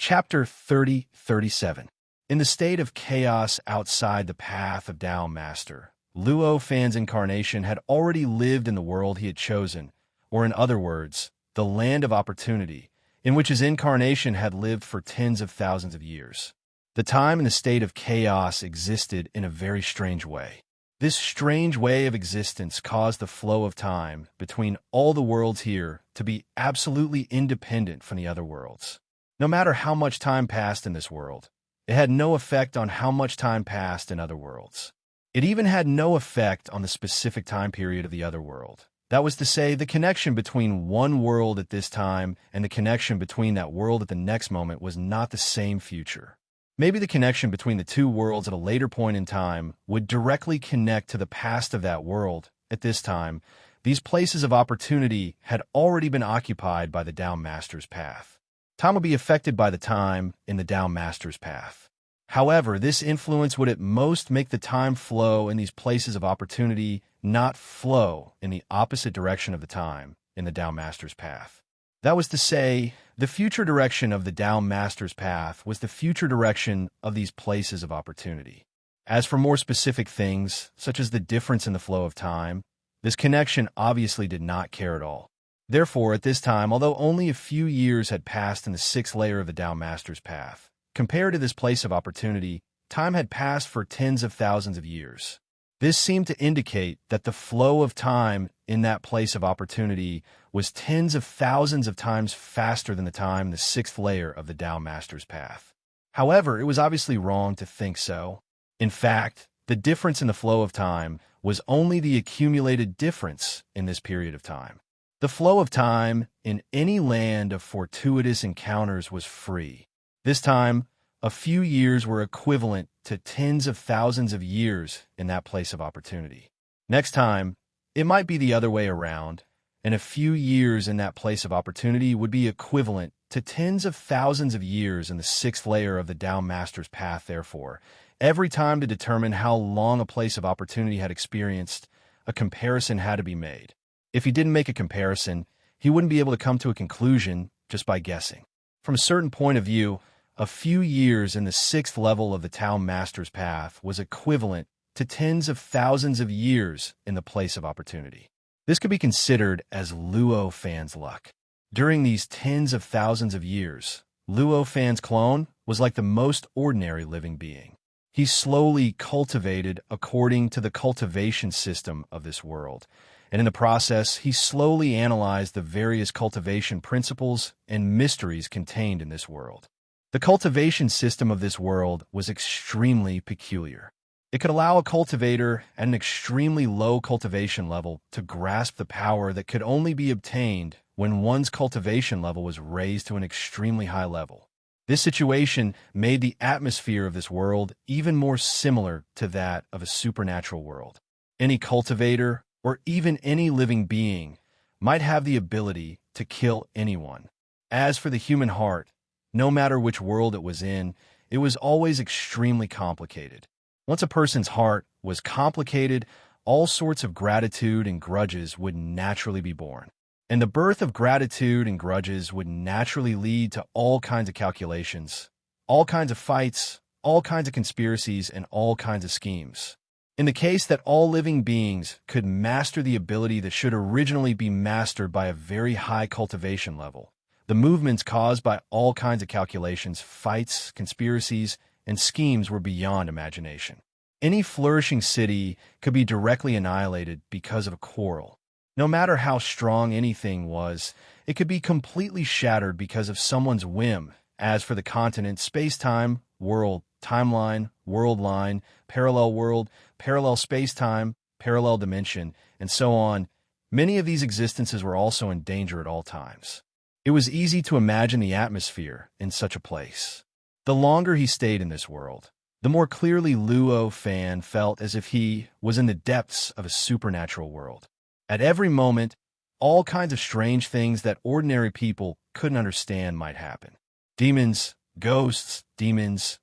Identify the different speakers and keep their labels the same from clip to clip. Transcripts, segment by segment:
Speaker 1: Chapter 3037. In the state of chaos outside the path of Tao Master, Luo Fan's incarnation had already lived in the world he had chosen, or in other words, the land of opportunity, in which his incarnation had lived for tens of thousands of years. The time and the state of chaos existed in a very strange way. This strange way of existence caused the flow of time between all the worlds here to be absolutely independent from the other worlds. No matter how much time passed in this world, it had no effect on how much time passed in other worlds. It even had no effect on the specific time period of the other world. That was to say, the connection between one world at this time and the connection between that world at the next moment was not the same future. Maybe the connection between the two worlds at a later point in time would directly connect to the past of that world. At this time, these places of opportunity had already been occupied by the Tao Master's path. Time would be affected by the time in the Tao Master's path. However, this influence would at most make the time flow in these places of opportunity, not flow in the opposite direction of the time in the Tao Master's path. That was to say, the future direction of the Tao Master's path was the future direction of these places of opportunity. As for more specific things, such as the difference in the flow of time, this connection obviously did not care at all. Therefore, at this time, although only a few years had passed in the sixth layer of the Tao Master's path, compared to this place of opportunity, time had passed for tens of thousands of years. This seemed to indicate that the flow of time in that place of opportunity was tens of thousands of times faster than the time in the sixth layer of the Tao Master's path. However, it was obviously wrong to think so. In fact, the difference in the flow of time was only the accumulated difference in this period of time. The flow of time in any land of fortuitous encounters was free. This time, a few years were equivalent to tens of thousands of years in that place of opportunity. Next time, it might be the other way around, and a few years in that place of opportunity would be equivalent to tens of thousands of years in the sixth layer of the Tao Master's path. Therefore, every time to determine how long a place of opportunity had experienced, a comparison had to be made. If he didn't make a comparison, he wouldn't be able to come to a conclusion just by guessing. From a certain point of view, a few years in the sixth level of the Tao Master's path was equivalent to tens of thousands of years in the place of opportunity. This could be considered as Luo Fan's luck. During these tens of thousands of years, Luo Fan's clone was like the most ordinary living being. He slowly cultivated according to the cultivation system of this world, and in the process, he slowly analyzed the various cultivation principles and mysteries contained in this world. The cultivation system of this world was extremely peculiar. It could allow a cultivator at an extremely low cultivation level to grasp the power that could only be obtained when one's cultivation level was raised to an extremely high level. This situation made the atmosphere of this world even more similar to that of a supernatural world. Any cultivator, or even any living being, might have the ability to kill anyone. As for the human heart, no matter which world it was in, it was always extremely complicated. Once a person's heart was complicated, all sorts of gratitude and grudges would naturally be born. And the birth of gratitude and grudges would naturally lead to all kinds of calculations, all kinds of fights, all kinds of conspiracies, and all kinds of schemes. In the case that all living beings could master the ability that should originally be mastered by a very high cultivation level, the movements caused by all kinds of calculations, fights, conspiracies, and schemes were beyond imagination. Any flourishing city could be directly annihilated because of a quarrel. No matter how strong anything was, it could be completely shattered because of someone's whim. As for the continent, space-time, world, timeline, world line, parallel space-time, parallel dimension, and so on, many of these existences were also in danger at all times. It was easy to imagine the atmosphere in such a place. The longer he stayed in this world, the more clearly Luo Fan felt as if he was in the depths of a supernatural world. At every moment, all kinds of strange things that ordinary people couldn't understand might happen. Demons, ghosts, memes,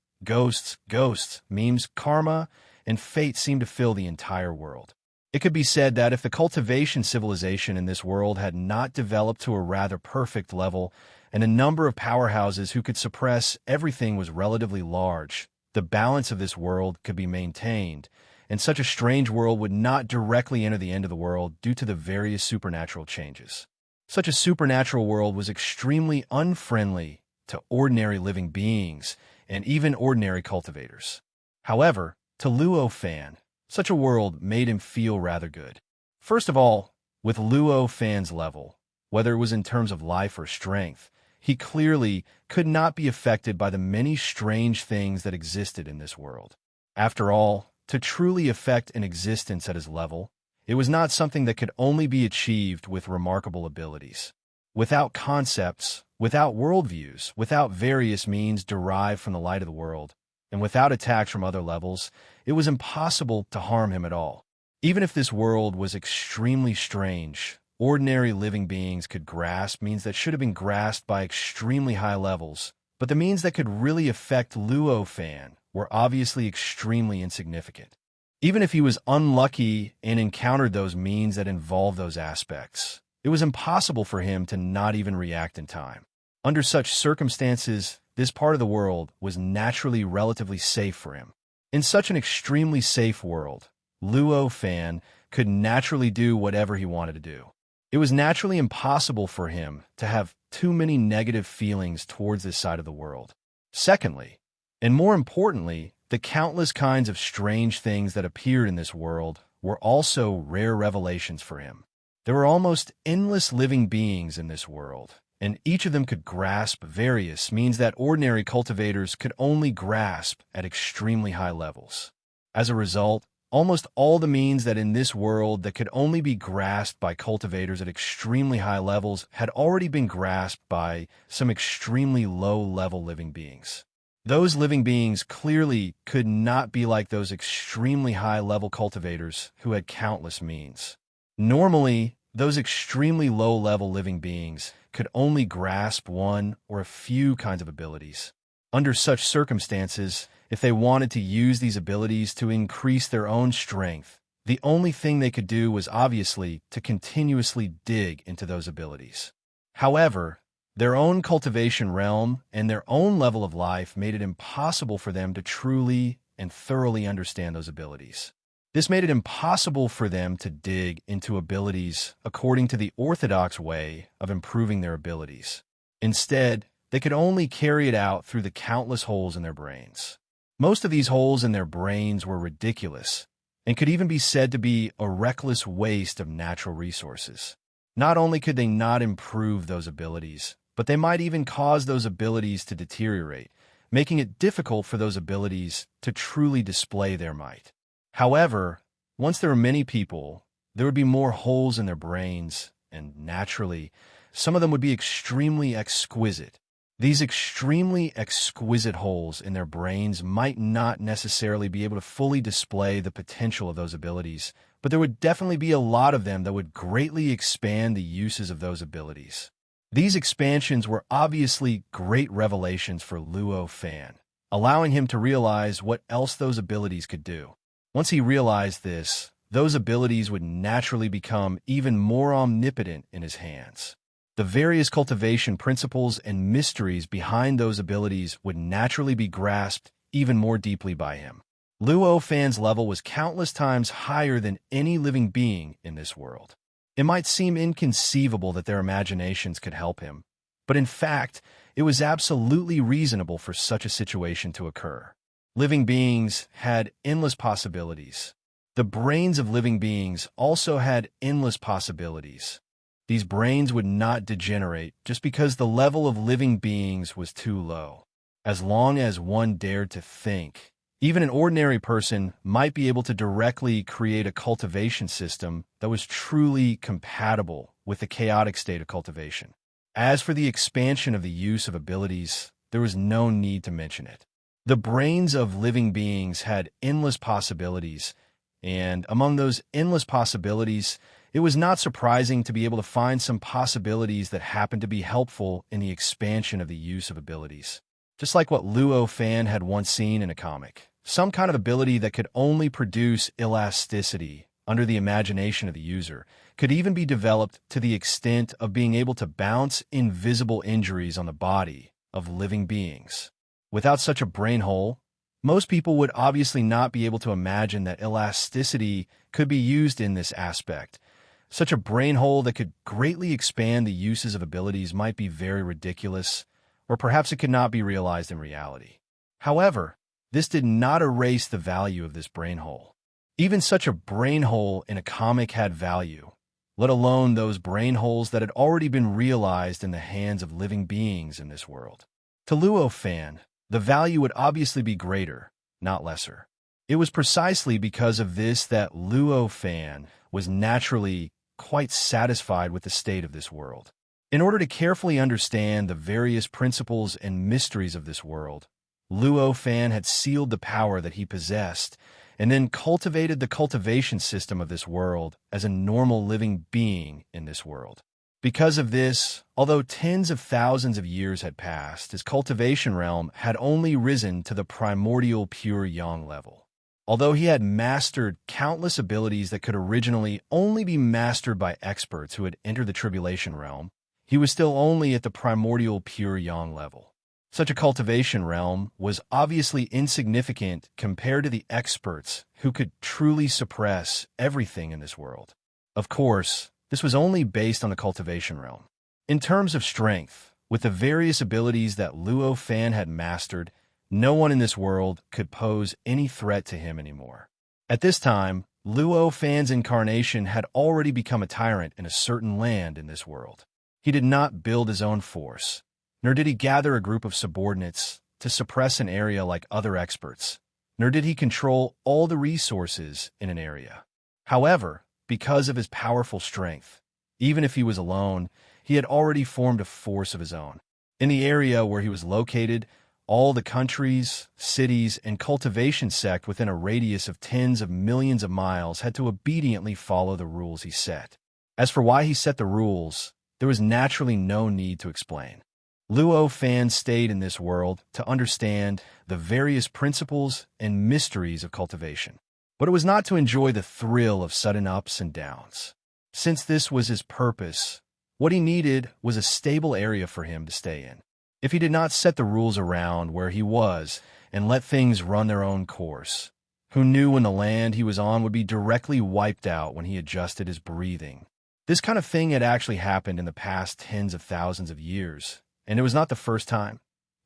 Speaker 1: karma, and fate seemed to fill the entire world. It could be said that if the cultivation civilization in this world had not developed to a rather perfect level, and a number of powerhouses who could suppress everything was relatively large, the balance of this world could be maintained, and such a strange world would not directly enter the end of the world due to the various supernatural changes. Such a supernatural world was extremely unfriendly to ordinary living beings and even ordinary cultivators. However, to Luo Fan, such a world made him feel rather good. First of all, with Luo Fan's level, whether it was in terms of life or strength, he clearly could not be affected by the many strange things that existed in this world. After all, to truly affect an existence at his level, it was not something that could only be achieved with remarkable abilities. Without concepts, without worldviews, without various means derived from the light of the world, and without attacks from other levels, it was impossible to harm him at all. Even if this world was extremely strange, ordinary living beings could grasp means that should have been grasped by extremely high levels, but the means that could really affect Luo Fan were obviously extremely insignificant. Even if he was unlucky and encountered those means that involved those aspects, it was impossible for him to not even react in time. Under such circumstances, this part of the world was naturally relatively safe for him. In such an extremely safe world, Luo Fan could naturally do whatever he wanted to do. It was naturally impossible for him to have too many negative feelings towards this side of the world. Secondly, and more importantly, the countless kinds of strange things that appeared in this world were also rare revelations for him. There were almost endless living beings in this world, and each of them could grasp various means that ordinary cultivators could only grasp at extremely high levels. As a result, almost all the means that in this world that could only be grasped by cultivators at extremely high levels had already been grasped by some extremely low-level living beings. Those living beings clearly could not be like those extremely high-level cultivators who had countless means. Normally, those extremely low-level living beings could only grasp one or a few kinds of abilities. Under such circumstances, if they wanted to use these abilities to increase their own strength, the only thing they could do was obviously to continuously dig into those abilities. However, their own cultivation realm and their own level of life made it impossible for them to truly and thoroughly understand those abilities. This made it impossible for them to dig into abilities according to the orthodox way of improving their abilities. Instead, they could only carry it out through the countless holes in their brains. Most of these holes in their brains were ridiculous and could even be said to be a reckless waste of natural resources. Not only could they not improve those abilities, but they might even cause those abilities to deteriorate, making it difficult for those abilities to truly display their might. However, once there were many people, there would be more holes in their brains, and naturally, some of them would be extremely exquisite. These extremely exquisite holes in their brains might not necessarily be able to fully display the potential of those abilities, but there would definitely be a lot of them that would greatly expand the uses of those abilities. These expansions were obviously great revelations for Luo Fan, allowing him to realize what else those abilities could do. Once he realized this, those abilities would naturally become even more omnipotent in his hands. The various cultivation principles and mysteries behind those abilities would naturally be grasped even more deeply by him. Luo Fan's level was countless times higher than any living being in this world. It might seem inconceivable that their imaginations could help him, but in fact, it was absolutely reasonable for such a situation to occur. Living beings had endless possibilities. The brains of living beings also had endless possibilities. These brains would not degenerate just because the level of living beings was too low. As long as one dared to think, even an ordinary person might be able to directly create a cultivation system that was truly compatible with the chaotic state of cultivation. As for the expansion of the use of abilities, there was no need to mention it. The brains of living beings had endless possibilities, and among those endless possibilities, it was not surprising to be able to find some possibilities that happened to be helpful in the expansion of the use of abilities. Just like what Luo Fan had once seen in a comic, some kind of ability that could only produce elasticity under the imagination of the user could even be developed to the extent of being able to bounce invisible injuries on the body of living beings. Without such a brain hole, most people would obviously not be able to imagine that elasticity could be used in this aspect. Such a brain hole that could greatly expand the uses of abilities might be very ridiculous, or perhaps it could not be realized in reality. However, this did not erase the value of this brain hole. Even such a brain hole in a comic had value, let alone those brain holes that had already been realized in the hands of living beings in this world. To Luo Fan, the value would obviously be greater, not lesser. It was precisely because of this that Luo Fan was naturally quite satisfied with the state of this world. In order to carefully understand the various principles and mysteries of this world, Luo Fan had sealed the power that he possessed and then cultivated the cultivation system of this world as a normal living being in this world. Because of this, although tens of thousands of years had passed, his cultivation realm had only risen to the primordial pure yang level. Although he had mastered countless abilities that could originally only be mastered by experts who had entered the tribulation realm, he was still only at the primordial pure yang level. Such a cultivation realm was obviously insignificant compared to the experts who could truly suppress everything in this world. Of course, this was only based on the cultivation realm. In terms of strength, with the various abilities that Luo Fan had mastered, no one in this world could pose any threat to him anymore. At this time, Luo Fan's incarnation had already become a tyrant in a certain land in this world. He did not build his own force, nor did he gather a group of subordinates to suppress an area like other experts, nor did he control all the resources in an area. However, because of his powerful strength, even if he was alone, he had already formed a force of his own. In the area where he was located, all the countries, cities, and cultivation sect within a radius of tens of millions of miles had to obediently follow the rules he set. As for why he set the rules, there was naturally no need to explain. Luo Fan stayed in this world to understand the various principles and mysteries of cultivation. But it was not to enjoy the thrill of sudden ups and downs. Since this was his purpose, what he needed was a stable area for him to stay in. If he did not set the rules around where he was and let things run their own course, who knew when the land he was on would be directly wiped out when he adjusted his breathing? This kind of thing had actually happened in the past tens of thousands of years, and it was not the first time.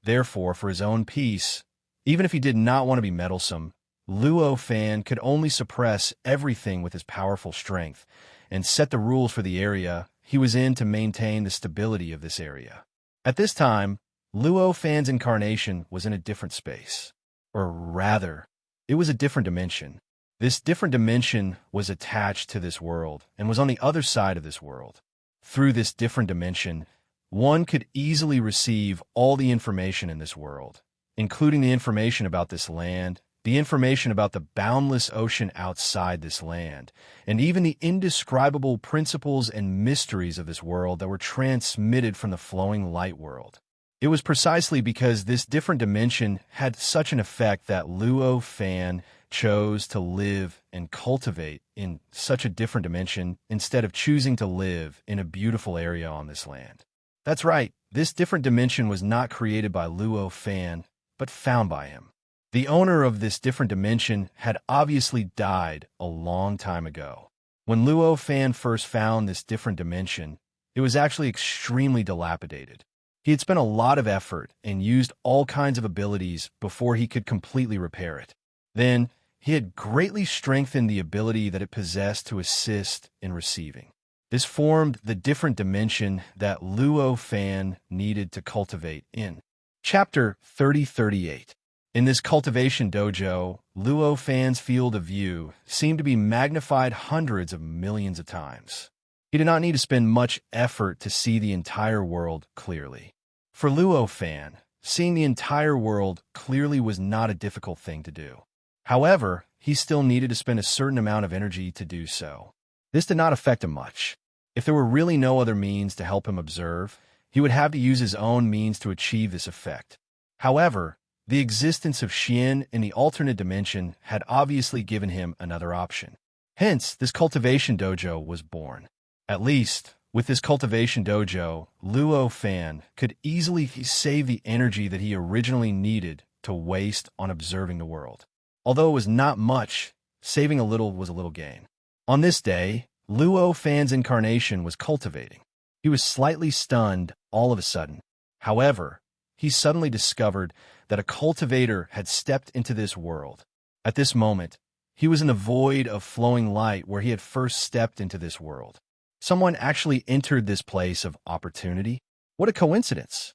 Speaker 1: Therefore, for his own peace, even if he did not want to be meddlesome, Luo Fan could only suppress everything with his powerful strength and set the rules for the area he was in to maintain the stability of this area. At this time, Luo Fan's incarnation was in a different space. Or rather, it was a different dimension. This different dimension was attached to this world and was on the other side of this world. Through this different dimension, one could easily receive all the information in this world, including the information about this land, the information about the boundless ocean outside this land, and even the indescribable principles and mysteries of this world that were transmitted from the flowing light world. It was precisely because this different dimension had such an effect that Luo Fan chose to live and cultivate in such a different dimension instead of choosing to live in a beautiful area on this land. That's right, this different dimension was not created by Luo Fan, but found by him. The owner of this different dimension had obviously died a long time ago. When Luo Fan first found this different dimension, it was actually extremely dilapidated. He had spent a lot of effort and used all kinds of abilities before he could completely repair it. Then, he had greatly strengthened the ability that it possessed to assist in receiving. This formed the different dimension that Luo Fan needed to cultivate in. Chapter 3038. In this cultivation dojo, Luo Fan's field of view seemed to be magnified hundreds of millions of times. He did not need to spend much effort to see the entire world clearly. For Luo Fan, seeing the entire world clearly was not a difficult thing to do. However, he still needed to spend a certain amount of energy to do so. This did not affect him much. If there were really no other means to help him observe, he would have to use his own means to achieve this effect. However, the existence of Xian in the alternate dimension had obviously given him another option. Hence, this cultivation dojo was born. At least, with this cultivation dojo, Luo Fan could easily save the energy that he originally needed to waste on observing the world. Although it was not much, saving a little was a little gain. On this day, Luo Fan's incarnation was cultivating. He was slightly stunned all of a sudden. However, he suddenly discovered that a cultivator had stepped into this world. At this moment, he was in the void of flowing light where he had first stepped into this world. Someone actually entered this place of opportunity. What a coincidence!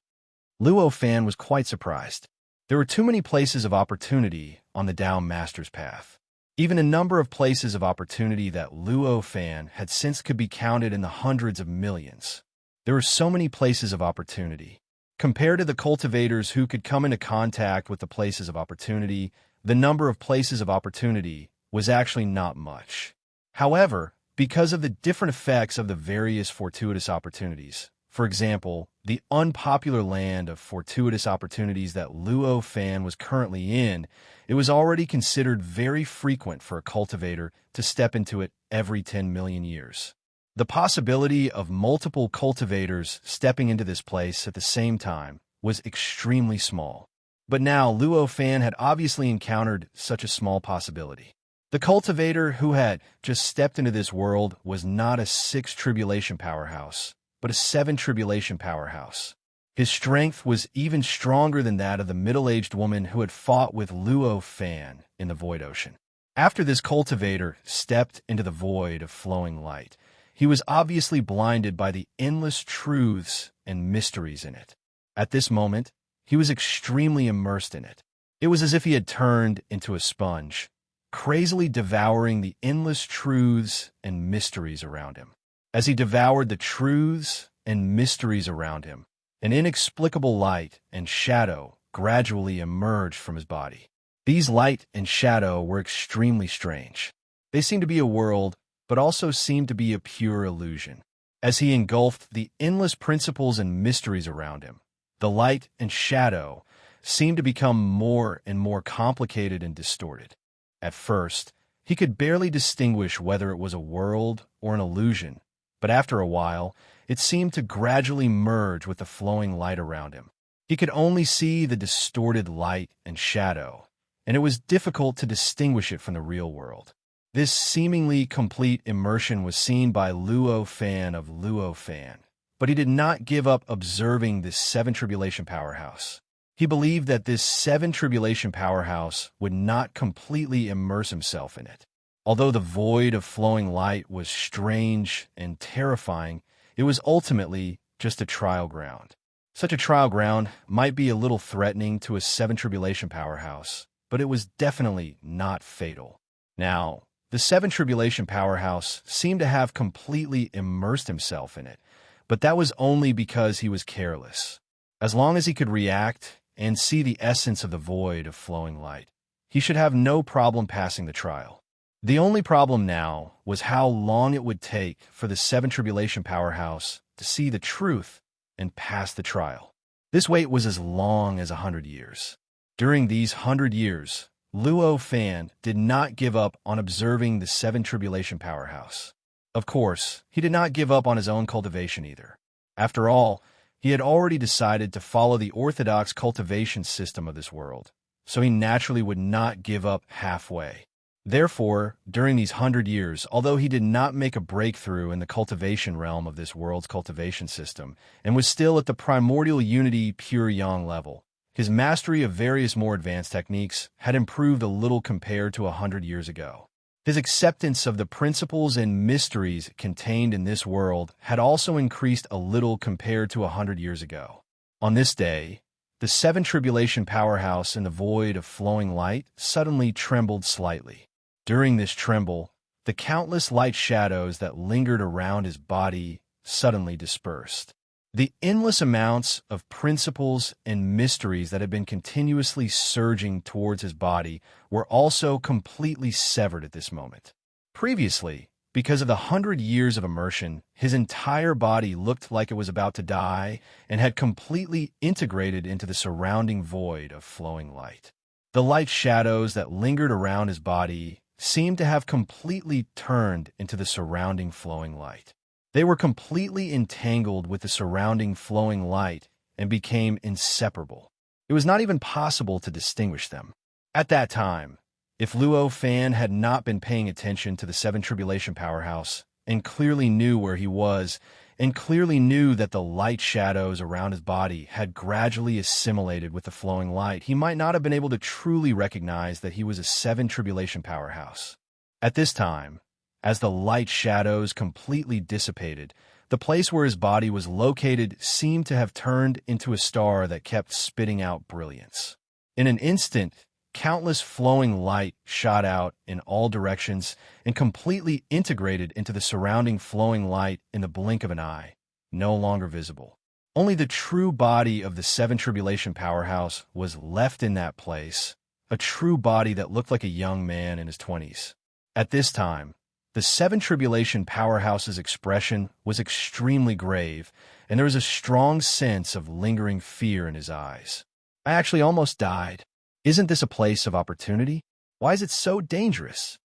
Speaker 1: Luo Fan was quite surprised. There were too many places of opportunity on the Tao Master's path. Even a number of places of opportunity that Luo Fan had since could be counted in the hundreds of millions. There were so many places of opportunity. Compared to the cultivators who could come into contact with the places of opportunity, the number of places of opportunity was actually not much. However, because of the different effects of the various fortuitous opportunities, for example, the unpopular land of fortuitous opportunities that Luo Fan was currently in, it was already considered very frequent for a cultivator to step into it every 10 million years. The possibility of multiple cultivators stepping into this place at the same time was extremely small. But now Luo Fan had obviously encountered such a small possibility. The cultivator who had just stepped into this world was not a 6 tribulation powerhouse, but a 7 tribulation powerhouse. His strength was even stronger than that of the middle-aged woman who had fought with Luo Fan in the Void Ocean. After this cultivator stepped into the void of flowing light, he was obviously blinded by the endless truths and mysteries in it. At this moment, he was extremely immersed in it. It was as if he had turned into a sponge, crazily devouring the endless truths and mysteries around him. As he devoured the truths and mysteries around him, an inexplicable light and shadow gradually emerged from his body. These light and shadow were extremely strange. They seemed to be a world, but also seemed to be a pure illusion. As he engulfed the endless principles and mysteries around him, the light and shadow seemed to become more and more complicated and distorted. At first, he could barely distinguish whether it was a world or an illusion, but after a while, it seemed to gradually merge with the flowing light around him. He could only see the distorted light and shadow, and it was difficult to distinguish it from the real world. This seemingly complete immersion was seen by Luo Fan of Luo Fan, but he did not give up observing this 7 tribulation powerhouse. He believed that this 7 tribulation powerhouse would not completely immerse himself in it. Although the void of flowing light was strange and terrifying, it was ultimately just a trial ground. Such a trial ground might be a little threatening to a 7 tribulation powerhouse, but it was definitely not fatal. Now, the 7 tribulation powerhouse seemed to have completely immersed himself in it, but that was only because he was careless. As long as he could react and see the essence of the void of flowing light, he should have no problem passing the trial. The only problem now was how long it would take for the 7 tribulation powerhouse to see the truth and pass the trial. This wait was as long as 100 years. During these 100 years, Luo Fan did not give up on observing the 7 tribulation powerhouse. Of course, he did not give up on his own cultivation either. After all, he had already decided to follow the orthodox cultivation system of this world, so he naturally would not give up halfway. Therefore, during these 100 years, although he did not make a breakthrough in the cultivation realm of this world's cultivation system, and was still at the primordial unity pure yang level, his mastery of various more advanced techniques had improved a little compared to 100 years ago. His acceptance of the principles and mysteries contained in this world had also increased a little compared to 100 years ago. On this day, the 7 tribulation powerhouse in the void of flowing light suddenly trembled slightly. During this tremble, the countless light shadows that lingered around his body suddenly dispersed. The endless amounts of principles and mysteries that had been continuously surging towards his body were also completely severed at this moment. Previously, because of the 100 years of immersion, his entire body looked like it was about to die and had completely integrated into the surrounding void of flowing light. The light shadows that lingered around his body seemed to have completely turned into the surrounding flowing light. They were completely entangled with the surrounding flowing light and became inseparable. It was not even possible to distinguish them. At that time, if Luo Fan had not been paying attention to the Seven Tribulation Powerhouse and clearly knew where he was, and clearly knew that the light shadows around his body had gradually assimilated with the flowing light, he might not have been able to truly recognize that he was a Seven Tribulation Powerhouse. At this time, as the light shadows completely dissipated, the place where his body was located seemed to have turned into a star that kept spitting out brilliance. In an instant, countless flowing light shot out in all directions and completely integrated into the surrounding flowing light in the blink of an eye, no longer visible. Only the true body of the Seven Tribulation Powerhouse was left in that place, a true body that looked like a young man in his 20s. At this time, the Seven Tribulation Powerhouse's expression was extremely grave, and there was a strong sense of lingering fear in his eyes. "I actually almost died. Isn't this a place of opportunity? Why is it so dangerous?"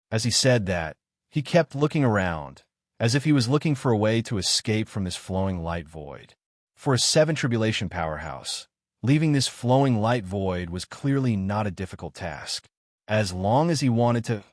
Speaker 1: As he said that, he kept looking around, as if he was looking for a way to escape from this flowing light void. For a Seven Tribulation Powerhouse, leaving this flowing light void was clearly not a difficult task, as long as he wanted to.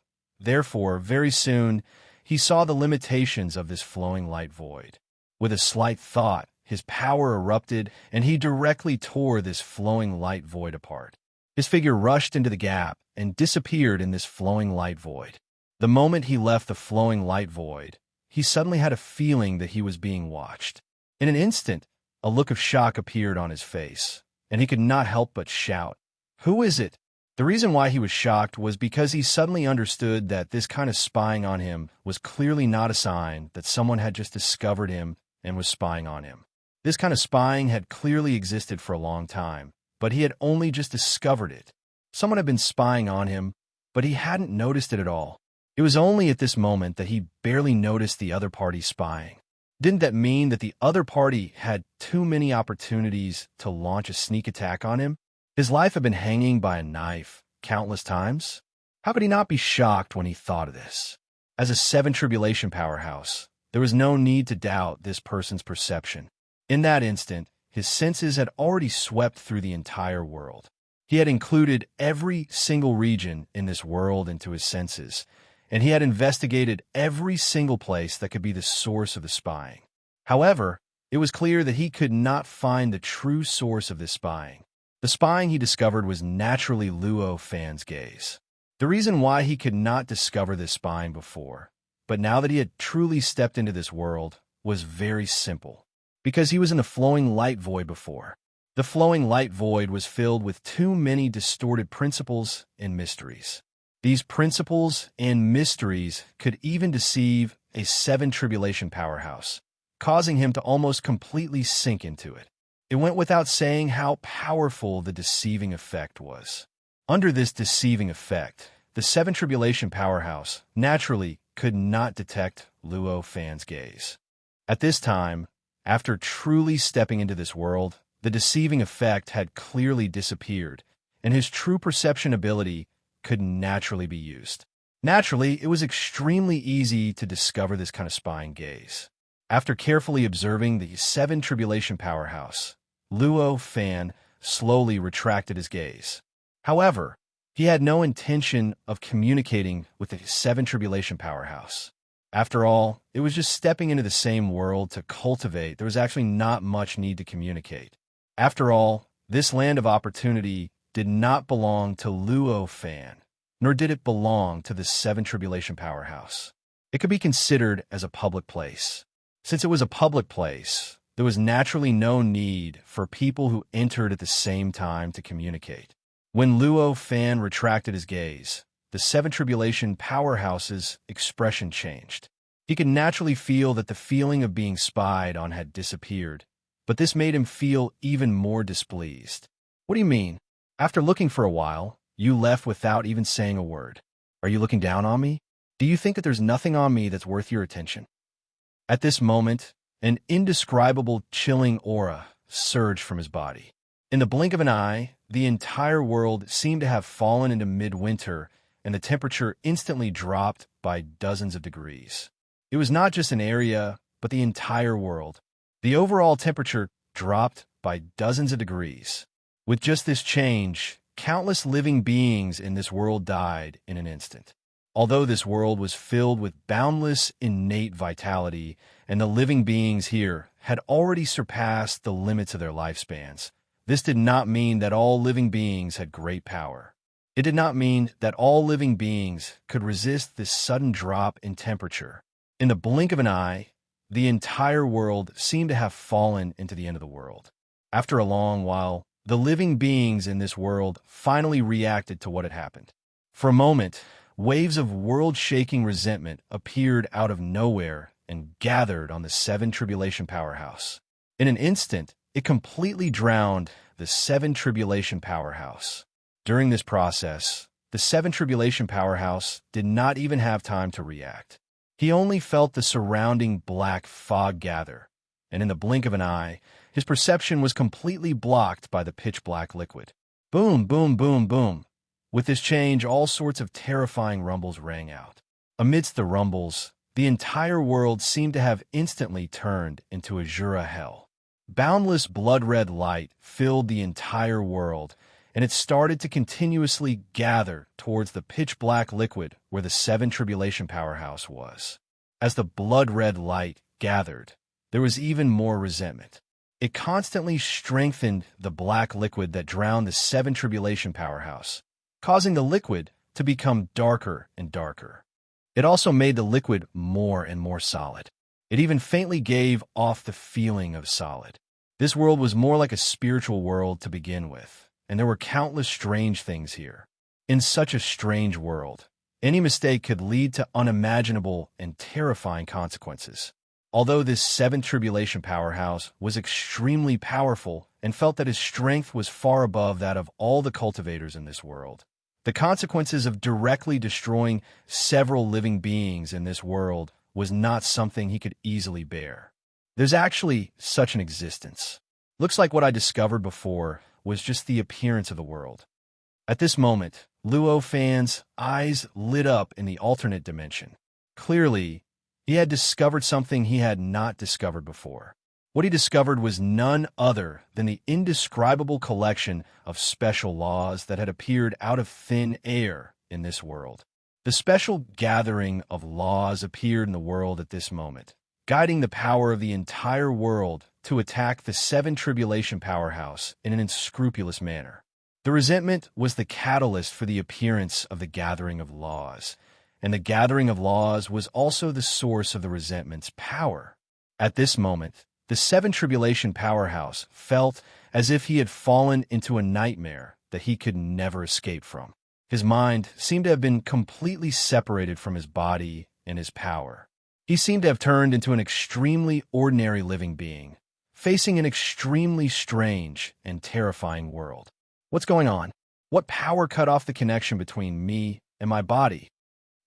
Speaker 1: Therefore, very soon, he saw the limitations of this flowing light void. With a slight thought, his power erupted, and he directly tore this flowing light void apart. His figure rushed into the gap and disappeared in this flowing light void. The moment he left the flowing light void, he suddenly had a feeling that he was being watched. In an instant, a look of shock appeared on his face, and he could not help but shout, "Who is it?" The reason why he was shocked was because he suddenly understood that this kind of spying on him was clearly not a sign that someone had just discovered him and was spying on him. This kind of spying had clearly existed for a long time, but he had only just discovered it. Someone had been spying on him, but he hadn't noticed it at all. It was only at this moment that he barely noticed the other party spying. Didn't that mean that the other party had too many opportunities to launch a sneak attack on him? His life had been hanging by a knife countless times. How could he not be shocked when he thought of this? As a Seven Tribulation Powerhouse, there was no need to doubt this person's perception. In that instant, his senses had already swept through the entire world. He had included every single region in this world into his senses, and he had investigated every single place that could be the source of the spying. However, it was clear that he could not find the true source of this spying. The spying he discovered was naturally Luo Fan's gaze. The reason why he could not discover this spying before, but now that he had truly stepped into this world, was very simple. Because he was in the flowing light void before. The flowing light void was filled with too many distorted principles and mysteries. These principles and mysteries could even deceive a Seven Tribulation Powerhouse, causing him to almost completely sink into it. It went without saying how powerful the deceiving effect was. Under this deceiving effect, the Seven Tribulation Powerhouse naturally could not detect Luo Fan's gaze. At this time, after truly stepping into this world, the deceiving effect had clearly disappeared, and his true perception ability could naturally be used. Naturally, it was extremely easy to discover this kind of spying gaze. After carefully observing the Seven Tribulation Powerhouse, Luo Fan slowly retracted his gaze. However, he had no intention of communicating with the Seven Tribulation Powerhouse. After all, it was just stepping into the same world to cultivate. There was actually not much need to communicate. After all, this land of opportunity did not belong to Luo Fan, nor did it belong to the Seven Tribulation Powerhouse. It could be considered as a public place. Since it was a public place, there was naturally no need for people who entered at the same time to communicate. When Luo Fan retracted his gaze, the Seven Tribulation Powerhouse's expression changed. He could naturally feel that the feeling of being spied on had disappeared, but this made him feel even more displeased. "What do you mean? After looking for a while, you left without even saying a word. Are you looking down on me? Do you think that there's nothing on me that's worth your attention?" At this moment, an indescribable chilling aura surged from his body. In the blink of an eye, the entire world seemed to have fallen into midwinter, and the temperature instantly dropped by dozens of degrees. It was not just an area but the entire world. The overall temperature dropped by dozens of degrees. With just this change, countless living beings in this world died in an instant. Although this world was filled with boundless innate vitality, and the living beings here had already surpassed the limits of their lifespans, this did not mean that all living beings had great power. It did not mean that all living beings could resist this sudden drop in temperature. In the blink of an eye, the entire world seemed to have fallen into the end of the world. After a long while, the living beings in this world finally reacted to what had happened. For a moment, waves of world-shaking resentment appeared out of nowhere and gathered on the Seven Tribulation Powerhouse. In an instant, it completely drowned the Seven Tribulation Powerhouse. During this process, the Seven Tribulation Powerhouse did not even have time to react. He only felt the surrounding black fog gather, and in the blink of an eye, his perception was completely blocked by the pitch-black liquid. Boom, boom, boom, boom. With this change, all sorts of terrifying rumbles rang out. Amidst the rumbles, the entire world seemed to have instantly turned into azure hell. Boundless blood-red light filled the entire world, and it started to continuously gather towards the pitch-black liquid where the Seven Tribulation Powerhouse was. As the blood-red light gathered, there was even more resentment. It constantly strengthened the black liquid that drowned the Seven Tribulation Powerhouse, causing the liquid to become darker and darker. It also made the liquid more and more solid. It even faintly gave off the feeling of solid. This world was more like a spiritual world to begin with, and there were countless strange things here. In such a strange world, any mistake could lead to unimaginable and terrifying consequences. Although this Seven Tribulation Powerhouse was extremely powerful and felt that his strength was far above that of all the cultivators in this world, the consequences of directly destroying several living beings in this world was not something he could easily bear. There's actually such an existence. Looks like what I discovered before was just the appearance of the world. At this moment, Luo Fan's eyes lit up in the alternate dimension. Clearly, he had discovered something he had not discovered before. What he discovered was none other than the indescribable collection of special laws that had appeared out of thin air in this world. The special gathering of laws appeared in the world at this moment, guiding the power of the entire world to attack the Seven Tribulation Powerhouse in an unscrupulous manner. The resentment was the catalyst for the appearance of the gathering of laws, and the gathering of laws was also the source of the resentment's power. At this moment, the Seven Tribulation Powerhouse felt as if he had fallen into a nightmare that he could never escape from. His mind seemed to have been completely separated from his body and his power. He seemed to have turned into an extremely ordinary living being, facing an extremely strange and terrifying world. What's going on? What power cut off the connection between me and my body?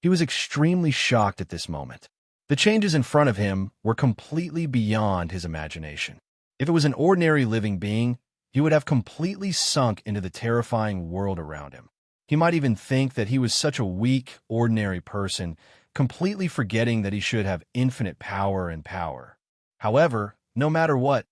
Speaker 1: He was extremely shocked at this moment. The changes in front of him were completely beyond his imagination. If it was an ordinary living being, he would have completely sunk into the terrifying world around him. He might even think that he was such a weak, ordinary person, completely forgetting that he should have infinite power and power. However, no matter what,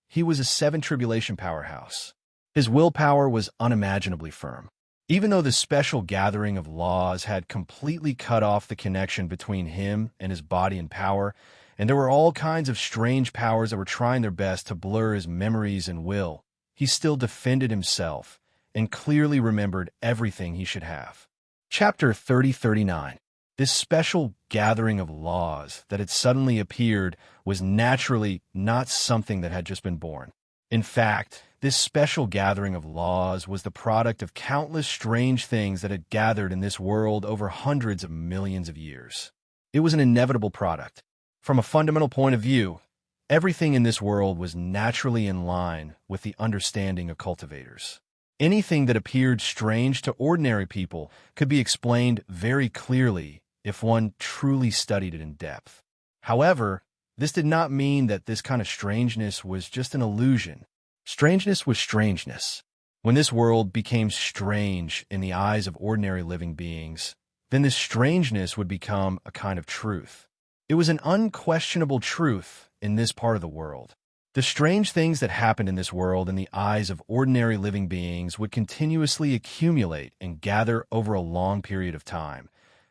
Speaker 1: he was a Seven Tribulation Powerhouse. His willpower was unimaginably firm. Even though the special gathering of laws had completely cut off the connection between him and his body and power, and there were all kinds of strange powers that were trying their best to blur his memories and will, he still defended himself and clearly remembered everything he should have. Chapter 3039. This special gathering of laws that had suddenly appeared was naturally not something that had just been born. In fact, this special gathering of laws was the product of countless strange things that had gathered in this world over hundreds of millions of years. It was an inevitable product. From a fundamental point of view, everything in this world was naturally in line with the understanding of cultivators. Anything that appeared strange to ordinary people could be explained very clearly if one truly studied it in depth. However, this did not mean that this kind of strangeness was just an illusion. Strangeness was strangeness. When this world became strange in the eyes of ordinary living beings, then this strangeness would become a kind of truth. It was an unquestionable truth in this part of the world. The strange things that happened in this world in the eyes of ordinary living beings would continuously accumulate and gather over a long period of time,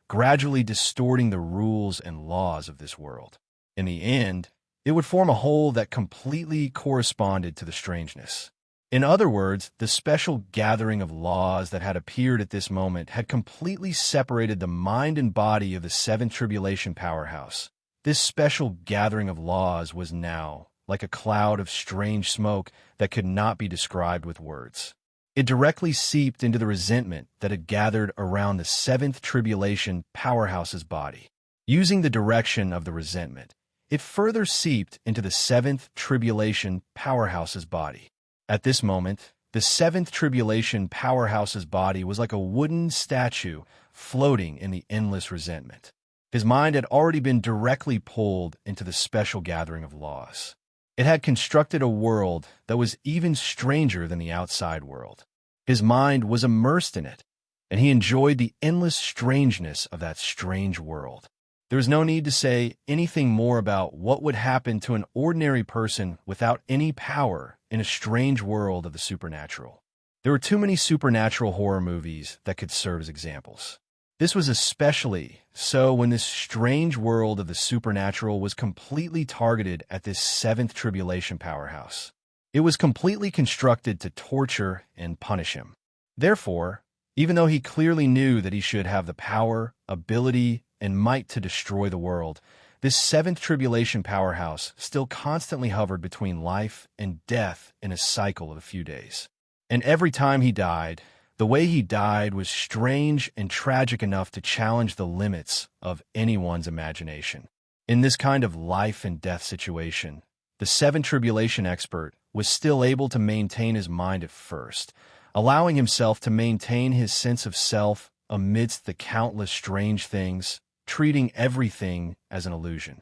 Speaker 1: gradually distorting the rules and laws of this world. In the end, it would form a whole that completely corresponded to the strangeness. In other words, the special gathering of laws that had appeared at this moment had completely separated the mind and body of the seventh tribulation powerhouse. This special gathering of laws was now like a cloud of strange smoke that could not be described with words. It directly seeped into the resentment that had gathered around the seventh tribulation powerhouse's body. Using the direction of the resentment, it further seeped into the seventh tribulation powerhouse's body. At this moment, the seventh tribulation powerhouse's body was like a wooden statue floating in the endless resentment. His mind had already been directly pulled into the special gathering of laws. It had constructed a world that was even stranger than the outside world. His mind was immersed in it, and he enjoyed the endless strangeness of that strange world. There is no need to say anything more about what would happen to an ordinary person without any power in a strange world of the supernatural. There were too many supernatural horror movies that could serve as examples. This was especially so when this strange world of the supernatural was completely targeted at this seventh tribulation powerhouse. It was completely constructed to torture and punish him. Therefore, even though he clearly knew that he should have the power, ability, and might to destroy the world, this seventh tribulation powerhouse still constantly hovered between life and death in a cycle of a few days. And every time he died, the way he died was strange and tragic enough to challenge the limits of anyone's imagination. In this kind of life and death situation, the seventh tribulation expert was still able to maintain his mind at first, allowing himself to maintain his sense of self amidst the countless strange things, treating everything as an illusion.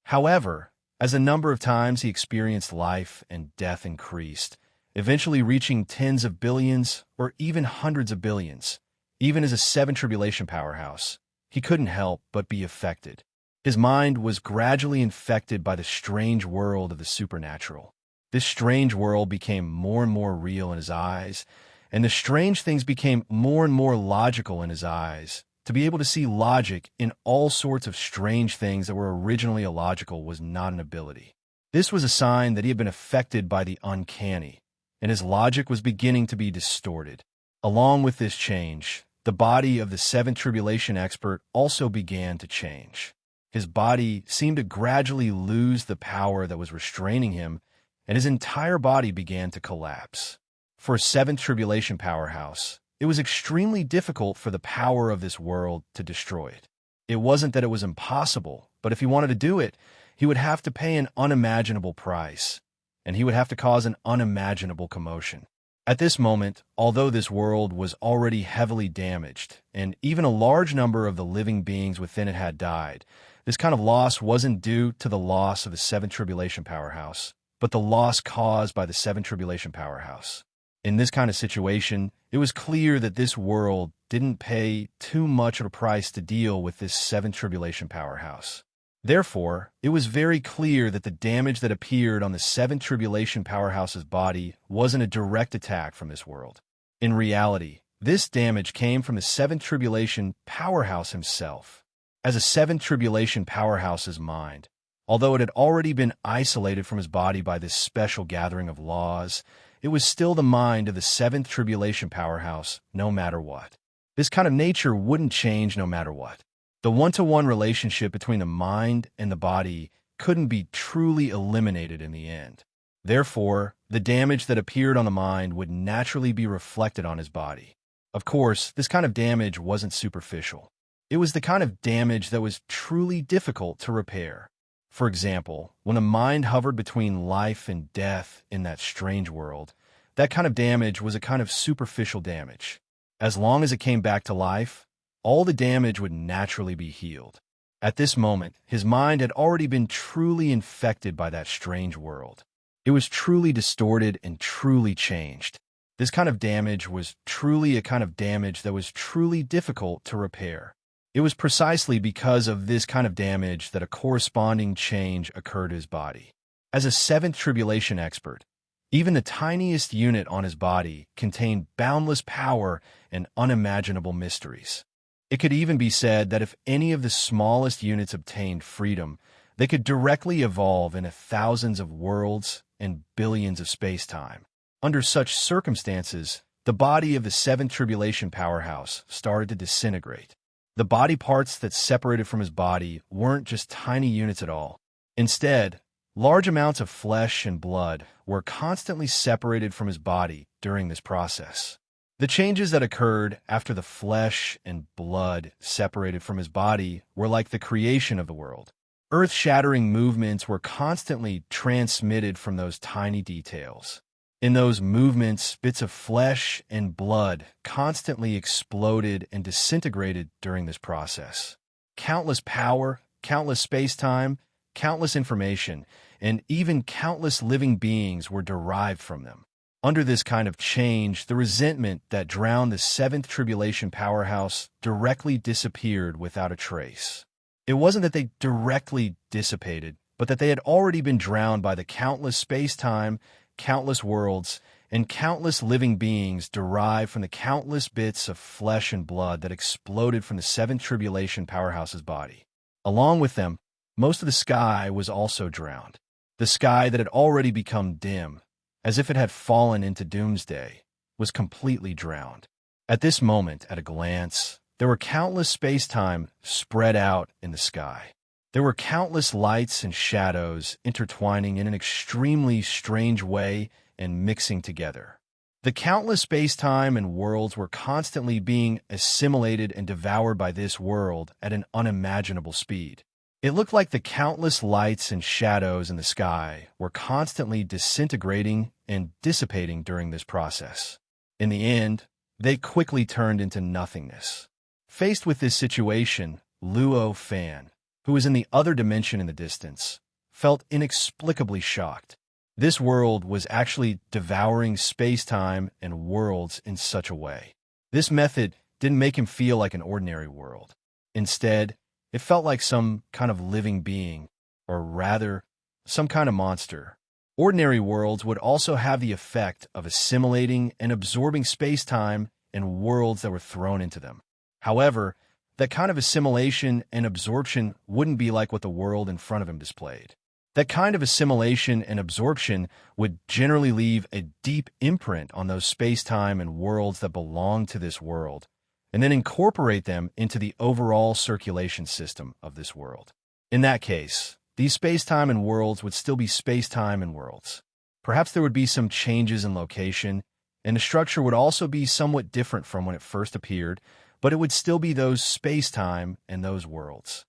Speaker 1: However, as the number of times he experienced life and death increased, eventually reaching tens of billions or even hundreds of billions, even as a seventh tribulation powerhouse, he couldn't help but be affected. His mind was gradually infected by the strange world of the supernatural. This strange world became more and more real in his eyes, and the strange things became more and more logical in his eyes. To be able to see logic in all sorts of strange things that were originally illogical was not an ability. This was a sign that he had been affected by the uncanny, and his logic was beginning to be distorted. Along with this change, the body of the seventh tribulation expert also began to change. His body seemed to gradually lose the power that was restraining him, and his entire body began to collapse. For a seventh tribulation powerhouse, it was extremely difficult for the power of this world to destroy it. It wasn't that it was impossible, but if he wanted to do it, he would have to pay an unimaginable price, and he would have to cause an unimaginable commotion. At this moment, although this world was already heavily damaged, and even a large number of the living beings within it had died, this kind of loss wasn't due to the loss of the seventh tribulation powerhouse, but the loss caused by the seventh tribulation powerhouse. In this kind of situation, it was clear that this world didn't pay too much of a price to deal with this seventh tribulation powerhouse. Therefore, it was very clear that the damage that appeared on the seventh tribulation powerhouse's body wasn't a direct attack from this world. In reality, this damage came from the seventh tribulation powerhouse himself. As a seventh tribulation powerhouse's mind, although it had already been isolated from his body by this special gathering of laws, it was still the mind of the seventh tribulation powerhouse no matter what. This kind of nature wouldn't change no matter what. The one-to-one relationship between the mind and the body couldn't be truly eliminated in the end. Therefore, the damage that appeared on the mind would naturally be reflected on his body. Of course, this kind of damage wasn't superficial. It was the kind of damage that was truly difficult to repair. For example, when the mind hovered between life and death in that strange world, that kind of damage was a kind of superficial damage. As long as it came back to life, all the damage would naturally be healed. At this moment, his mind had already been truly infected by that strange world. It was truly distorted and truly changed. This kind of damage was truly a kind of damage that was truly difficult to repair. It was precisely because of this kind of damage that a corresponding change occurred to his body. As a seventh tribulation expert, even the tiniest unit on his body contained boundless power and unimaginable mysteries. It could even be said that if any of the smallest units obtained freedom, they could directly evolve into thousands of worlds and billions of space-time. Under such circumstances, the body of the seventh tribulation powerhouse started to disintegrate. The body parts that separated from his body weren't just tiny units at all. Instead, large amounts of flesh and blood were constantly separated from his body during this process. The changes that occurred after the flesh and blood separated from his body were like the creation of the world. Earth-shattering movements were constantly transmitted from those tiny details. In those movements, bits of flesh and blood constantly exploded and disintegrated during this process. Countless power, countless space-time, countless information, and even countless living beings were derived from them. Under this kind of change, the resentment that drowned the seventh tribulation powerhouse directly disappeared without a trace. It wasn't that they directly dissipated, but that they had already been drowned by the countless space-time, countless worlds, and countless living beings derived from the countless bits of flesh and blood that exploded from the seventh tribulation powerhouse's body. Along with them, most of the sky was also drowned. The sky that had already become dim, as if it had fallen into doomsday, was completely drowned. At this moment, at a glance, there were countless space-time spread out in the sky. There were countless lights and shadows intertwining in an extremely strange way and mixing together. The countless space-time and worlds were constantly being assimilated and devoured by this world at an unimaginable speed. It looked like the countless lights and shadows in the sky were constantly disintegrating and dissipating during this process. In the end, they quickly turned into nothingness. Faced with this situation, Luo Fan, who was in the other dimension in the distance, felt inexplicably shocked. This world was actually devouring space-time and worlds in such a way. This method didn't make him feel like an ordinary world. Instead, it felt like some kind of living being, or rather, some kind of monster. Ordinary worlds would also have the effect of assimilating and absorbing space-time and worlds that were thrown into them. However, that kind of assimilation and absorption wouldn't be like what the world in front of him displayed. That kind of assimilation and absorption would generally leave a deep imprint on those space-time and worlds that belong to this world, and then incorporate them into the overall circulation system of this world. In that case, these space-time and worlds would still be space-time and worlds. Perhaps there would be some changes in location, and the structure would also be somewhat different from when it first appeared, but it would still be those space-time and those worlds.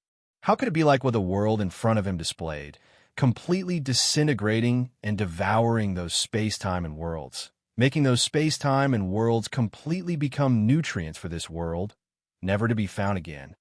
Speaker 1: How could it be like what the world in front of him displayed, completely disintegrating and devouring those space-time and worlds, making those space-time and worlds completely become nutrients for this world, never to be found again?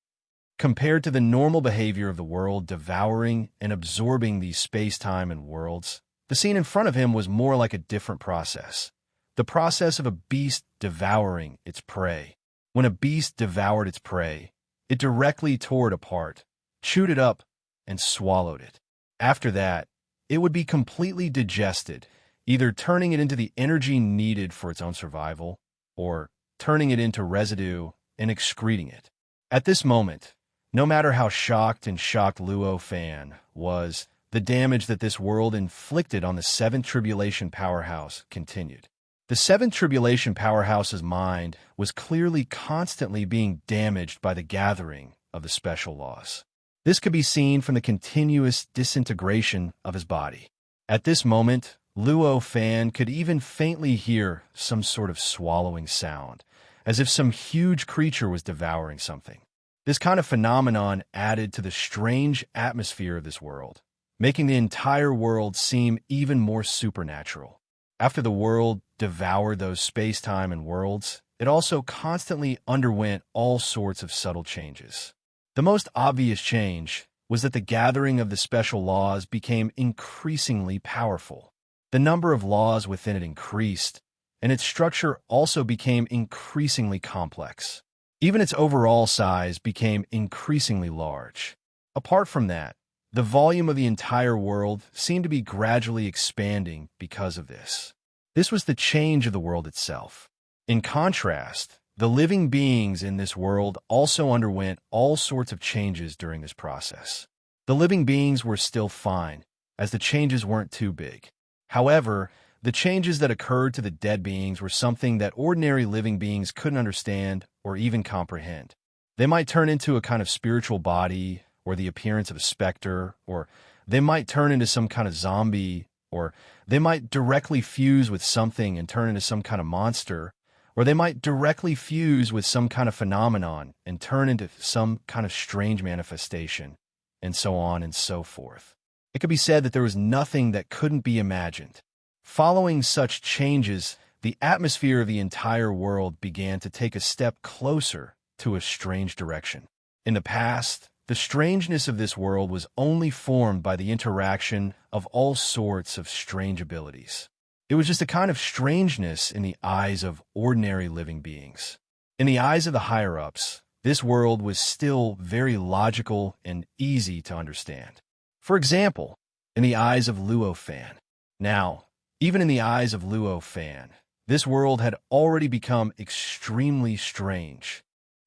Speaker 1: Compared to the normal behavior of the world devouring and absorbing these space-time and worlds, the scene in front of him was more like a different process. The process of a beast devouring its prey. When a beast devoured its prey, it directly tore it apart, chewed it up, and swallowed it. After that, it would be completely digested, either turning it into the energy needed for its own survival, or turning it into residue and excreting it. At this moment, no matter how shocked Luo Fan was, the damage that this world inflicted on the seventh tribulation powerhouse continued. The seventh tribulation powerhouse's mind was clearly constantly being damaged by the gathering of the special laws. This could be seen from the continuous disintegration of his body. At this moment, Luo Fan could even faintly hear some sort of swallowing sound, as if some huge creature was devouring something. This kind of phenomenon added to the strange atmosphere of this world, making the entire world seem even more supernatural. After the world devoured those space-time and worlds, it also constantly underwent all sorts of subtle changes. The most obvious change was that the gathering of the special laws became increasingly powerful. The number of laws within it increased, and its structure also became increasingly complex. Even its overall size became increasingly large. Apart from that, the volume of the entire world seemed to be gradually expanding because of this. This was the change of the world itself. In contrast, the living beings in this world also underwent all sorts of changes during this process. The living beings were still fine, as the changes weren't too big. However, the changes that occurred to the dead beings were something that ordinary living beings couldn't understand or even comprehend. They might turn into a kind of spiritual body, or the appearance of a specter, or they might turn into some kind of zombie, or they might directly fuse with something and turn into some kind of monster, or they might directly fuse with some kind of phenomenon and turn into some kind of strange manifestation, and so on and so forth. It could be said that there was nothing that couldn't be imagined. Following such changes, the atmosphere of the entire world began to take a step closer to a strange direction. In the past, the strangeness of this world was only formed by the interaction of all sorts of strange abilities. It was just a kind of strangeness in the eyes of ordinary living beings. In the eyes of the higher-ups, this world was still very logical and easy to understand. For example, in the eyes of Luo Fan. Now, even in the eyes of Luo Fan, this world had already become extremely strange.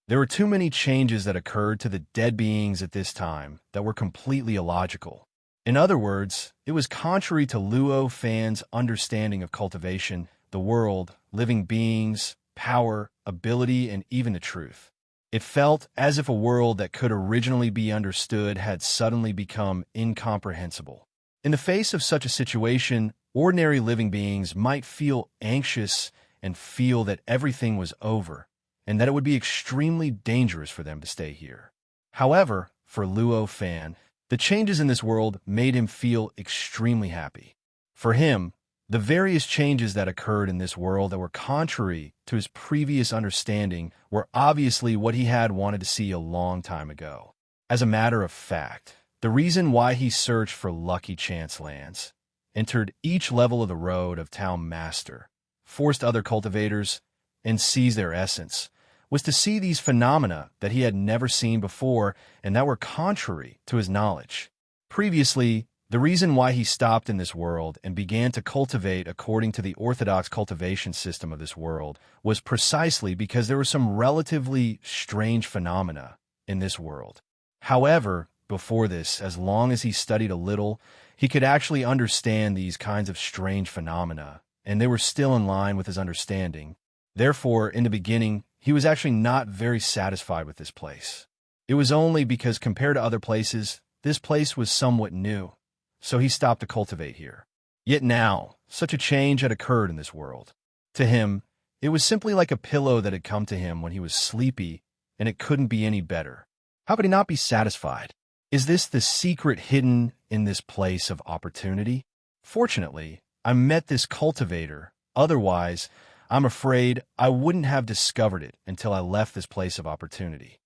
Speaker 1: There were too many changes that occurred to the dead beings at this time that were completely illogical. In other words, it was contrary to Luo Fan's understanding of cultivation, the world, living beings, power, ability, and even the truth. It felt as if a world that could originally be understood had suddenly become incomprehensible. In the face of such a situation, ordinary living beings might feel anxious and feel that everything was over, and that it would be extremely dangerous for them to stay here. However, for Luo Fan, the changes in this world made him feel extremely happy. For him, the various changes that occurred in this world that were contrary to his previous understanding were obviously what he had wanted to see a long time ago. As a matter of fact, the reason why he searched for Lucky Chance Lands, entered each level of the road of Town Master, forced other cultivators, and seized their essence, was to see these phenomena that he had never seen before and that were contrary to his knowledge. Previously, the reason why he stopped in this world and began to cultivate according to the orthodox cultivation system of this world was precisely because there were some relatively strange phenomena in this world. However, before this, as long as he studied a little, he could actually understand these kinds of strange phenomena, and they were still in line with his understanding. Therefore, in the beginning, he was actually not very satisfied with this place. It was only because compared to other places, this place was somewhat new, so he stopped to cultivate here. Yet now, such a change had occurred in this world. To him, it was simply like a pillow that had come to him when he was sleepy, and it couldn't be any better. How could he not be satisfied? Is this the secret hidden in this place of opportunity? Fortunately, I met this cultivator. Otherwise, I'm afraid I wouldn't have discovered it until I left this place of opportunity.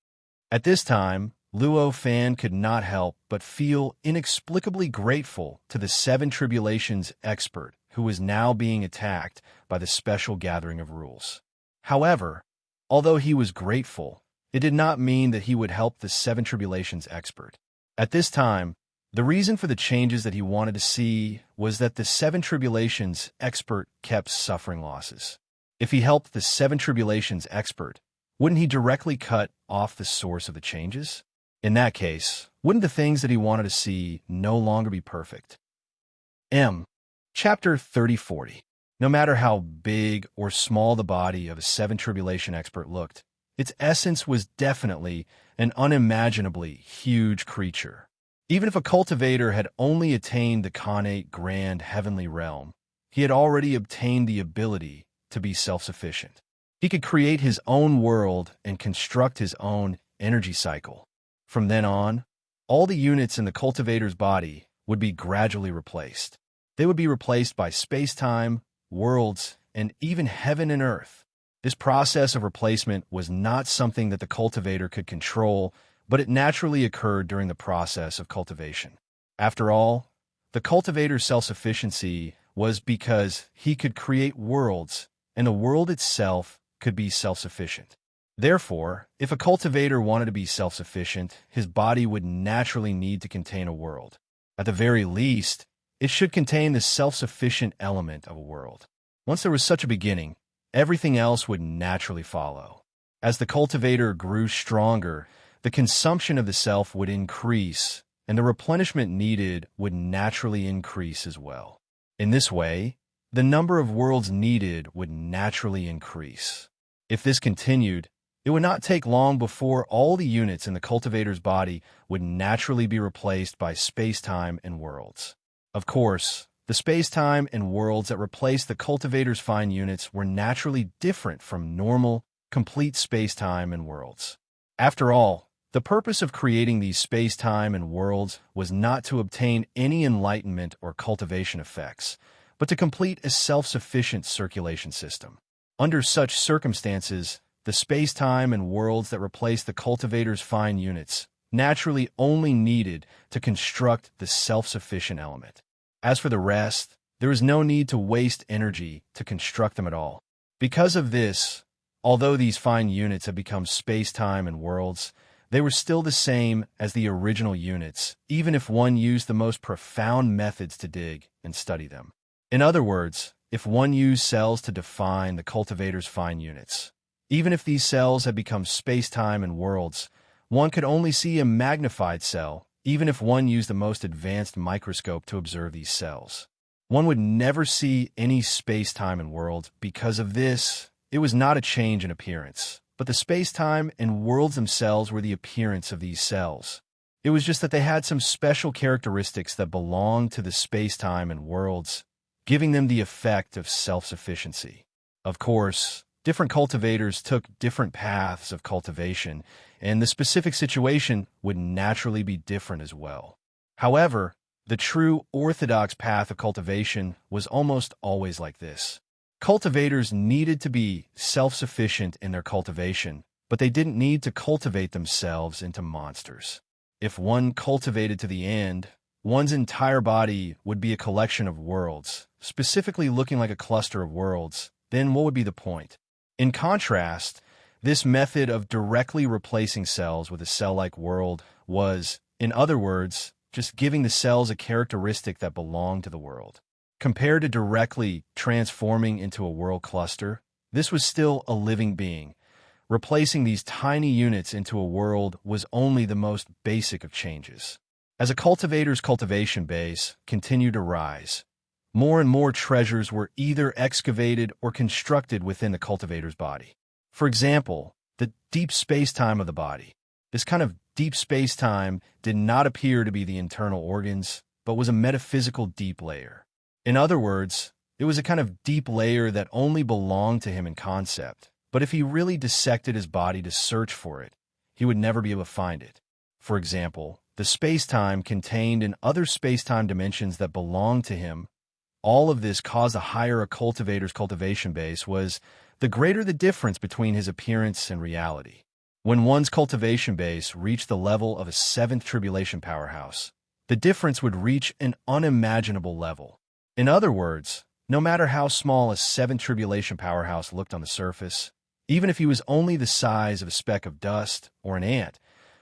Speaker 1: At this time, Luo Fan could not help but feel inexplicably grateful to the Seven Tribulations expert who was now being attacked by the special gathering of rules. However, although he was grateful, it did not mean that he would help the Seven Tribulations expert. At this time, the reason for the changes that he wanted to see was that the Seven Tribulations expert kept suffering losses. If he helped the Seven Tribulations expert, wouldn't he directly cut off the source of the changes? In that case, wouldn't the things that he wanted to see no longer be perfect? Chapter 3040. No matter how big or small the body of a Seven Tribulation expert looked, its essence was definitely an unimaginably huge creature. Even if a cultivator had only attained the connate grand heavenly realm, he had already obtained the ability to be self-sufficient. He could create his own world and construct his own energy cycle. From then on, all the units in the cultivator's body would be gradually replaced. They would be replaced by space-time, worlds, and even heaven and earth. This process of replacement was not something that the cultivator could control, but it naturally occurred during the process of cultivation. After all, the cultivator's self-sufficiency was because he could create worlds, and the world itself could be self-sufficient. Therefore, if a cultivator wanted to be self-sufficient, his body would naturally need to contain a world. At the very least, it should contain the self-sufficient element of a world. Once there was such a beginning, everything else would naturally follow. As the cultivator grew stronger, the consumption of the self would increase, and the replenishment needed would naturally increase as well. In this way, the number of worlds needed would naturally increase. If this continued, it would not take long before all the units in the cultivator's body would naturally be replaced by space-time and worlds. Of course, the space-time and worlds that replaced the cultivator's fine units were naturally different from normal, complete space-time and worlds. After all, the purpose of creating these space-time and worlds was not to obtain any enlightenment or cultivation effects, but to complete a self-sufficient circulation system. Under such circumstances, the space-time and worlds that replaced the cultivator's fine units naturally only needed to construct the self-sufficient element. As for the rest, there is no need to waste energy to construct them at all. Because of this, although these fine units have become space-time and worlds, they were still the same as the original units, even if one used the most profound methods to dig and study them. In other words, if one used cells to define the cultivator's fine units, even if these cells had become space-time and worlds, one could only see a magnified cell, even if one used the most advanced microscope to observe these cells. One would never see any space-time and worlds. Because of this, it was not a change in appearance, but the space-time and worlds themselves were the appearance of these cells. It was just that they had some special characteristics that belonged to the space-time and worlds, giving them the effect of self-sufficiency. Of course, different cultivators took different paths of cultivation, and the specific situation would naturally be different as well. However, the true orthodox path of cultivation was almost always like this. Cultivators needed to be self-sufficient in their cultivation, but they didn't need to cultivate themselves into monsters. If one cultivated to the end, one's entire body would be a collection of worlds, specifically looking like a cluster of worlds. Then what would be the point? In contrast, this method of directly replacing cells with a cell-like world was, in other words, just giving the cells a characteristic that belonged to the world. Compared to directly transforming into a world cluster, this was still a living being. Replacing these tiny units into a world was only the most basic of changes. As a cultivator's cultivation base continued to rise, more and more treasures were either excavated or constructed within the cultivator's body. For example, the deep space-time of the body. This kind of deep space-time did not appear to be the internal organs, but was a metaphysical deep layer. In other words, it was a kind of deep layer that only belonged to him in concept, but if he really dissected his body to search for it, he would never be able to find it. For example, the space-time contained in other space-time dimensions that belonged to him. All of this caused the higher a cultivator's cultivation base was, the greater the difference between his appearance and reality. When one's cultivation base reached the level of a seventh tribulation powerhouse, the difference would reach an unimaginable level. In other words, no matter how small a seventh tribulation powerhouse looked on the surface, even if he was only the size of a speck of dust or an ant,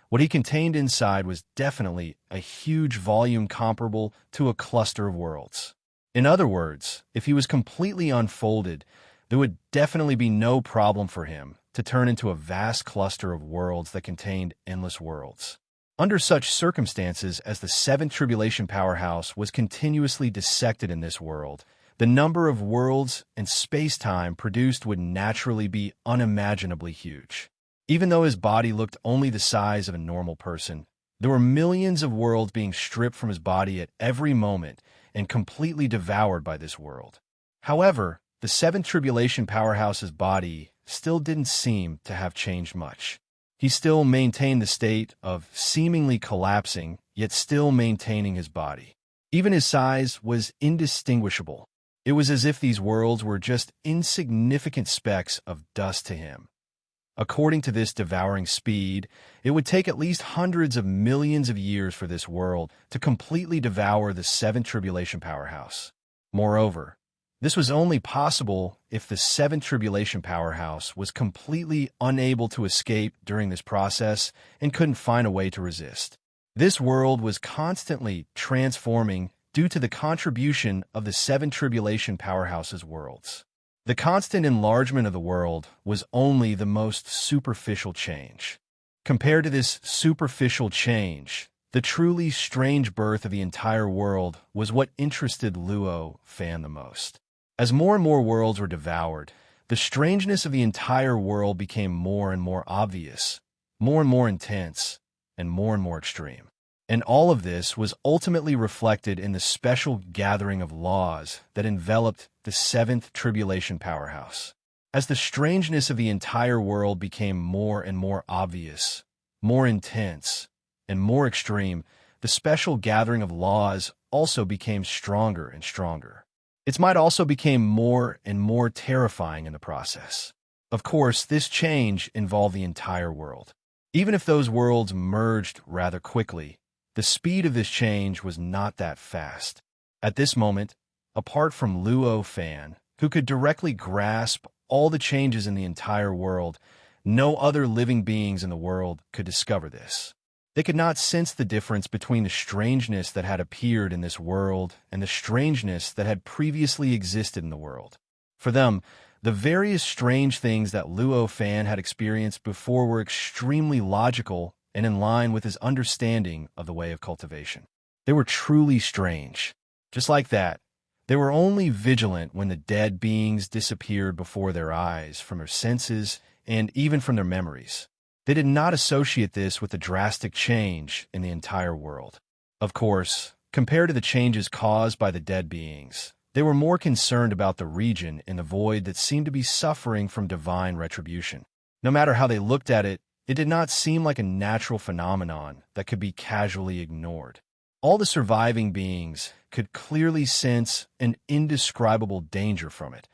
Speaker 1: what he contained inside was definitely a huge volume comparable to a cluster of worlds. In other words, if he was completely unfolded, there would definitely be no problem for him to turn into a vast cluster of worlds that contained endless worlds. Under such circumstances, as the seventh tribulation powerhouse was continuously dissected in this world, the number of worlds and space-time produced would naturally be unimaginably huge. Even though his body looked only the size of a normal person, there were millions of worlds being stripped from his body at every moment and completely devoured by this world. However, the seventh tribulation powerhouse's body still didn't seem to have changed much. He still maintained the state of seemingly collapsing, yet still maintaining his body. Even his size was indistinguishable. It was as if these worlds were just insignificant specks of dust to him. According to this devouring speed, it would take at least hundreds of millions of years for this world to completely devour the seventh tribulation powerhouse. Moreover, This was only possible if the seventh tribulation powerhouse was completely unable to escape during this process and couldn't find a way to resist. This world was constantly transforming due to the contribution of the seven tribulation powerhouses' worlds. The constant enlargement of the world was only the most superficial change. Compared to this superficial change, the truly strange birth of the entire world was what interested Luo Fan the most. As more and more worlds were devoured, the strangeness of the entire world became more and more obvious, more and more intense, and more extreme. And all of this was ultimately reflected in the special gathering of laws that enveloped the seventh tribulation powerhouse. As the strangeness of the entire world became more and more obvious, more intense, and more extreme, the special gathering of laws also became stronger and stronger. Its might also became more and more terrifying in the process. Of course, this change involved the entire world. Even if those worlds merged rather quickly, the speed of this change was not that fast. At this moment, apart from Luo Fan, who could directly grasp all the changes in the entire world, no other living beings in the world could discover this. They could not sense the difference between the strangeness that had appeared in this world and the strangeness that had previously existed in the world. For them, the various strange things that Luo Fan had experienced before were extremely logical and in line with his understanding of the way of cultivation. They were truly strange. Just like that, they were only vigilant when the dead beings disappeared before their eyes, from their senses, and even from their memories. They did not associate this with the drastic change in the entire world. Of course, compared to the changes caused by the dead beings, they were more concerned about the region in the void that seemed to be suffering from divine retribution. No matter how they looked at it, it did not seem like a natural phenomenon that could be casually ignored. All the surviving beings could clearly sense an indescribable danger from it,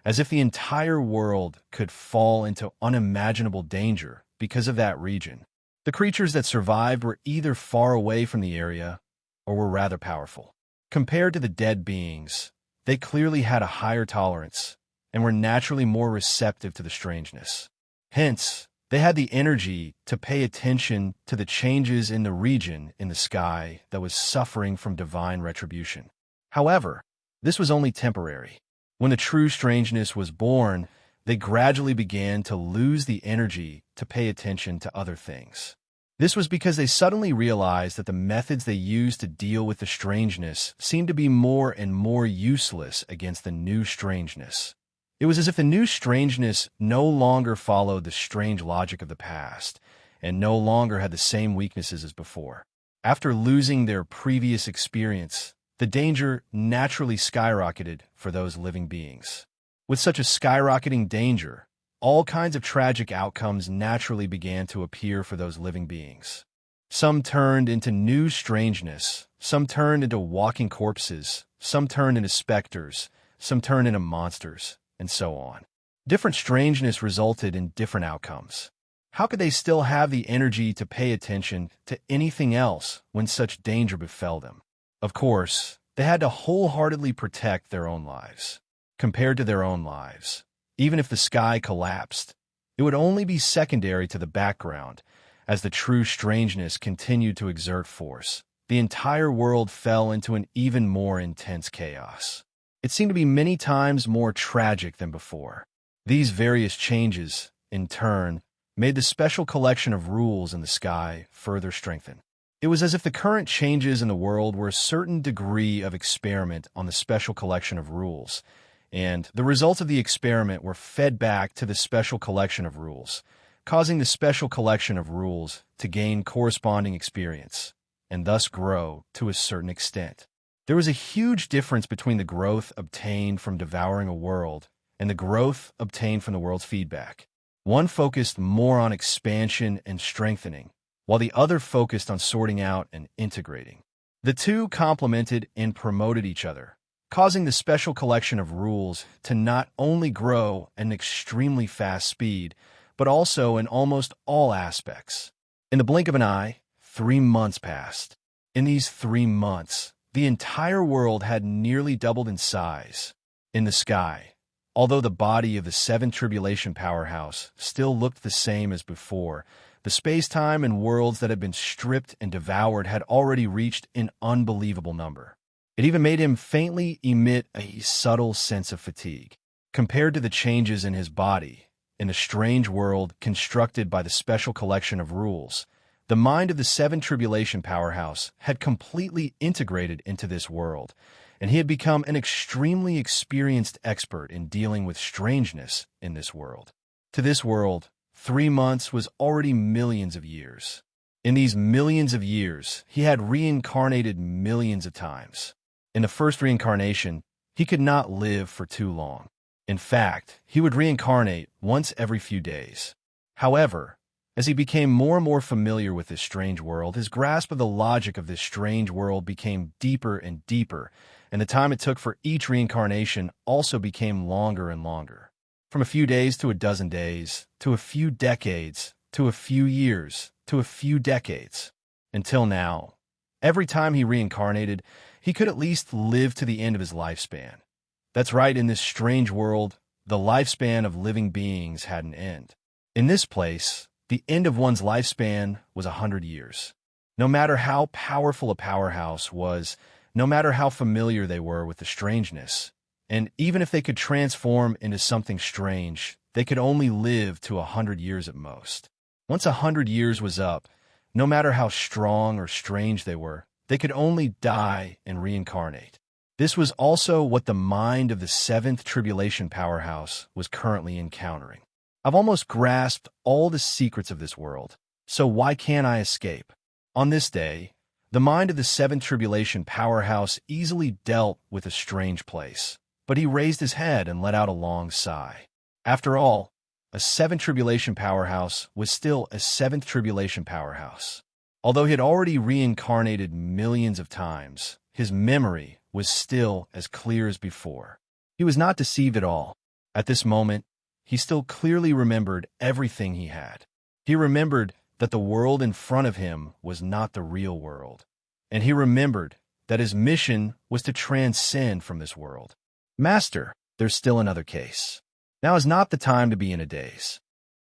Speaker 1: as if the entire world could fall into unimaginable danger because of that region. The creatures that survived were either far away from the area or were rather powerful. Compared to the dead beings, they clearly had a higher tolerance and were naturally more receptive to the strangeness. Hence, they had the energy to pay attention to the changes in the region in the sky that was suffering from divine retribution. However, this was only temporary. When the true strangeness was born, they gradually began to lose the energy to pay attention to other things. This was because they suddenly realized that the methods they used to deal with the strangeness seemed to be more and more useless against the new strangeness. It was as if the new strangeness no longer followed the strange logic of the past, and no longer had the same weaknesses as before. After losing their previous experience, the danger naturally skyrocketed for those living beings. With such a skyrocketing danger, all kinds of tragic outcomes naturally began to appear for those living beings. Some turned into new strangeness, some turned into walking corpses, some turned into specters, some turned into monsters, and so on. Different strangeness resulted in different outcomes. How could they still have the energy to pay attention to anything else when such danger befell them? Of course, they had to wholeheartedly protect their own lives. Compared to their own lives, even if the sky collapsed, it would only be secondary to the background as the true strangeness continued to exert force. The entire world fell into an even more intense chaos. It seemed to be many times more tragic than before. These various changes, in turn, made the special collection of rules in the sky further strengthen. It was as if the current changes in the world were a certain degree of experiment on the special collection of rules, and the results of the experiment were fed back to the special collection of rules, causing the special collection of rules to gain corresponding experience, and thus grow to a certain extent. There was a huge difference between the growth obtained from devouring a world and the growth obtained from the world's feedback. One focused more on expansion and strengthening, while the other focused on sorting out and integrating. The two complemented and promoted each other, causing the special collection of rules to not only grow at an extremely fast speed, but also in almost all aspects. In the blink of an eye, 3 months passed. In these 3 months, the entire world had nearly doubled in size. In the sky, although the body of the seventh tribulation powerhouse still looked the same as before, the space-time and worlds that had been stripped and devoured had already reached an unbelievable number. It even made him faintly emit a subtle sense of fatigue. Compared to the changes in his body, in a strange world constructed by the special collection of rules, the mind of the seven tribulation powerhouse had completely integrated into this world, and he had become an extremely experienced expert in dealing with strangeness in this world. To this world, 3 months was already millions of years. In these millions of years, he had reincarnated millions of times. In the first reincarnation, he could not live for too long. In fact, he would reincarnate once every few days. However, as he became more and more familiar with this strange world, his grasp of the logic of this strange world became deeper and deeper, and the time it took for each reincarnation also became longer and longer. From a few days to a dozen days, to a few decades, to a few years, to a few decades. Until now, every time he reincarnated, he could at least live to the end of his lifespan. That's right, in this strange world, the lifespan of living beings had an end. In this place, the end of one's lifespan was 100 years. No matter how powerful a powerhouse was, no matter how familiar they were with the strangeness, and even if they could transform into something strange, they could only live to 100 years at most. Once 100 years was up, no matter how strong or strange they were, they could only die and reincarnate. This was also what the mind of the seventh tribulation powerhouse was currently encountering. I've almost grasped all the secrets of this world, so why can't I escape? On this day, the mind of the seventh tribulation powerhouse easily dealt with a strange place, but he raised his head and let out a long sigh. After all, a seventh tribulation powerhouse was still a seventh tribulation powerhouse. Although he had already reincarnated millions of times, his memory was still as clear as before. He was not deceived at all. At this moment, he still clearly remembered everything he had. He remembered that the world in front of him was not the real world, and he remembered that his mission was to transcend from this world. Master, there's still another case. Now is not the time to be in a daze.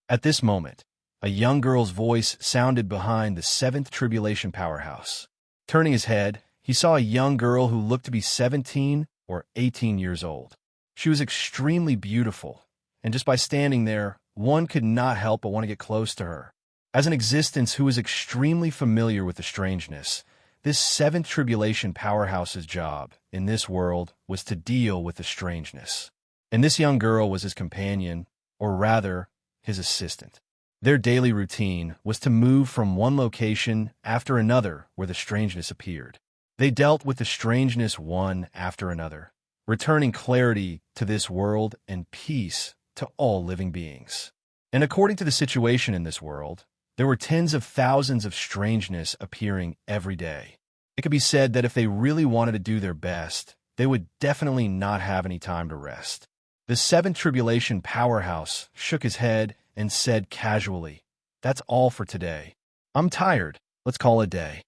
Speaker 1: At this moment, a young girl's voice sounded behind the seventh tribulation powerhouse. Turning his head, he saw a young girl who looked to be 17 or 18 years old. She was extremely beautiful, and just by standing there, one could not help but want to get close to her. As an existence who was extremely familiar with the strangeness, this seventh tribulation powerhouse's job in this world was to deal with the strangeness. And this young girl was his companion, or rather, his assistant. Their daily routine was to move from one location after another where the strangeness appeared. They dealt with the strangeness one after another, returning clarity to this world and peace to all living beings. And according to the situation in this world, there were tens of thousands of strangeness appearing every day. It could be said that if they really wanted to do their best, they would definitely not have any time to rest. The seventh tribulation powerhouse shook his head and said casually, "That's all for today. I'm tired. Let's call it a day."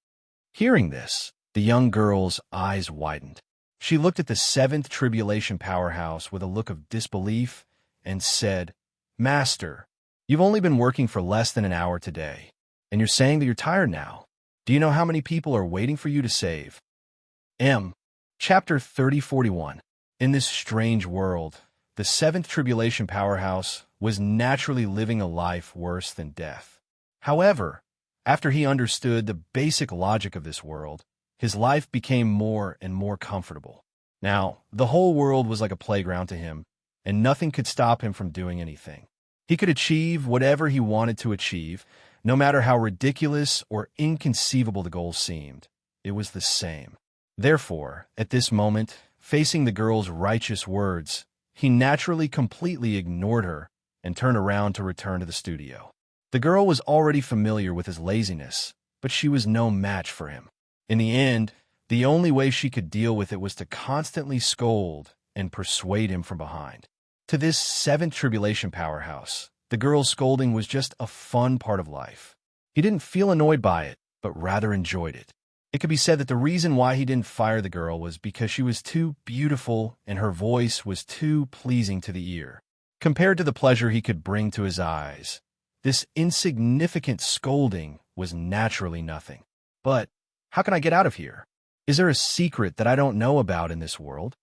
Speaker 1: Hearing this, the young girl's eyes widened. She looked at the seventh tribulation powerhouse with a look of disbelief and said, "Master, you've only been working for less than an hour today, and you're saying that you're tired now. Do you know how many people are waiting for you to save?" Chapter 3041. In this strange world, the seventh tribulation powerhouse was naturally living a life worse than death. However, after he understood the basic logic of this world, his life became more and more comfortable. Now, the whole world was like a playground to him, and nothing could stop him from doing anything. He could achieve whatever he wanted to achieve, no matter how ridiculous or inconceivable the goal seemed. It was the same. Therefore, at this moment, facing the girl's righteous words, he naturally completely ignored her and turned around to return to the studio. The girl was already familiar with his laziness, but she was no match for him. In the end, the only way she could deal with it was to constantly scold and persuade him from behind. To this seventh tribulation powerhouse, the girl's scolding was just a fun part of life. He didn't feel annoyed by it, but rather enjoyed it. It could be said that the reason why he didn't fire the girl was because she was too beautiful and her voice was too pleasing to the ear. Compared to the pleasure he could bring to his eyes, this insignificant scolding was naturally nothing. But how can I get out of here? Is there a secret that I don't know about in this world?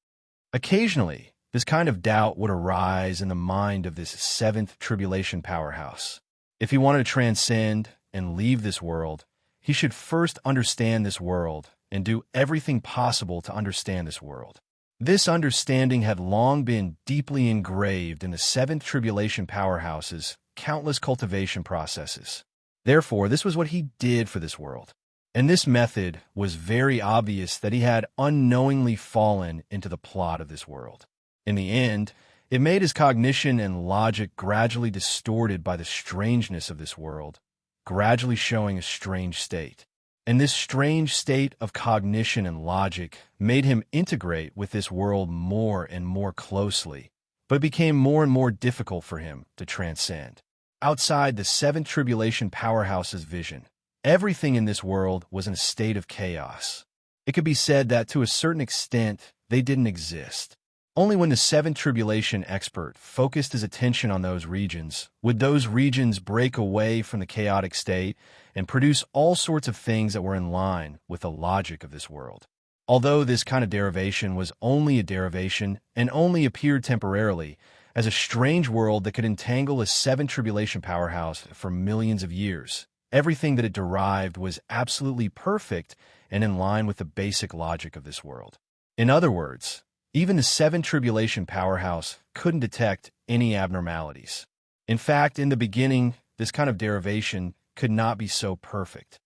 Speaker 1: Occasionally, this kind of doubt would arise in the mind of this seventh tribulation powerhouse. If he wanted to transcend and leave this world, he should first understand this world and do everything possible to understand this world. This understanding had long been deeply engraved in the seventh tribulation powerhouse's countless cultivation processes. Therefore, this was what he did for this world. And this method was very obvious that he had unknowingly fallen into the plot of this world. In the end, it made his cognition and logic gradually distorted by the strangeness of this world, gradually showing a strange state. And this strange state of cognition and logic made him integrate with this world more and more closely, but it became more and more difficult for him to transcend. Outside the seventh tribulation powerhouse's vision, everything in this world was in a state of chaos. It could be said that to a certain extent, they didn't exist. Only when the seventh tribulation expert focused his attention on those regions would those regions break away from the chaotic state and produce all sorts of things that were in line with the logic of this world. Although this kind of derivation was only a derivation and only appeared temporarily as a strange world that could entangle a seventh tribulation powerhouse for millions of years, everything that it derived was absolutely perfect and in line with the basic logic of this world. In other words, even the seventh tribulation powerhouse couldn't detect any abnormalities. In fact, in the beginning, this kind of derivation could not be so perfect.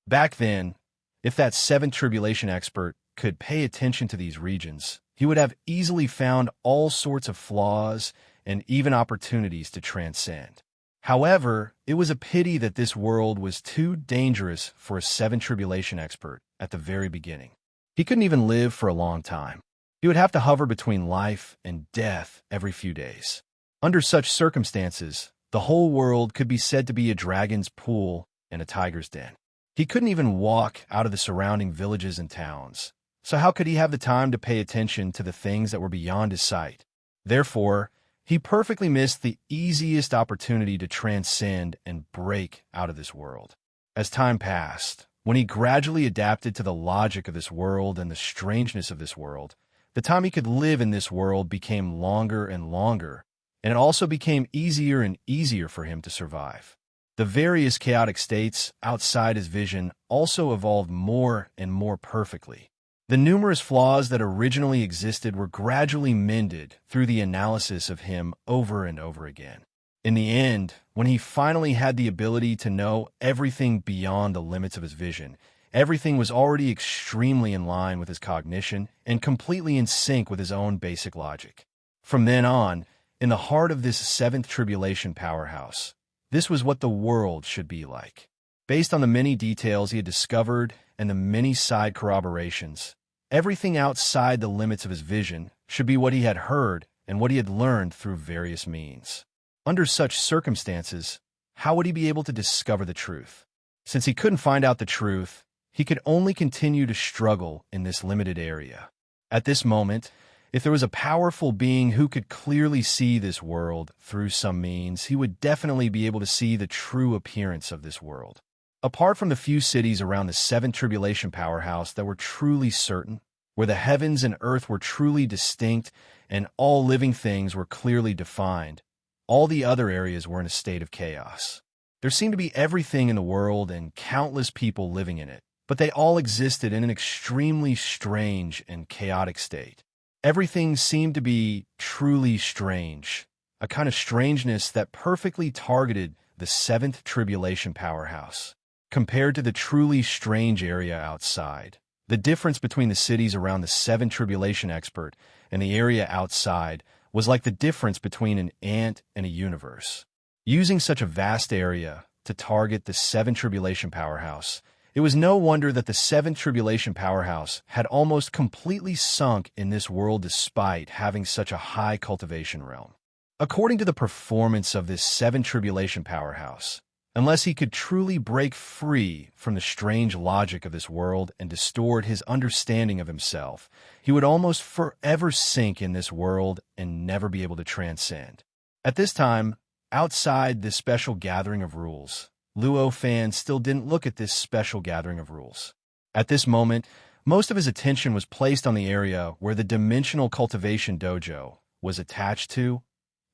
Speaker 1: Back then, if that seventh tribulation expert could pay attention to these regions, he would have easily found all sorts of flaws and even opportunities to transcend. However, it was a pity that this world was too dangerous for a seventh tribulation expert at the very beginning. He couldn't even live for a long time. He would have to hover between life and death every few days. Under such circumstances, the whole world could be said to be a dragon's pool and a tiger's den. He couldn't even walk out of the surrounding villages and towns. So how could he have the time to pay attention to the things that were beyond his sight? Therefore, he perfectly missed the easiest opportunity to transcend and break out of this world. As time passed, when he gradually adapted to the logic of this world and the strangeness of this world, the time he could live in this world became longer and longer, and it also became easier and easier for him to survive. The various chaotic states outside his vision also evolved more and more perfectly. The numerous flaws that originally existed were gradually mended through the analysis of him over and over again. In the end, when he finally had the ability to know everything beyond the limits of his vision, everything was already extremely in line with his cognition and completely in sync with his own basic logic. From then on, in the heart of this seventh tribulation powerhouse, this was what the world should be like. Based on the many details he had discovered and the many side corroborations, everything outside the limits of his vision should be what he had heard and what he had learned through various means. Under such circumstances, how would he be able to discover the truth? Since he couldn't find out the truth, he could only continue to struggle in this limited area. At this moment, if there was a powerful being who could clearly see this world through some means, he would definitely be able to see the true appearance of this world. Apart from the few cities around the seventh tribulation powerhouse that were truly certain, where the heavens and earth were truly distinct and all living things were clearly defined, all the other areas were in a state of chaos. There seemed to be everything in the world and countless people living in it, but they all existed in an extremely strange and chaotic state. Everything seemed to be truly strange, a kind of strangeness that perfectly targeted the seventh tribulation powerhouse. Compared to the truly strange area outside, the difference between the cities around the seventh tribulation expert and the area outside was like the difference between an ant and a universe. Using such a vast area to target the seventh tribulation powerhouse, it was no wonder that the seventh tribulation powerhouse had almost completely sunk in this world despite having such a high cultivation realm. According to the performance of this seventh tribulation powerhouse, Unless he could truly break free from the strange logic of this world and distort his understanding of himself, he would almost forever sink in this world and never be able to transcend. At this time, outside this special gathering of rules, Luo Fan still didn't look at this special gathering of rules. At this moment, most of his attention was placed on the area where the dimensional cultivation dojo was attached to,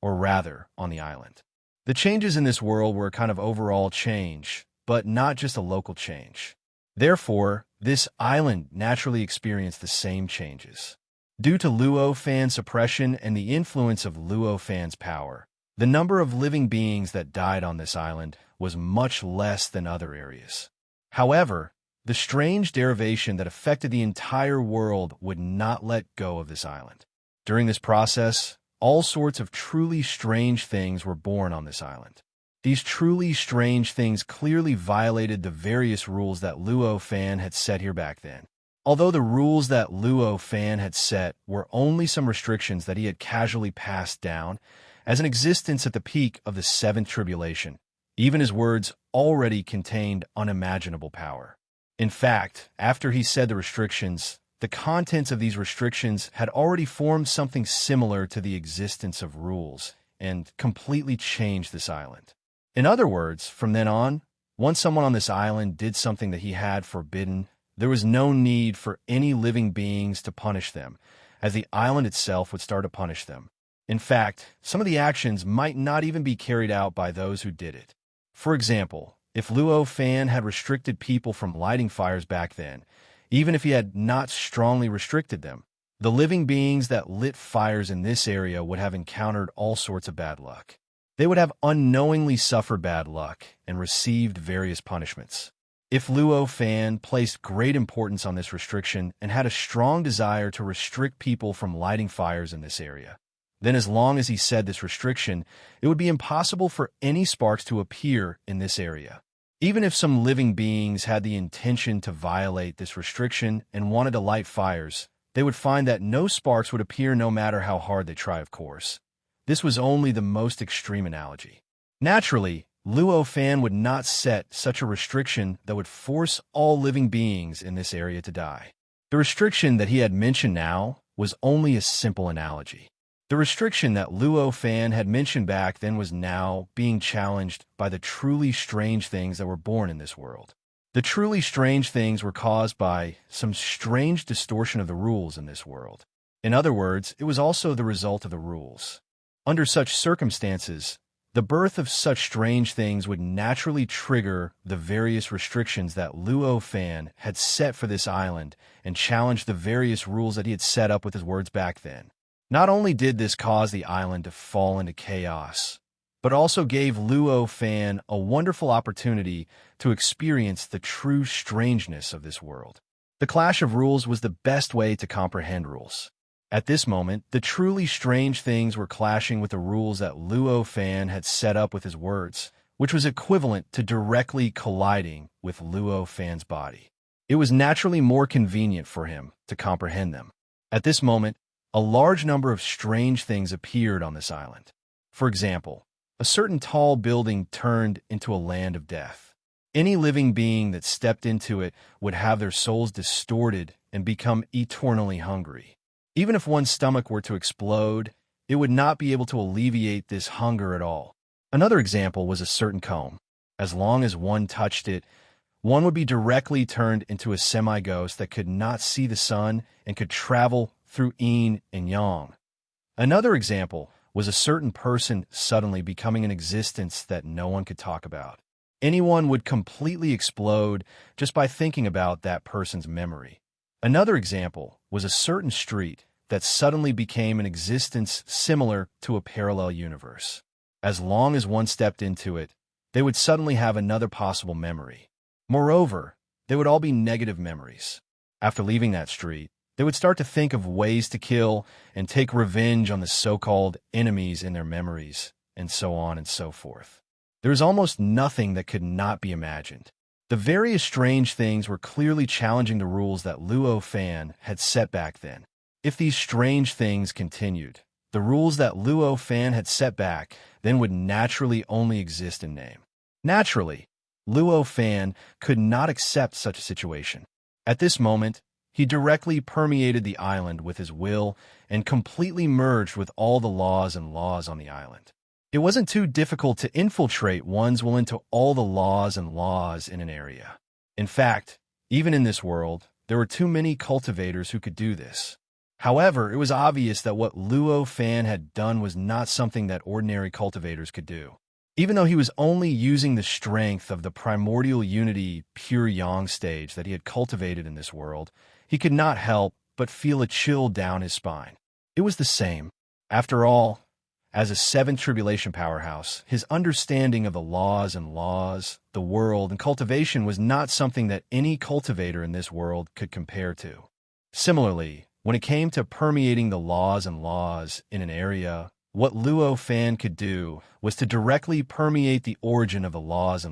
Speaker 1: or rather, on the island. The changes in this world were a kind of overall change, but not just a local change. Therefore, this island naturally experienced the same changes. Due to Luo Fan's suppression and the influence of Luo Fan's power, the number of living beings that died on this island was much less than other areas. However, the strange derivation that affected the entire world would not let go of this island. During this process, all sorts of truly strange things were born on this island. These truly strange things clearly violated the various rules that Luo Fan had set here back then. Although the rules that Luo Fan had set were only some restrictions that he had casually passed down as an existence at the peak of the seventh tribulation, even his words already contained unimaginable power. In fact, after he said the restrictions, the contents of these restrictions had already formed something similar to the existence of rules and completely changed this island. In other words, from then on, once someone on this island did something that he had forbidden, there was no need for any living beings to punish them, as the island itself would start to punish them. In fact, some of the actions might not even be carried out by those who did it. For example, if Luo Fan had restricted people from lighting fires back then, even if he had not strongly restricted them, the living beings that lit fires in this area would have encountered all sorts of bad luck. They would have unknowingly suffered bad luck and received various punishments. If Luo Fan placed great importance on this restriction and had a strong desire to restrict people from lighting fires in this area, then as long as he said this restriction, it would be impossible for any sparks to appear in this area. Even if some living beings had the intention to violate this restriction and wanted to light fires, they would find that no sparks would appear no matter how hard they try, of course. This was only the most extreme analogy. Naturally, Luo Fan would not set such a restriction that would force all living beings in this area to die. The restriction that he had mentioned now was only a simple analogy. The restriction that Luo Fan had mentioned back then was now being challenged by the truly strange things that were born in this world. The truly strange things were caused by some strange distortion of the rules in this world. In other words, it was also the result of the rules. Under such circumstances, the birth of such strange things would naturally trigger the various restrictions that Luo Fan had set for this island and challenge the various rules that he had set up with his words back then. Not only did this cause the island to fall into chaos, but also gave Luo Fan a wonderful opportunity to experience the true strangeness of this world. The clash of rules was the best way to comprehend rules. At this moment, the truly strange things were clashing with the rules that Luo Fan had set up with his words, which was equivalent to directly colliding with Luo Fan's body. It was naturally more convenient for him to comprehend them. At this moment, a large number of strange things appeared on this island. For example, a certain tall building turned into a land of death. Any living being that stepped into it would have their souls distorted and become eternally hungry. Even if one's stomach were to explode, it would not be able to alleviate this hunger at all. Another example was a certain comb. As long as one touched it, one would be directly turned into a semi-ghost that could not see the sun and could travel through yin and yang. Another example was a certain person suddenly becoming an existence that no one could talk about. Anyone would completely explode just by thinking about that person's memory. Another example was a certain street that suddenly became an existence similar to a parallel universe. As long as one stepped into it, they would suddenly have another possible memory. Moreover, they would all be negative memories. After leaving that street, they would start to think of ways to kill and take revenge on the so-called enemies in their memories, and so on and so forth. There is almost nothing that could not be imagined. The various strange things were clearly challenging the rules that Luo Fan had set back then. If these strange things continued, the rules that Luo Fan had set back then would naturally only exist in name. Naturally, Luo Fan could not accept such a situation. At this moment, he directly permeated the island with his will and completely merged with all the laws and laws on the island. It wasn't too difficult to infiltrate one's will into all the laws and laws in an area. In fact, even in this world, there were too many cultivators who could do this. However, it was obvious that what Luo Fan had done was not something that ordinary cultivators could do. Even though he was only using the strength of the primordial unity pure yang stage that he had cultivated in this world, he could not help but feel a chill down his spine. It was the same. After all, as a seventh tribulation powerhouse, his understanding of the laws and laws, the world, and cultivation was not something that any cultivator in this world could compare to. Similarly, when it came to permeating the laws and laws in an area, what Luo Fan could do was to directly permeate the origin of the laws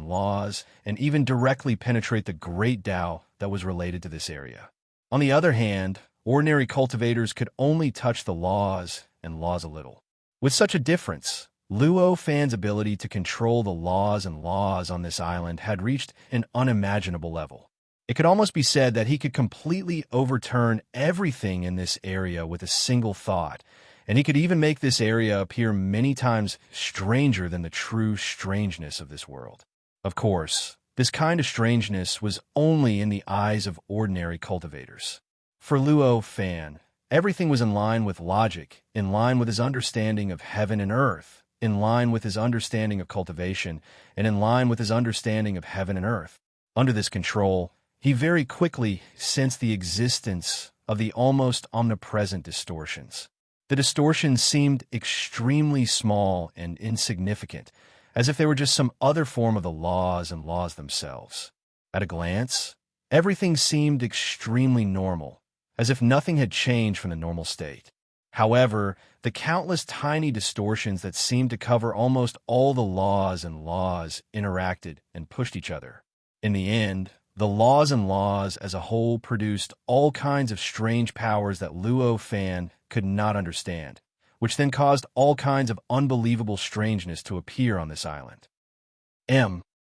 Speaker 1: and even directly penetrate the great Tao that was related to this area. On the other hand, ordinary cultivators could only touch the laws and laws a little. With such a difference, Luo Fan's ability to control the laws and laws on this island had reached an unimaginable level. It could almost be said that he could completely overturn everything in this area with a single thought, and he could even make this area appear many times stranger than the true strangeness of this world. Of course, this kind of strangeness was only in the eyes of ordinary cultivators. For Luo Fan, everything was in line with logic, in line with his understanding of heaven and earth, in line with his understanding of cultivation, and in line with his understanding of heaven and earth. Under this control, he very quickly sensed the existence of the almost omnipresent distortions. The distortions seemed extremely small and insignificant, as if they were just some other form of the laws and laws themselves. At a glance, everything seemed extremely normal, as if nothing had changed from the normal state. However, the countless tiny distortions that seemed to cover almost all the laws and laws interacted and pushed each other. In the end, the laws and laws as a whole produced all kinds of strange powers that Luo Fan could not understand, which then caused all kinds of unbelievable strangeness to appear on this island.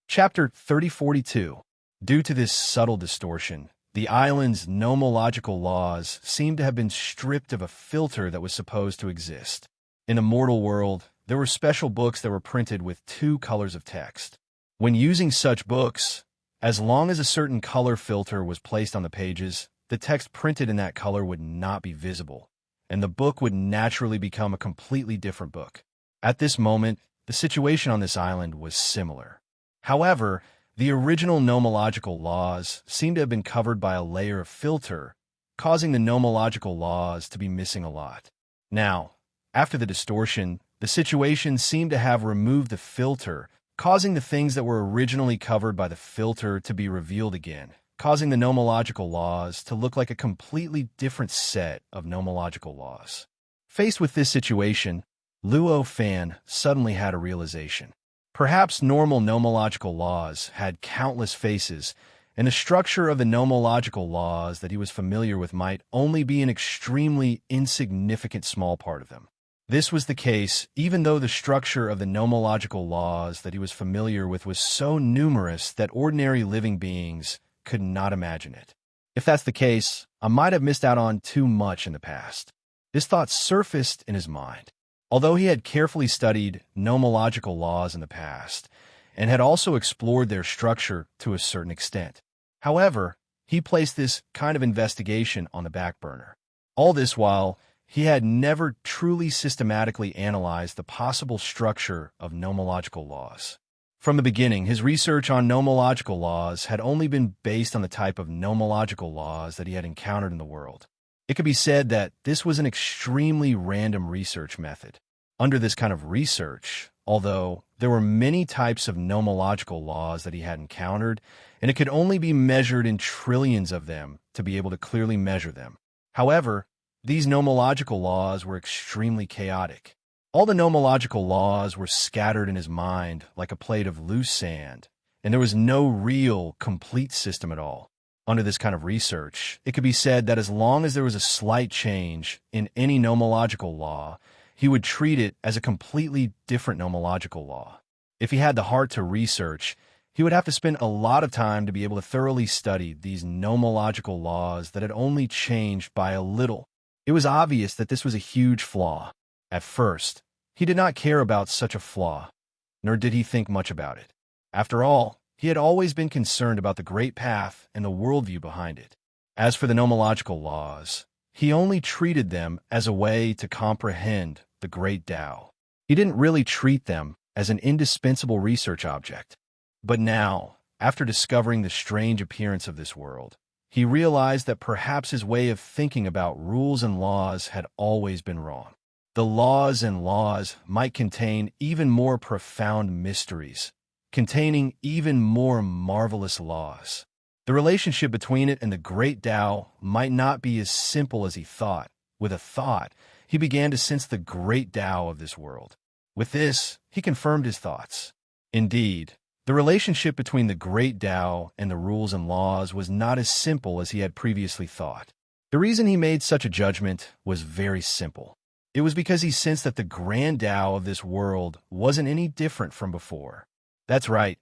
Speaker 1: Chapter 3042. Due to this subtle distortion, the island's nomological laws seemed to have been stripped of a filter that was supposed to exist. In the mortal world, there were special books that were printed with two colors of text. When using such books, as long as a certain color filter was placed on the pages, the text printed in that color would not be visible, and the book would naturally become a completely different book. At this moment, the situation on this island was similar. However, the original nomological laws seemed to have been covered by a layer of filter, causing the nomological laws to be missing a lot. Now, after the distortion, the situation seemed to have removed the filter, causing the things that were originally covered by the filter to be revealed again, causing the nomological laws to look like a completely different set of nomological laws. Faced with this situation, Luo Fan suddenly had a realization. Perhaps normal nomological laws had countless faces, and the structure of the nomological laws that he was familiar with might only be an extremely insignificant small part of them. This was the case even though the structure of the nomological laws that he was familiar with was so numerous that ordinary living beings could not imagine it. If that's the case, I might have missed out on too much in the past. This thought surfaced in his mind. Although he had carefully studied nomological laws in the past, and had also explored their structure to a certain extent. However, he placed this kind of investigation on the back burner. All this while, he had never truly systematically analyzed the possible structure of nomological laws. From the beginning, his research on nomological laws had only been based on the type of nomological laws that he had encountered in the world. It could be said that this was an extremely random research method. Under this kind of research, although there were many types of nomological laws that he had encountered, and it could only be measured in trillions of them to be able to clearly measure them. However, these nomological laws were extremely chaotic. All the nomological laws were scattered in his mind like a plate of loose sand, and there was no real, complete system at all. Under this kind of research, it could be said that as long as there was a slight change in any nomological law, he would treat it as a completely different nomological law. If he had the heart to research, he would have to spend a lot of time to be able to thoroughly study these nomological laws that had only changed by a little. It was obvious that this was a huge flaw. At first, he did not care about such a flaw, nor did he think much about it. After all, he had always been concerned about the great path and the worldview behind it. As for the nomological laws, he only treated them as a way to comprehend the great Tao. He didn't really treat them as an indispensable research object. But now, after discovering the strange appearance of this world, he realized that perhaps his way of thinking about rules and laws had always been wrong. The laws and laws might contain even more profound mysteries, containing even more marvelous laws. The relationship between it and the great Tao might not be as simple as he thought. With a thought, he began to sense the great Tao of this world. With this, he confirmed his thoughts. Indeed, the relationship between the great Tao and the rules and laws was not as simple as he had previously thought. The reason he made such a judgment was very simple. It was because he sensed that the grand Tao of this world wasn't any different from before. That's right.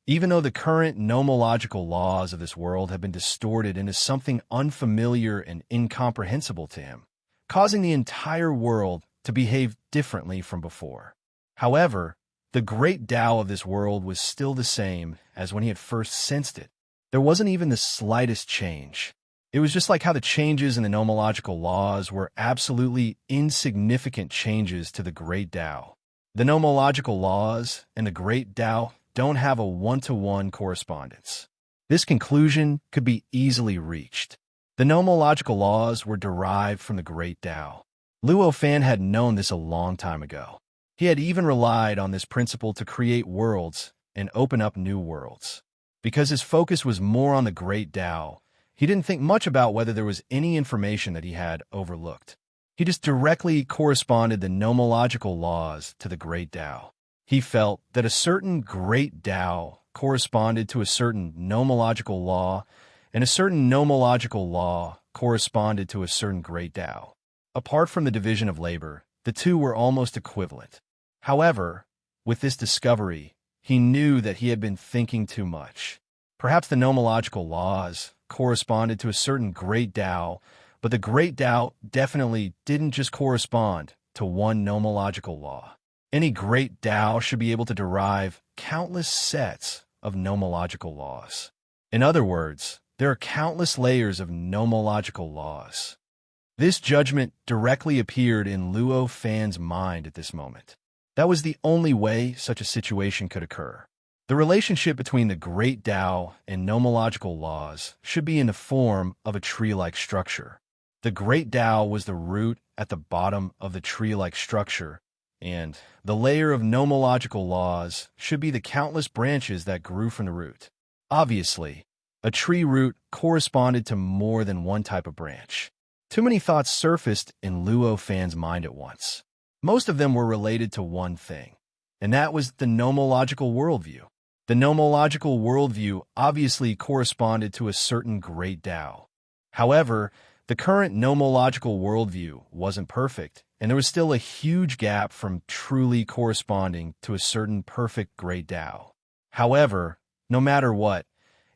Speaker 1: Even though the current nomological laws of this world have been distorted into something unfamiliar and incomprehensible to him, causing the entire world to behave differently from before. However, the great Tao of this world was still the same as when he had first sensed it. There wasn't even the slightest change. It was just like how the changes in the nomological laws were absolutely insignificant changes to the great Tao. The nomological laws and the great Tao don't have a one-to-one correspondence. This conclusion could be easily reached. The nomological laws were derived from the great Tao. Luo Fan had known this a long time ago. He had even relied on this principle to create worlds and open up new worlds. Because his focus was more on the great Tao, he didn't think much about whether there was any information that he had overlooked. He just directly corresponded the nomological laws to the great Tao. He felt that a certain great Tao corresponded to a certain nomological law, and a certain nomological law corresponded to a certain great Tao. Apart from the division of labor, the two were almost equivalent. However, with this discovery, he knew that he had been thinking too much. Perhaps the nomological laws corresponded to a certain great Tao, but the great Tao definitely didn't just correspond to one nomological law. Any great Tao should be able to derive countless sets of nomological laws. In other words, there are countless layers of nomological laws. This judgment directly appeared in Luo Fan's mind at this moment. That was the only way such a situation could occur. The relationship between the great Tao and nomological laws should be in the form of a tree-like structure. The great Tao was the root at the bottom of the tree-like structure, and the layer of nomological laws should be the countless branches that grew from the root. Obviously, a tree root corresponded to more than one type of branch. Too many thoughts surfaced in Luo Fan's mind at once. Most of them were related to one thing, and that was the nomological worldview. The nomological worldview obviously corresponded to a certain great Tao. However, the current nomological worldview wasn't perfect, and there was still a huge gap from truly corresponding to a certain perfect great Tao. However, no matter what,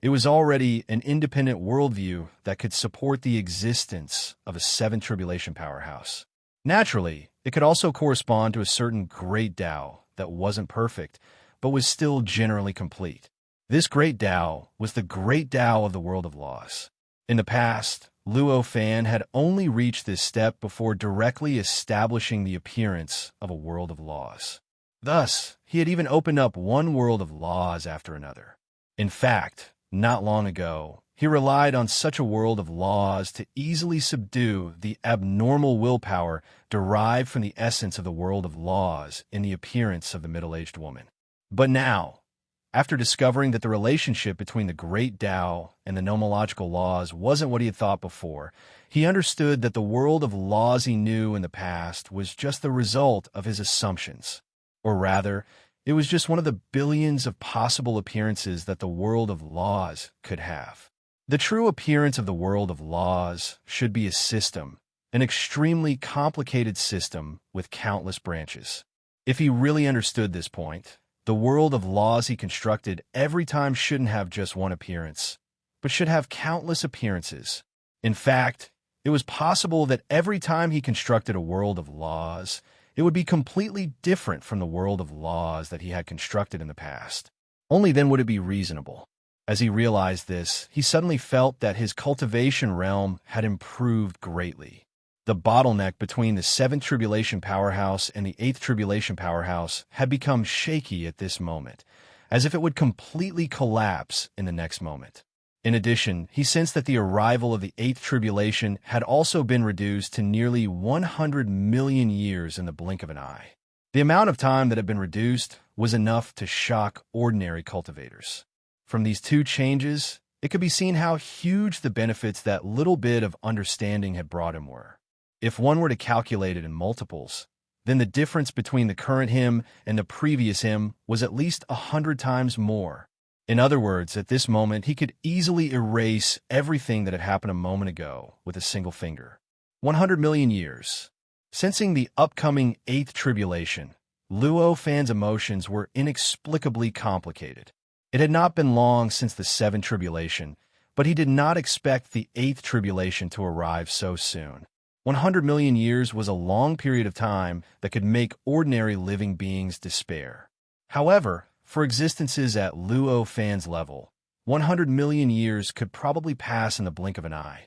Speaker 1: it was already an independent worldview that could support the existence of a seven tribulation powerhouse. Naturally, it could also correspond to a certain great Tao that wasn't perfect, but was still generally complete. This great Tao was the great Tao of the world of laws. In the past, Luo Fan had only reached this step before directly establishing the appearance of a world of laws. Thus, he had even opened up one world of laws after another. In fact, not long ago, he relied on such a world of laws to easily subdue the abnormal willpower derived from the essence of the world of laws in the appearance of the middle-aged woman. But now, after discovering that the relationship between the great Tao and the nomological laws wasn't what he had thought before, he understood that the world of laws he knew in the past was just the result of his assumptions. Or rather, it was just one of the billions of possible appearances that the world of laws could have. The true appearance of the world of laws should be a system, an extremely complicated system with countless branches. If he really understood this point, The world of laws he constructed every time shouldn't have just one appearance, but should have countless appearances. In fact, it was possible that every time he constructed a world of laws, it would be completely different from the world of laws that he had constructed in the past. Only then would it be reasonable. As he realized this, he suddenly felt that his cultivation realm had improved greatly. The bottleneck between the 7th Tribulation Powerhouse and the 8th Tribulation Powerhouse had become shaky at this moment, as if it would completely collapse in the next moment. In addition, he sensed that the arrival of the 8th Tribulation had also been reduced to nearly 100 million years in the blink of an eye. The amount of time that had been reduced was enough to shock ordinary cultivators. From these two changes, it could be seen how huge the benefits that little bit of understanding had brought him were. If one were to calculate it in multiples, then the difference between the current him and the previous him was at least 100 times more. In other words, at this moment, he could easily erase everything that had happened a moment ago with a single finger. 100 million years. Sensing the upcoming 8th Tribulation, Luo Fan's emotions were inexplicably complicated. It had not been long since the 7th Tribulation, but he did not expect the 8th Tribulation to arrive so soon. 100 million years was a long period of time that could make ordinary living beings despair. However, for existences at Luo Fan's level, 100 million years could probably pass in the blink of an eye.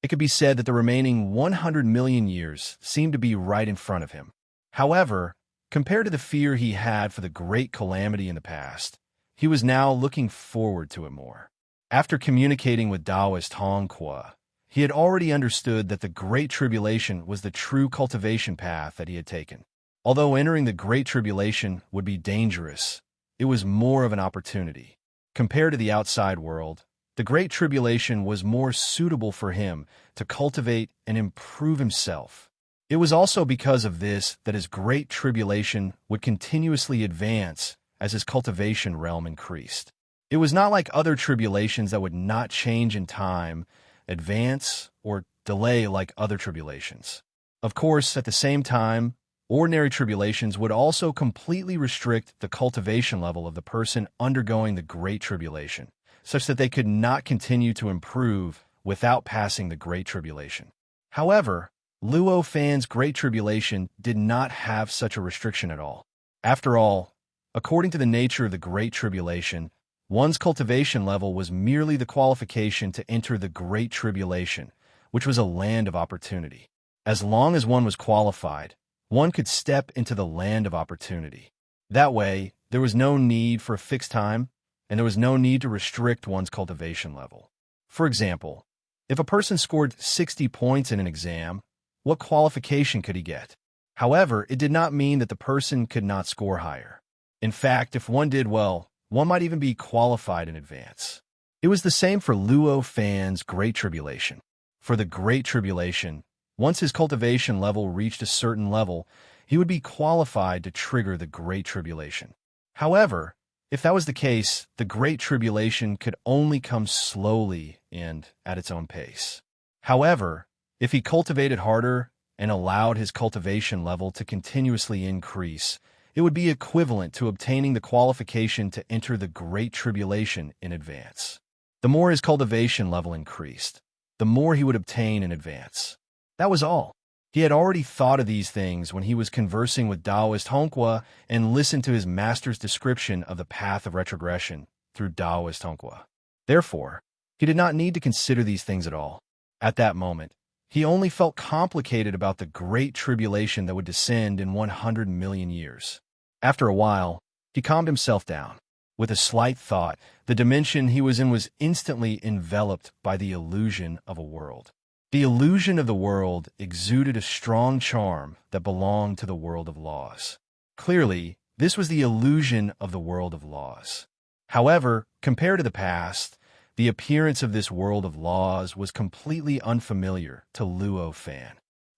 Speaker 1: It could be said that the remaining 100 million years seemed to be right in front of him. However, compared to the fear he had for the great calamity in the past, he was now looking forward to it more. After communicating with Taoist Hongqua, he had already understood that the Great Tribulation was the true cultivation path that he had taken. Although entering the Great Tribulation would be dangerous, it was more of an opportunity. Compared to the outside world, the Great Tribulation was more suitable for him to cultivate and improve himself. It was also because of this that his Great Tribulation would continuously advance as his cultivation realm increased. It was not like other tribulations that would not change in time, advance, or delay like other tribulations. Of course, at the same time, ordinary tribulations would also completely restrict the cultivation level of the person undergoing the Great Tribulation, such that they could not continue to improve without passing the Great Tribulation. However, Luo Fan's Great Tribulation did not have such a restriction at all. After all, according to the nature of the Great Tribulation, one's cultivation level was merely the qualification to enter the Great Tribulation, which was a land of opportunity. As long as one was qualified, one could step into the land of opportunity. That way, there was no need for a fixed time, and there was no need to restrict one's cultivation level. For example, if a person scored 60 points in an exam, what qualification could he get? However, it did not mean that the person could not score higher. In fact, if one did well, one might even be qualified in advance. It was the same for Luo Fan's Great Tribulation. For the Great Tribulation, once his cultivation level reached a certain level, he would be qualified to trigger the Great Tribulation. However, if that was the case, the Great Tribulation could only come slowly and at its own pace. However, if he cultivated harder and allowed his cultivation level to continuously increase, it would be equivalent to obtaining the qualification to enter the Great Tribulation in advance. The more his cultivation level increased, the more he would obtain in advance. That was all. He had already thought of these things when he was conversing with Taoist Hongqua and listened to his master's description of the path of retrogression through Taoist Hongqua. Therefore, he did not need to consider these things at all. At that moment, he only felt complicated about the Great Tribulation that would descend in 100 million years. After a while, he calmed himself down. With a slight thought, the dimension he was in was instantly enveloped by the illusion of a world. The illusion of the world exuded a strong charm that belonged to the world of laws. Clearly, this was the illusion of the world of laws. However, compared to the past, the appearance of this world of laws was completely unfamiliar to Luo Fan.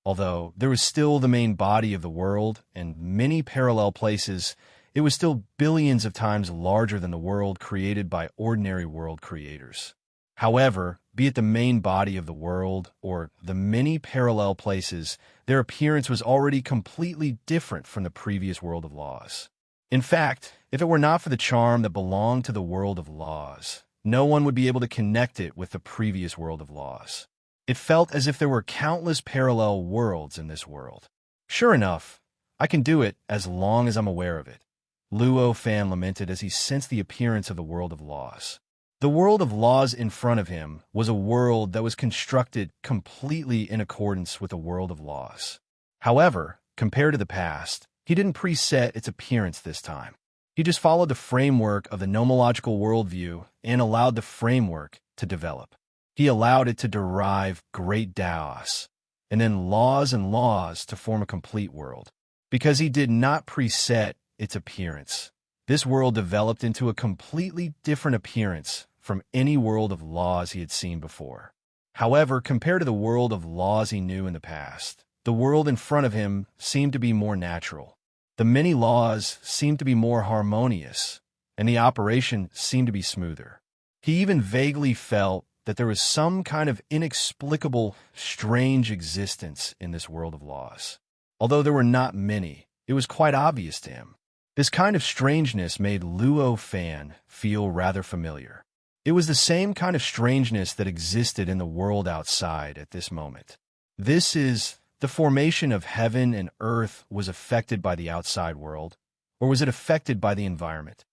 Speaker 1: Although there was still the main body of the world and many parallel places, it was still billions of times larger than the world created by ordinary world creators. However, be it the main body of the world or the many parallel places, their appearance was already completely different from the previous world of laws. In fact, if it were not for the charm that belonged to the world of laws, no one would be able to connect it with the previous world of laws. It felt as if there were countless parallel worlds in this world. Sure enough, I can do it as long as I'm aware of it, Luo Fan lamented as he sensed the appearance of the world of laws. The world of laws in front of him was a world that was constructed completely in accordance with the world of laws. However, compared to the past, he didn't preset its appearance this time. He just followed the framework of the nomological worldview and allowed the framework to develop. He allowed it to derive great Daos, and then laws and laws to form a complete world. Because he did not preset its appearance, this world developed into a completely different appearance from any world of laws he had seen before. However, compared to the world of laws he knew in the past, the world in front of him seemed to be more natural. The many laws seemed to be more harmonious, and the operation seemed to be smoother. He even vaguely felt that there was some kind of inexplicable, strange existence in this world of laws. Although there were not many, it was quite obvious to him. This kind of strangeness made Luo Fan feel rather familiar. It was the same kind of strangeness that existed in the world outside at this moment. This is, the formation of heaven and earth was affected by the outside world, or was it affected by the environment?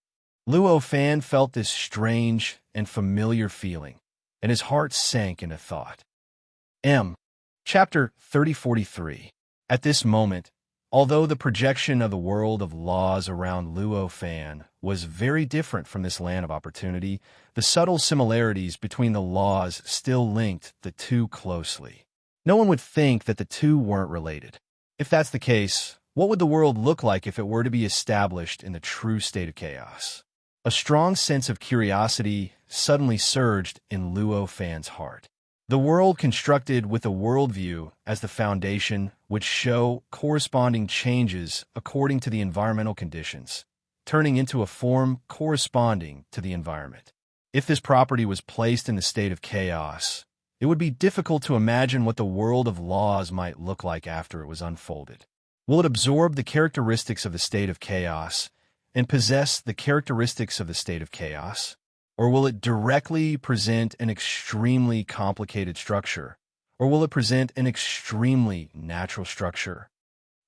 Speaker 1: Luo Fan felt this strange and familiar feeling, and his heart sank into thought. Chapter 3043. At this moment, although the projection of the world of laws around Luo Fan was very different from this land of opportunity, the subtle similarities between the laws still linked the two closely. No one would think that the two weren't related. If that's the case, what would the world look like if it were to be established in the true state of chaos? A strong sense of curiosity suddenly surged in Luo Fan's heart. The world constructed with a worldview as the foundation would show corresponding changes according to the environmental conditions, turning into a form corresponding to the environment. If this property was placed in the state of chaos, it would be difficult to imagine what the world of laws might look like after it was unfolded. Will it absorb the characteristics of the state of chaos and possess the characteristics of the state of chaos? Or will it directly present an extremely complicated structure? Or will it present an extremely natural structure?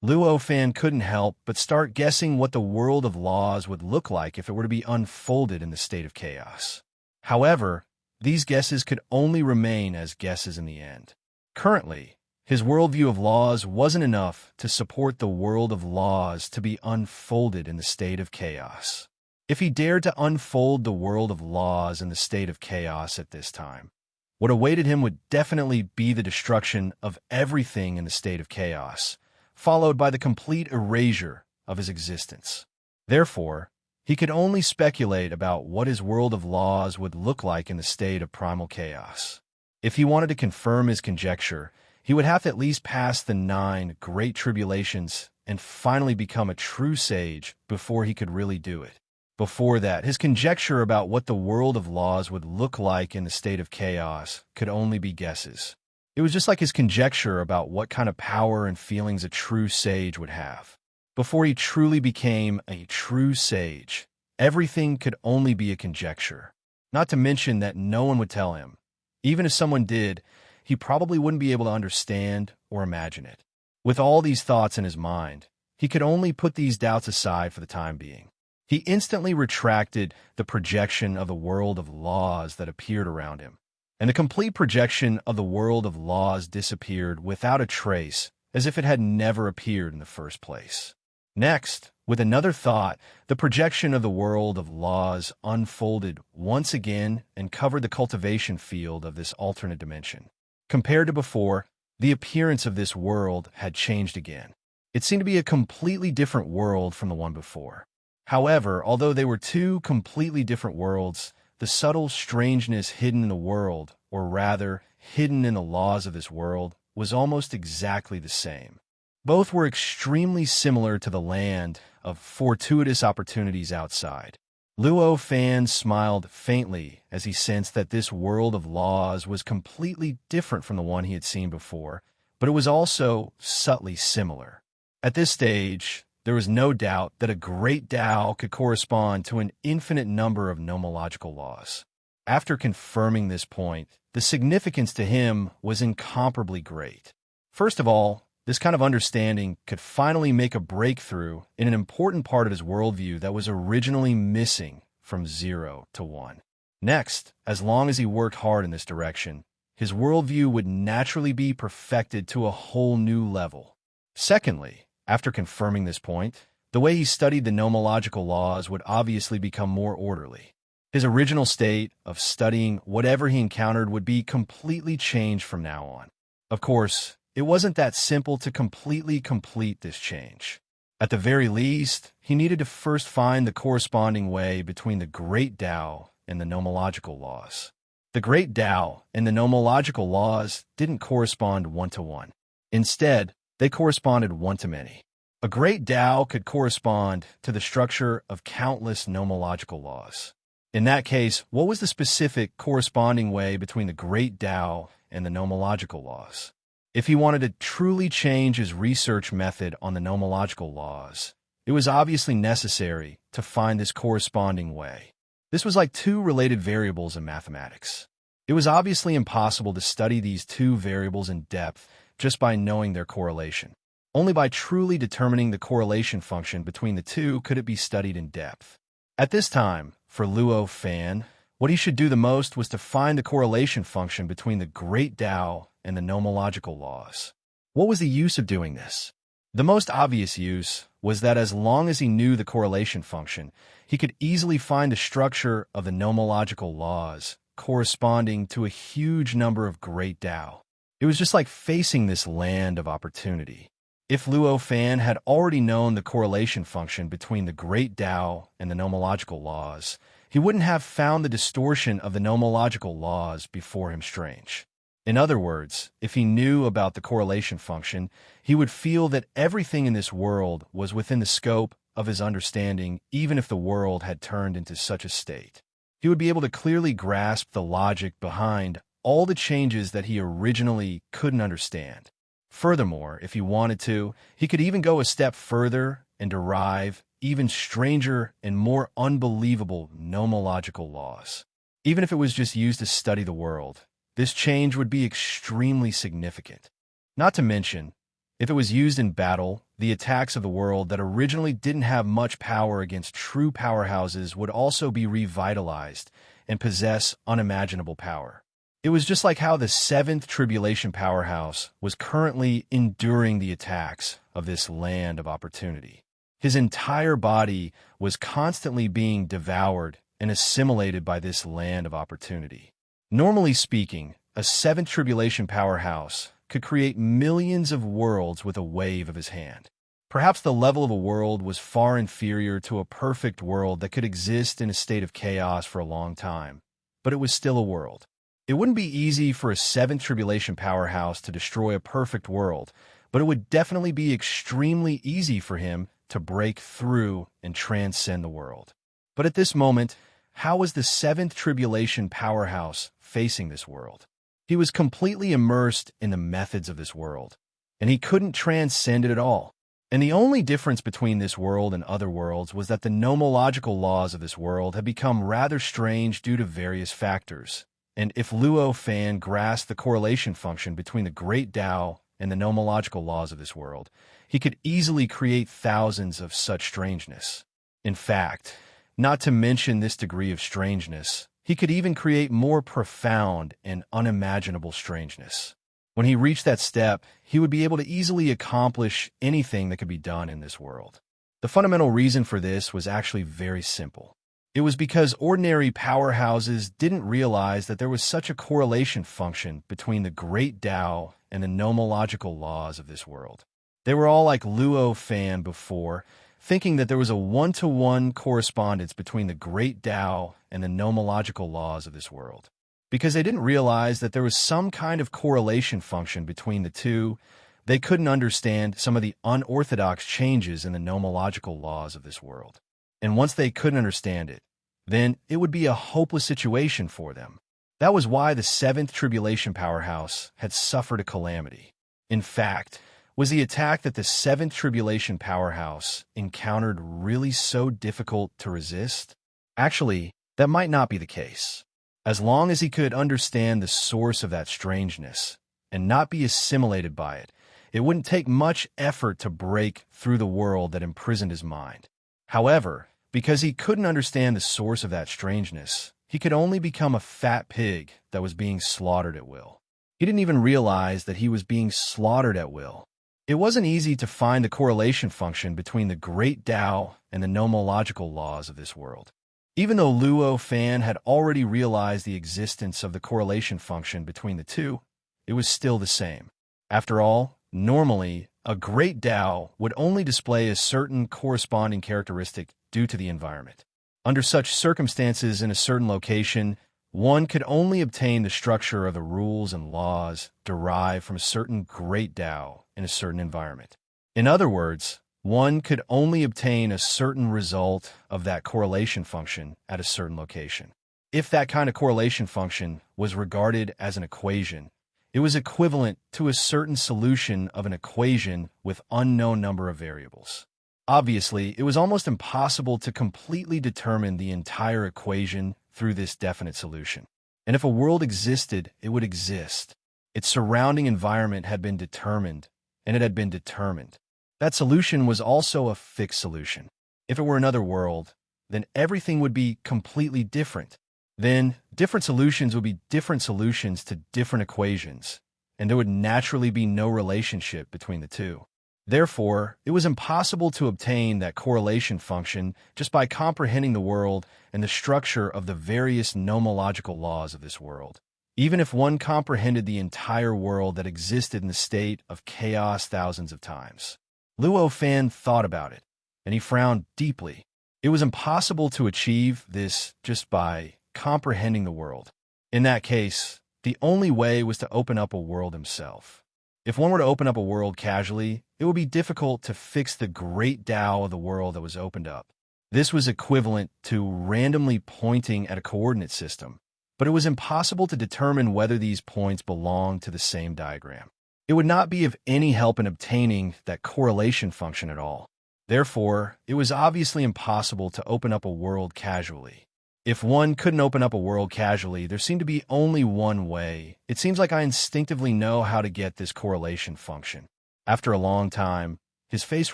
Speaker 1: Luo Fan couldn't help but start guessing what the world of laws would look like if it were to be unfolded in the state of chaos. However, these guesses could only remain as guesses in the end. Currently, his worldview of laws wasn't enough to support the world of laws to be unfolded in the state of chaos. If he dared to unfold the world of laws in the state of chaos at this time, what awaited him would definitely be the destruction of everything in the state of chaos, followed by the complete erasure of his existence. Therefore, he could only speculate about what his world of laws would look like in the state of primal chaos. If he wanted to confirm his conjecture, he would have to at least pass the 9 great tribulations and finally become a true sage before he could really do it. Before that, his conjecture about what the world of laws would look like in the state of chaos could only be guesses. It was just like his conjecture about what kind of power and feelings a true sage would have. Before he truly became a true sage, everything could only be a conjecture. Not to mention that no one would tell him. Even if someone did, he probably wouldn't be able to understand or imagine it. With all these thoughts in his mind, he could only put these doubts aside for the time being. He instantly retracted the projection of the world of laws that appeared around him, and the complete projection of the world of laws disappeared without a trace, as if it had never appeared in the first place. Next, with another thought, the projection of the world of laws unfolded once again and covered the cultivation field of this alternate dimension. Compared to before, the appearance of this world had changed again. It seemed to be a completely different world from the one before. However, although they were two completely different worlds, the subtle strangeness hidden in the world, or rather, hidden in the laws of this world, was almost exactly the same. Both were extremely similar to the land of fortuitous opportunities outside. Luo Fan smiled faintly as he sensed that this world of laws was completely different from the one he had seen before, but it was also subtly similar. At this stage, there was no doubt that a great Tao could correspond to an infinite number of nomological laws. After confirming this point, the significance to him was incomparably great. First of all, this kind of understanding could finally make a breakthrough in an important part of his worldview that was originally missing from 0 to 1. Next, as long as he worked hard in this direction, his worldview would naturally be perfected to a whole new level. Secondly, after confirming this point, the way he studied the nomological laws would obviously become more orderly. His original state of studying whatever he encountered would be completely changed from now on. Of course, it wasn't that simple to completely complete this change. At the very least, he needed to first find the corresponding way between the great Tao and the nomological laws. The great Tao and the nomological laws didn't correspond one-to-one. Instead, they corresponded one-to-many. A great Tao could correspond to the structure of countless nomological laws. In that case, what was the specific corresponding way between the great Tao and the nomological laws? If he wanted to truly change his research method on the nomological laws, it was obviously necessary to find this corresponding way. This was like two related variables in mathematics. It was obviously impossible to study these two variables in depth just by knowing their correlation. Only by truly determining the correlation function between the two could it be studied in depth. At this time, for Luo Fan, what he should do the most was to find the correlation function between the great Tao and the nomological laws. What was the use of doing this? The most obvious use was that as long as he knew the correlation function, he could easily find the structure of the nomological laws corresponding to a huge number of great Tao. It was just like facing this land of opportunity. If Luo Fan had already known the correlation function between the great Tao and the nomological laws, he wouldn't have found the distortion of the nomological laws before him strange. In other words, if he knew about the correlation function, he would feel that everything in this world was within the scope of his understanding, even if the world had turned into such a state. He would be able to clearly grasp the logic behind all the changes that he originally couldn't understand. Furthermore, if he wanted to, he could even go a step further and derive even stranger and more unbelievable nomological laws. Even if it was just used to study the world, this change would be extremely significant. Not to mention, if it was used in battle, the attacks of the world that originally didn't have much power against true powerhouses would also be revitalized and possess unimaginable power. It was just like how the seventh tribulation powerhouse was currently enduring the attacks of this land of opportunity. His entire body was constantly being devoured and assimilated by this land of opportunity. Normally speaking, a seventh tribulation powerhouse could create millions of worlds with a wave of his hand. Perhaps the level of a world was far inferior to a perfect world that could exist in a state of chaos for a long time, but it was still a world. It wouldn't be easy for a seventh tribulation powerhouse to destroy a perfect world, but it would definitely be extremely easy for him to break through and transcend the world. But at this moment, how was the seventh tribulation powerhouse facing this world? He was completely immersed in the methods of this world, and he couldn't transcend it at all. And the only difference between this world and other worlds was that the nomological laws of this world had become rather strange due to various factors. And if Luo Fan grasped the correlation function between the great Tao and the nomological laws of this world, he could easily create thousands of such strangeness. In fact, not to mention this degree of strangeness, he could even create more profound and unimaginable strangeness. When he reached that step, he would be able to easily accomplish anything that could be done in this world. The fundamental reason for this was actually very simple. It was because ordinary powerhouses didn't realize that there was such a correlation function between the great Tao and the nomological laws of this world. They were all like Luo Fan before, thinking that there was a one-to-one correspondence between the great Tao and the nomological laws of this world. Because they didn't realize that there was some kind of correlation function between the two, they couldn't understand some of the unorthodox changes in the nomological laws of this world. And once they couldn't understand it, then it would be a hopeless situation for them. That was why the seventh tribulation powerhouse had suffered a calamity. In fact, Was the attack that the seventh tribulation powerhouse encountered really so difficult to resist? Actually, that might not be the case. As long as he could understand the source of that strangeness and not be assimilated by it, it wouldn't take much effort to break through the world that imprisoned his mind. However, because he couldn't understand the source of that strangeness, he could only become a fat pig that was being slaughtered at will. He didn't even realize that he was being slaughtered at will. It wasn't easy to find the correlation function between the great Tao and the nomological laws of this world. Even though Luo Fan had already realized the existence of the correlation function between the two, it was still the same. After all, normally, a great Tao would only display a certain corresponding characteristic due to the environment. Under such circumstances in a certain location, one could only obtain the structure of the rules and laws derived from a certain great Tao in a certain environment. In other words, one could only obtain a certain result of that correlation function at a certain location. If that kind of correlation function was regarded as an equation, it was equivalent to a certain solution of an equation with unknown number of variables. Obviously, it was almost impossible to completely determine the entire equation through this definite solution. And if a world existed, it would exist. Its surrounding environment had been determined, and it had been determined. That solution was also a fixed solution. If it were another world, then everything would be completely different. Then, different solutions would be different solutions to different equations, and there would naturally be no relationship between the two. Therefore, it was impossible to obtain that correlation function just by comprehending the world and the structure of the various nomological laws of this world. Even if one comprehended the entire world that existed in the state of chaos thousands of times. Luo Fan thought about it, and he frowned deeply. It was impossible to achieve this just by comprehending the world. In that case, the only way was to open up a world himself. If one were to open up a world casually, it would be difficult to fix the great Tao of the world that was opened up. This was equivalent to randomly pointing at a coordinate system, but it was impossible to determine whether these points belonged to the same diagram. It would not be of any help in obtaining that correlation function at all. Therefore, it was obviously impossible to open up a world casually. If one couldn't open up a world casually, there seemed to be only one way. It seems like I instinctively know how to get this correlation function. After a long time, his face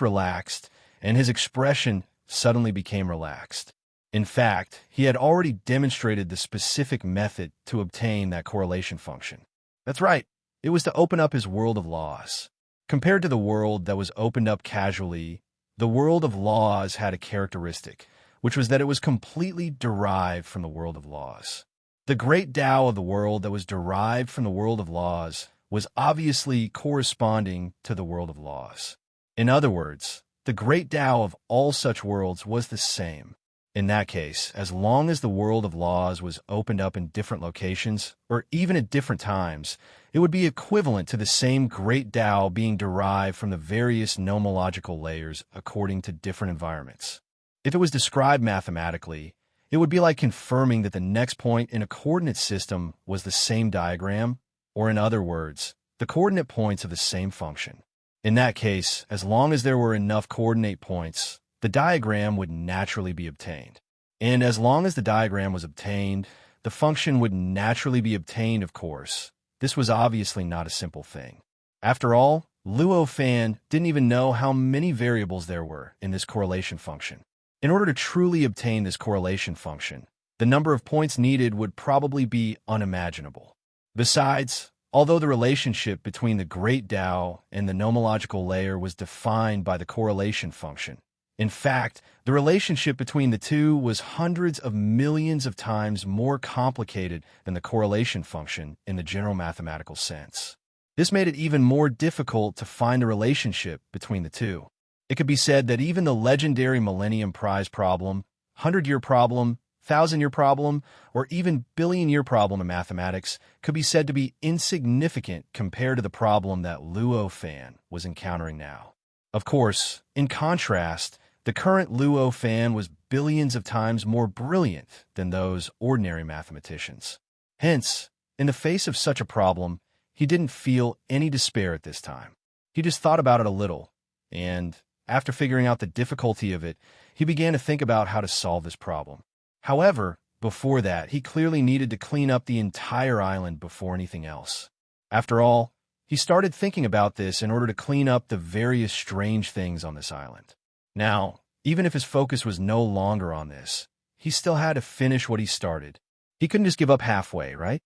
Speaker 1: relaxed, and his expression suddenly became relaxed. In fact, he had already demonstrated the specific method to obtain that correlation function. That's right. It was to open up his world of laws. Compared to the world that was opened up casually, the world of laws had a characteristic, which was that it was completely derived from the world of laws. The great Tao of the world that was derived from the world of laws was obviously corresponding to the world of laws. In other words, the great Tao of all such worlds was the same. In that case, as long as the world of laws was opened up in different locations, or even at different times, it would be equivalent to the same great Tao being derived from the various nomological layers according to different environments. If it was described mathematically, it would be like confirming that the next point in a coordinate system was the same diagram, or in other words, the coordinate points of the same function. In that case, as long as there were enough coordinate points, the diagram would naturally be obtained. And as long as the diagram was obtained, the function would naturally be obtained, of course. This was obviously not a simple thing. After all, Luo Fan didn't even know how many variables there were in this correlation function. In order to truly obtain this correlation function, the number of points needed would probably be unimaginable. Besides, although the relationship between the great Tao and the nomological layer was defined by the correlation function, in fact, the relationship between the two was hundreds of millions of times more complicated than the correlation function in the general mathematical sense. This made it even more difficult to find the relationship between the two. It could be said that even the legendary Millennium Prize problem, 100-year problem, 1,000-year problem, or even billion-year problem in mathematics could be said to be insignificant compared to the problem that Luo Fan was encountering now. Of course, in contrast, the current Luo Fan was billions of times more brilliant than those ordinary mathematicians. Hence, in the face of such a problem, he didn't feel any despair at this time. He just thought about it a little, and after figuring out the difficulty of it, he began to think about how to solve this problem. However, before that, he clearly needed to clean up the entire island before anything else. After all, he started thinking about this in order to clean up the various strange things on this island. Now, even if his focus was no longer on this, he still had to finish what he started. He couldn't just give up halfway, right?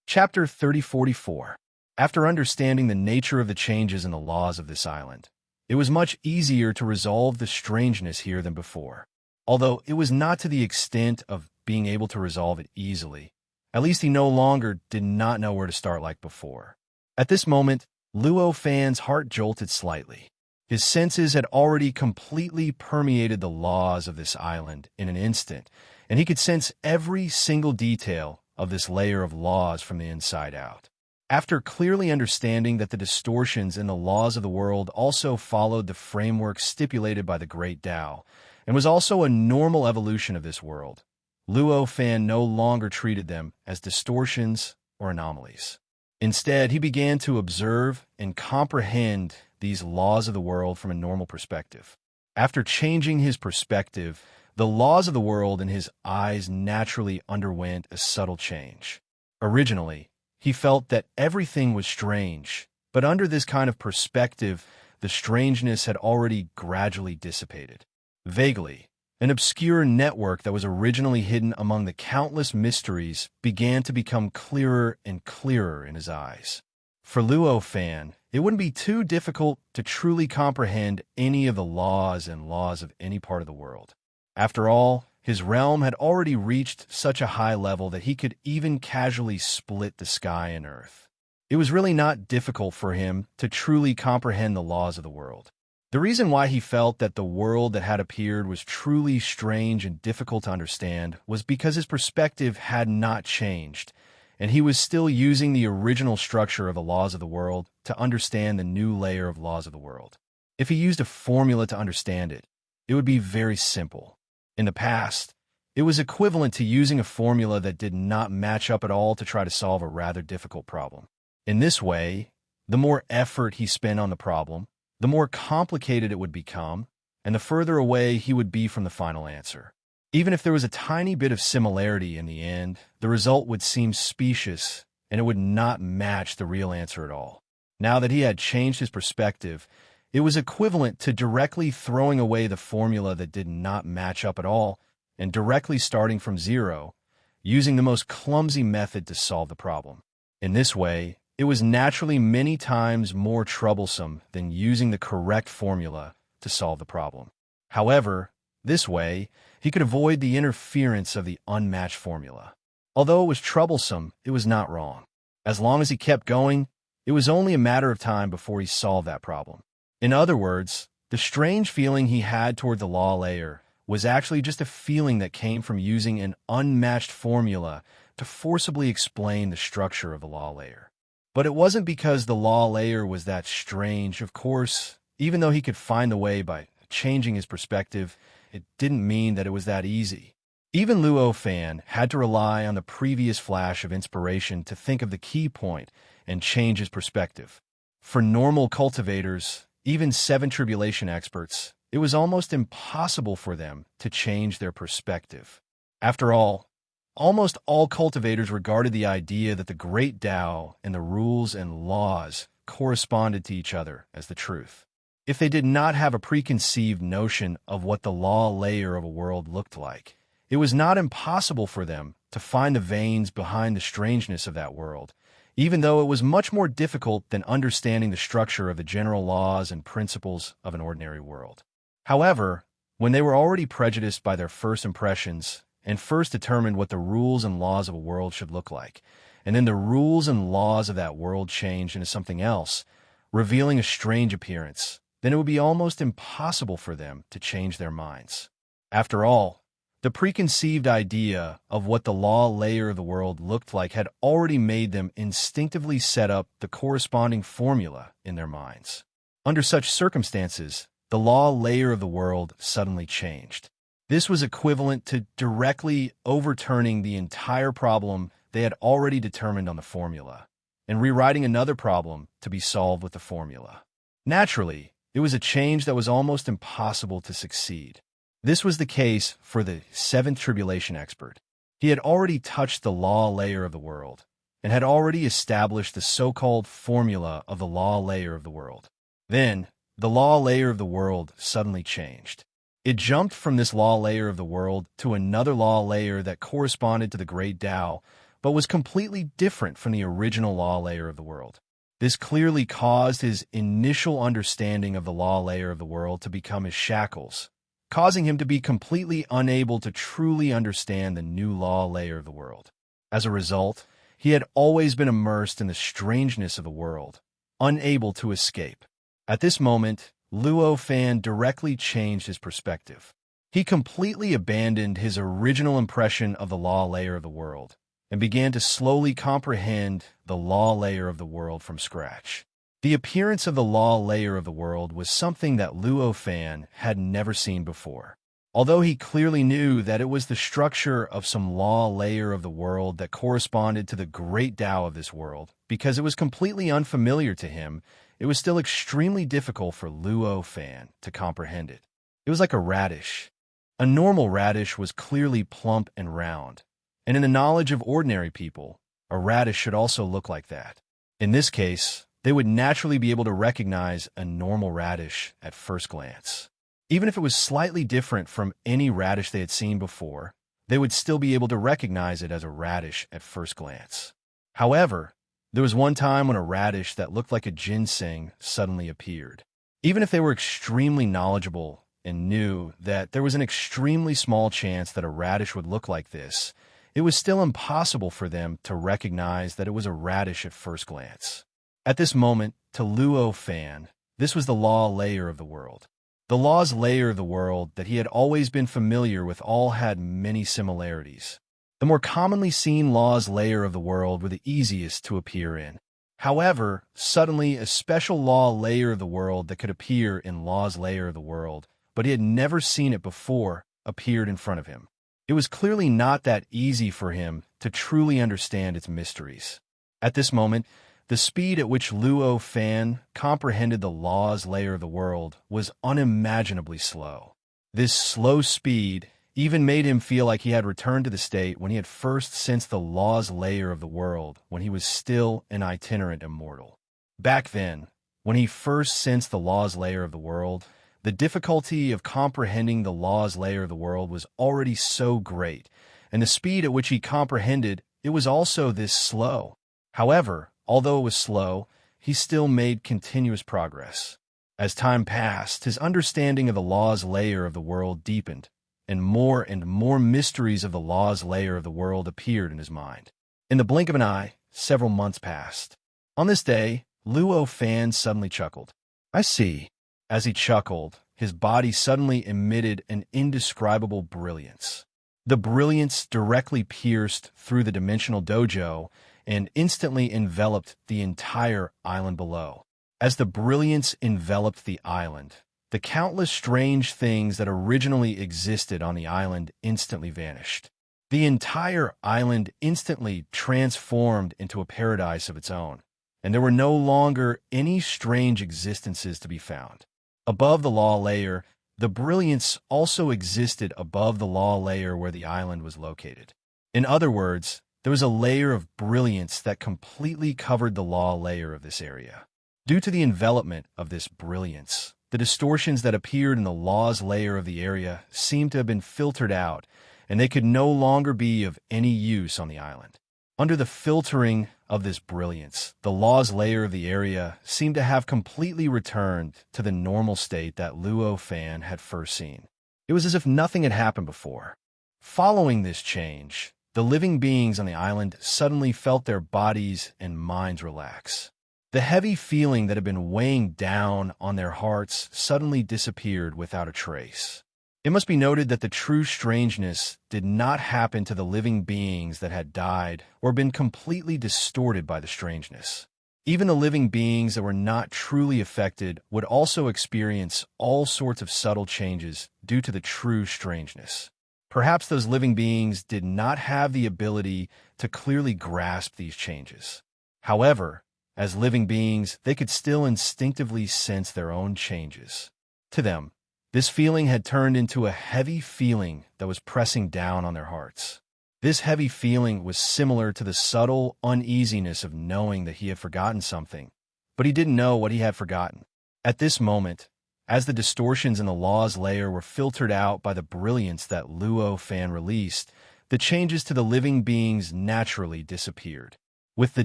Speaker 1: Chapter 3044. After understanding the nature of the changes in the laws of this island, it was much easier to resolve the strangeness here than before. Although it was not to the extent of being able to resolve it easily, at least he no longer did not know where to start like before. At this moment, Luo Fan's heart jolted slightly. His senses had already completely permeated the laws of this island in an instant, and he could sense every single detail of this layer of laws from the inside out. After clearly understanding that the distortions in the laws of the world also followed the framework stipulated by the Great Tao, and was also a normal evolution of this world, Luo Fan no longer treated them as distortions or anomalies. Instead, he began to observe and comprehend these laws of the world from a normal perspective. After changing his perspective, the laws of the world in his eyes naturally underwent a subtle change. Originally, he felt that everything was strange, but under this kind of perspective, the strangeness had already gradually dissipated. Vaguely, an obscure network that was originally hidden among the countless mysteries began to become clearer and clearer in his eyes. For Luo Fan, it wouldn't be too difficult to truly comprehend any of the laws and laws of any part of the world. After all, his realm had already reached such a high level that he could even casually split the sky and earth. It was really not difficult for him to truly comprehend the laws of the world. The reason why he felt that the world that had appeared was truly strange and difficult to understand was because his perspective had not changed, and he was still using the original structure of the laws of the world to understand the new layer of laws of the world. If he used a formula to understand it, it would be very simple. In the past, it was equivalent to using a formula that did not match up at all to try to solve a rather difficult problem. In this way, the more effort he spent on the problem, the more complicated it would become, and the further away he would be from the final answer. Even if there was a tiny bit of similarity in the end, the result would seem specious, and it would not match the real answer at all. Now that he had changed his perspective, it was equivalent to directly throwing away the formula that did not match up at all, and directly starting from zero, using the most clumsy method to solve the problem. In this way, it was naturally many times more troublesome than using the correct formula to solve the problem. However, this way, he could avoid the interference of the unmatched formula. Although it was troublesome, it was not wrong. As long as he kept going, it was only a matter of time before he solved that problem. In other words, the strange feeling he had toward the law layer was actually just a feeling that came from using an unmatched formula to forcibly explain the structure of the law layer. But it wasn't because the law layer was that strange. Of course, even though he could find the way by changing his perspective, it didn't mean that it was that easy. Even Luo Fan had to rely on the previous flash of inspiration to think of the key point and change his perspective. For normal cultivators, even 7 tribulation experts, it was almost impossible for them to change their perspective. After all, almost all cultivators regarded the idea that the Great Tao and the rules and laws corresponded to each other as the truth. If they did not have a preconceived notion of what the law layer of a world looked like, it was not impossible for them to find the veins behind the strangeness of that world, even though it was much more difficult than understanding the structure of the general laws and principles of an ordinary world. However, when they were already prejudiced by their first impressions and first determined what the rules and laws of a world should look like, and then the rules and laws of that world changed into something else, revealing a strange appearance, then it would be almost impossible for them to change their minds. After all, the preconceived idea of what the law layer of the world looked like had already made them instinctively set up the corresponding formula in their minds. Under such circumstances, the law layer of the world suddenly changed. This was equivalent to directly overturning the entire problem they had already determined on the formula, and rewriting another problem to be solved with the formula. Naturally, it was a change that was almost impossible to succeed. This was the case for the seventh tribulation expert. He had already touched the law layer of the world, and had already established the so-called formula of the law layer of the world. Then, the law layer of the world suddenly changed. It jumped from this law layer of the world to another law layer that corresponded to the great Tao, but was completely different from the original law layer of the world. This clearly caused his initial understanding of the law layer of the world to become his shackles, causing him to be completely unable to truly understand the new law layer of the world. As a result, he had always been immersed in the strangeness of the world, unable to escape. At this moment, Luo Fan directly changed his perspective. He completely abandoned his original impression of the law layer of the world and began to slowly comprehend the law layer of the world from scratch. The appearance of the law layer of the world was something that Luo Fan had never seen before. Although he clearly knew that it was the structure of some law layer of the world that corresponded to the great Tao of this world, because it was completely unfamiliar to him, it was still extremely difficult for Luo Fan to comprehend it. It was like a radish. A normal radish was clearly plump and round, and in the knowledge of ordinary people, a radish should also look like that. In this case, they would naturally be able to recognize a normal radish at first glance. Even if it was slightly different from any radish they had seen before, they would still be able to recognize it as a radish at first glance. However, there was one time when a radish that looked like a ginseng suddenly appeared. Even if they were extremely knowledgeable and knew that there was an extremely small chance that a radish would look like this, it was still impossible for them to recognize that it was a radish at first glance. At this moment, to Luo Fan, this was the law layer of the world. The law's layer of the world that he had always been familiar with all had many similarities. The more commonly seen law's layer of the world were the easiest to appear in. However, suddenly a special law layer of the world that could appear in law's layer of the world, but he had never seen it before, appeared in front of him. It was clearly not that easy for him to truly understand its mysteries. At this moment, the speed at which Luo Fan comprehended the law's layer of the world was unimaginably slow. This slow speed even made him feel like he had returned to the state when he had first sensed the law's layer of the world when he was still an itinerant immortal. Back then, when he first sensed the law's layer of the world, the difficulty of comprehending the law's layer of the world was already so great, and the speed at which he comprehended it was also this slow. However, although it was slow, he still made continuous progress. As time passed, his understanding of the law's layer of the world deepened, and more mysteries of the law's layer of the world appeared in his mind. In the blink of an eye, several months passed. On this day, Luo Fan suddenly chuckled. "I see." As he chuckled, his body suddenly emitted an indescribable brilliance. The brilliance directly pierced through the dimensional dojo and instantly enveloped the entire island below. As the brilliance enveloped the island, the countless strange things that originally existed on the island instantly vanished. The entire island instantly transformed into a paradise of its own, and there were no longer any strange existences to be found. Above the law layer, the brilliance also existed above the law layer where the island was located. In other words, there was a layer of brilliance that completely covered the law layer of this area. Due to the envelopment of this brilliance, the distortions that appeared in the law's layer of the area seemed to have been filtered out, and they could no longer be of any use on the island. Under the filtering of this brilliance, the law's layer of the area seemed to have completely returned to the normal state that Luo Fan had first seen. It was as if nothing had happened before. Following this change, the living beings on the island suddenly felt their bodies and minds relax. The heavy feeling that had been weighing down on their hearts suddenly disappeared without a trace. It must be noted that the true strangeness did not happen to the living beings that had died or been completely distorted by the strangeness. Even the living beings that were not truly affected would also experience all sorts of subtle changes due to the true strangeness. Perhaps those living beings did not have the ability to clearly grasp these changes. However, As living beings, they could still instinctively sense their own changes. To them, this feeling had turned into a heavy feeling that was pressing down on their hearts. This heavy feeling was similar to the subtle uneasiness of knowing that he had forgotten something, but he didn't know what he had forgotten. At this moment, as the distortions in the law's layer were filtered out by the brilliance that Luo Fan released, the changes to the living beings naturally disappeared. With the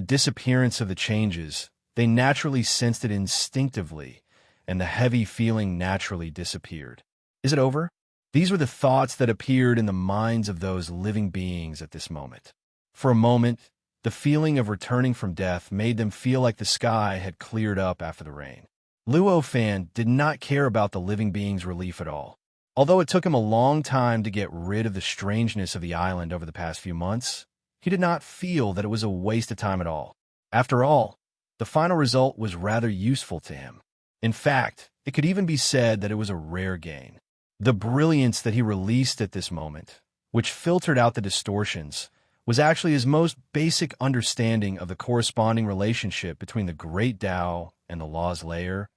Speaker 1: disappearance of the changes, they naturally sensed it instinctively, and the heavy feeling naturally disappeared. Is it over? These were the thoughts that appeared in the minds of those living beings at this moment. For a moment, the feeling of returning from death made them feel like the sky had cleared up after the rain. Luo Fan did not care about the living beings' relief at all. Although it took him a long time to get rid of the strangeness of the island over the past few months, he did not feel that it was a waste of time at all. After all, the final result was rather useful to him. In fact, it could even be said that it was a rare gain. The brilliance that he released at this moment, which filtered out the distortions, was actually his most basic understanding of the corresponding relationship between the Great Tao and the law's layer,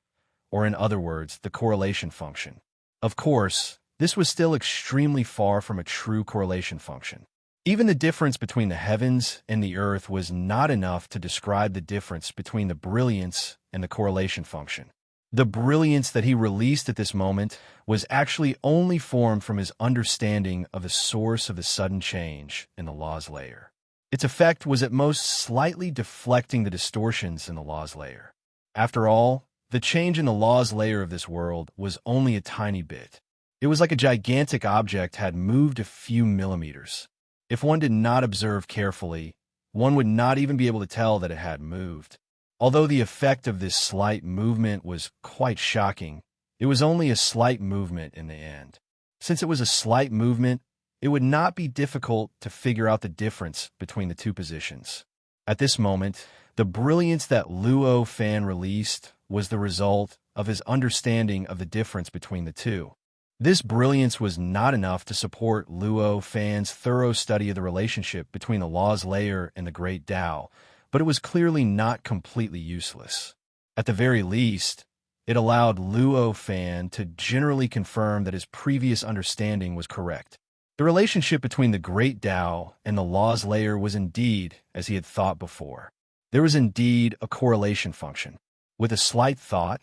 Speaker 1: or in other words, the correlation function. Of course, this was still extremely far from a true correlation function. Even the difference between the heavens and the earth was not enough to describe the difference between the brilliance and the correlation function. The brilliance that he released at this moment was actually only formed from his understanding of the source of the sudden change in the law's layer. Its effect was at most slightly deflecting the distortions in the law's layer. After all, the change in the law's layer of this world was only a tiny bit. It was like a gigantic object had moved a few millimeters. If one did not observe carefully, one would not even be able to tell that it had moved. Although the effect of this slight movement was quite shocking, it was only a slight movement in the end. Since it was a slight movement, it would not be difficult to figure out the difference between the two positions. At this moment, the brilliance that Luo Fan released was the result of his understanding of the difference between the two. This brilliance was not enough to support Luo Fan's thorough study of the relationship between the law's layer and the Great Tao, but it was clearly not completely useless. At the very least, it allowed Luo Fan to generally confirm that his previous understanding was correct. The relationship between the Great Tao and the law's layer was indeed as he had thought before. There was indeed a correlation function. With a slight thought,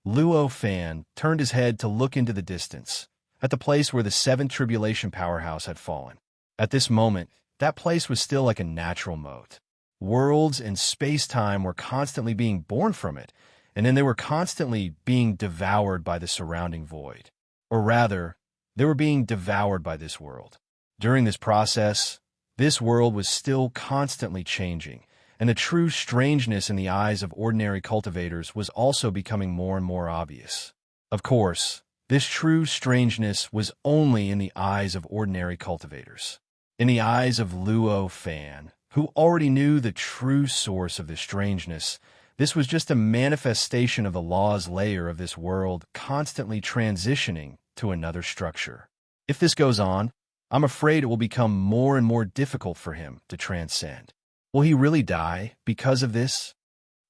Speaker 1: Luo Fan turned his head to look into the distance, at the place where the seventh tribulation powerhouse had fallen. At this moment, that place was still like a natural moat. Worlds and space-time were constantly being born from it, and then they were constantly being devoured by the surrounding void. Or rather, they were being devoured by this world. During this process, this world was still constantly changing, and the true strangeness in the eyes of ordinary cultivators was also becoming more and more obvious. Of course, this true strangeness was only in the eyes of ordinary cultivators. In the eyes of Luo Fan, who already knew the true source of this strangeness, this was just a manifestation of the law's layer of this world constantly transitioning to another structure. If this goes on, I'm afraid it will become more and more difficult for him to transcend. Will he really die because of this?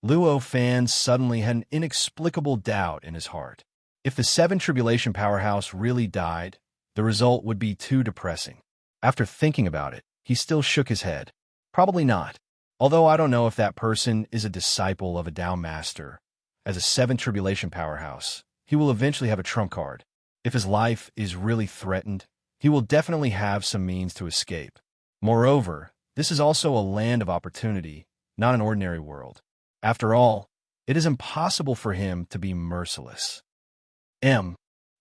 Speaker 1: Luo Fan suddenly had an inexplicable doubt in his heart. If the seven tribulation powerhouse really died, the result would be too depressing. After thinking about it, he still shook his head. Probably not. Although I don't know if that person is a disciple of a Tao master. As a seven tribulation powerhouse, he will eventually have a trump card. If his life is really threatened, he will definitely have some means to escape. Moreover, this is also a land of opportunity, not an ordinary world. After all, it is impossible for him to be merciless.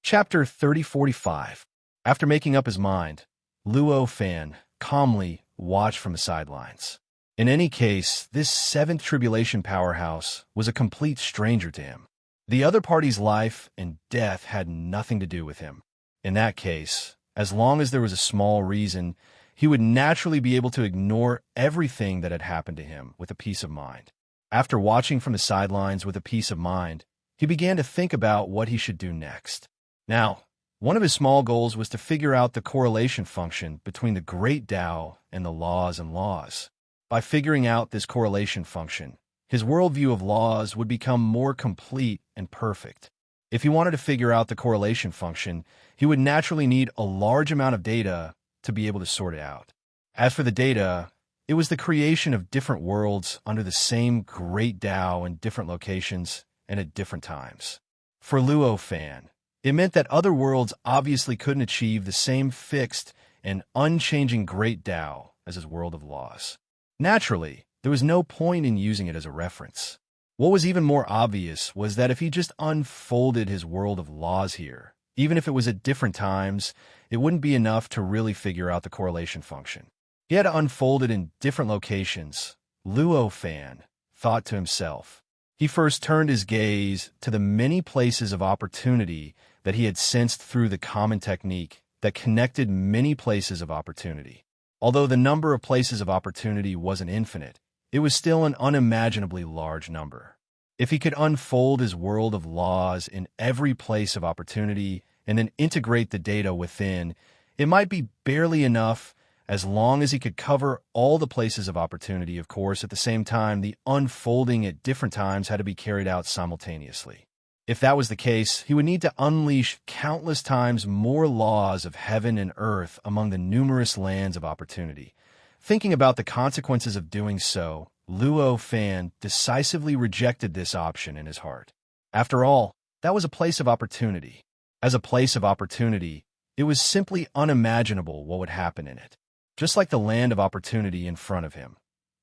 Speaker 1: Chapter 3045. After making up his mind, Luo Fan calmly watched from the sidelines. In any case, this seventh tribulation powerhouse was a complete stranger to him. The other party's life and death had nothing to do with him. In that case, as long as there was a small reason, he would naturally be able to ignore everything that had happened to him with a peace of mind. After watching from the sidelines with a peace of mind, he began to think about what he should do next. Now, one of his small goals was to figure out the correlation function between the Great Tao and the laws and laws. By figuring out this correlation function, his worldview of laws would become more complete and perfect. If he wanted to figure out the correlation function, he would naturally need a large amount of data to be able to sort it out. As for the data, it was the creation of different worlds under the same great Tao in different locations and at different times. For Luo Fan, it meant that other worlds obviously couldn't achieve the same fixed and unchanging great Tao as his world of laws. Naturally, there was no point in using it as a reference. What was even more obvious was that if he just unfolded his world of laws here, even if it was at different times, it wouldn't be enough to really figure out the correlation function. He had to unfold it in different locations. Luo Fan thought to himself. He first turned his gaze to the many places of opportunity that he had sensed through the common technique that connected many places of opportunity. Although the number of places of opportunity wasn't infinite, it was still an unimaginably large number. If he could unfold his world of laws in every place of opportunity and then integrate the data within, it might be barely enough as long as he could cover all the places of opportunity. Of course, at the same time, the unfolding at different times had to be carried out simultaneously. If that was the case, he would need to unleash countless times more laws of heaven and earth among the numerous lands of opportunity. Thinking about the consequences of doing so, Luo Fan decisively rejected this option in his heart. After all, that was a place of opportunity. As a place of opportunity, it was simply unimaginable what would happen in it. Just like the land of opportunity in front of him.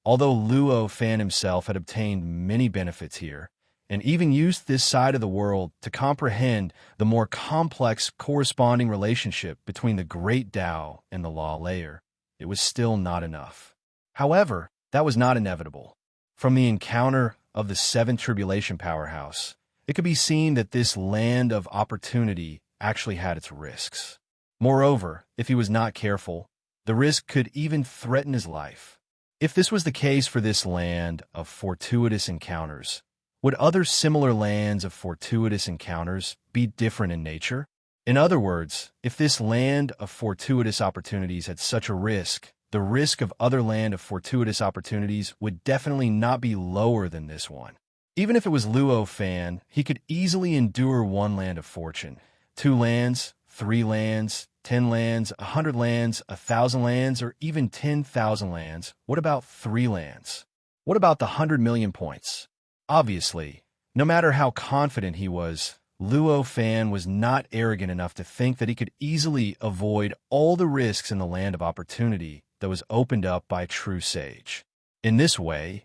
Speaker 1: Although Luo Fan himself had obtained many benefits here, and even used this side of the world to comprehend the more complex corresponding relationship between the great Tao and the law layer, it was still not enough. However, that was not inevitable. From the encounter of the seventh tribulation powerhouse, it could be seen that this land of opportunity actually had its risks. Moreover, if he was not careful, the risk could even threaten his life. If this was the case for this land of fortuitous encounters, would other similar lands of fortuitous encounters be different in nature? In other words, if this land of fortuitous opportunities had such a risk, the risk of other land of fortuitous opportunities would definitely not be lower than this one. Even if it was Luo Fan, he could easily endure one land of fortune, 2 lands, 3 lands, 10 lands, 100 lands, 1,000 lands, or even 10,000 lands. What about 3 lands? What about the 100 million points? Obviously, no matter how confident he was, Luo Fan was not arrogant enough to think that he could easily avoid all the risks in the land of opportunity that was opened up by a true sage. In this way,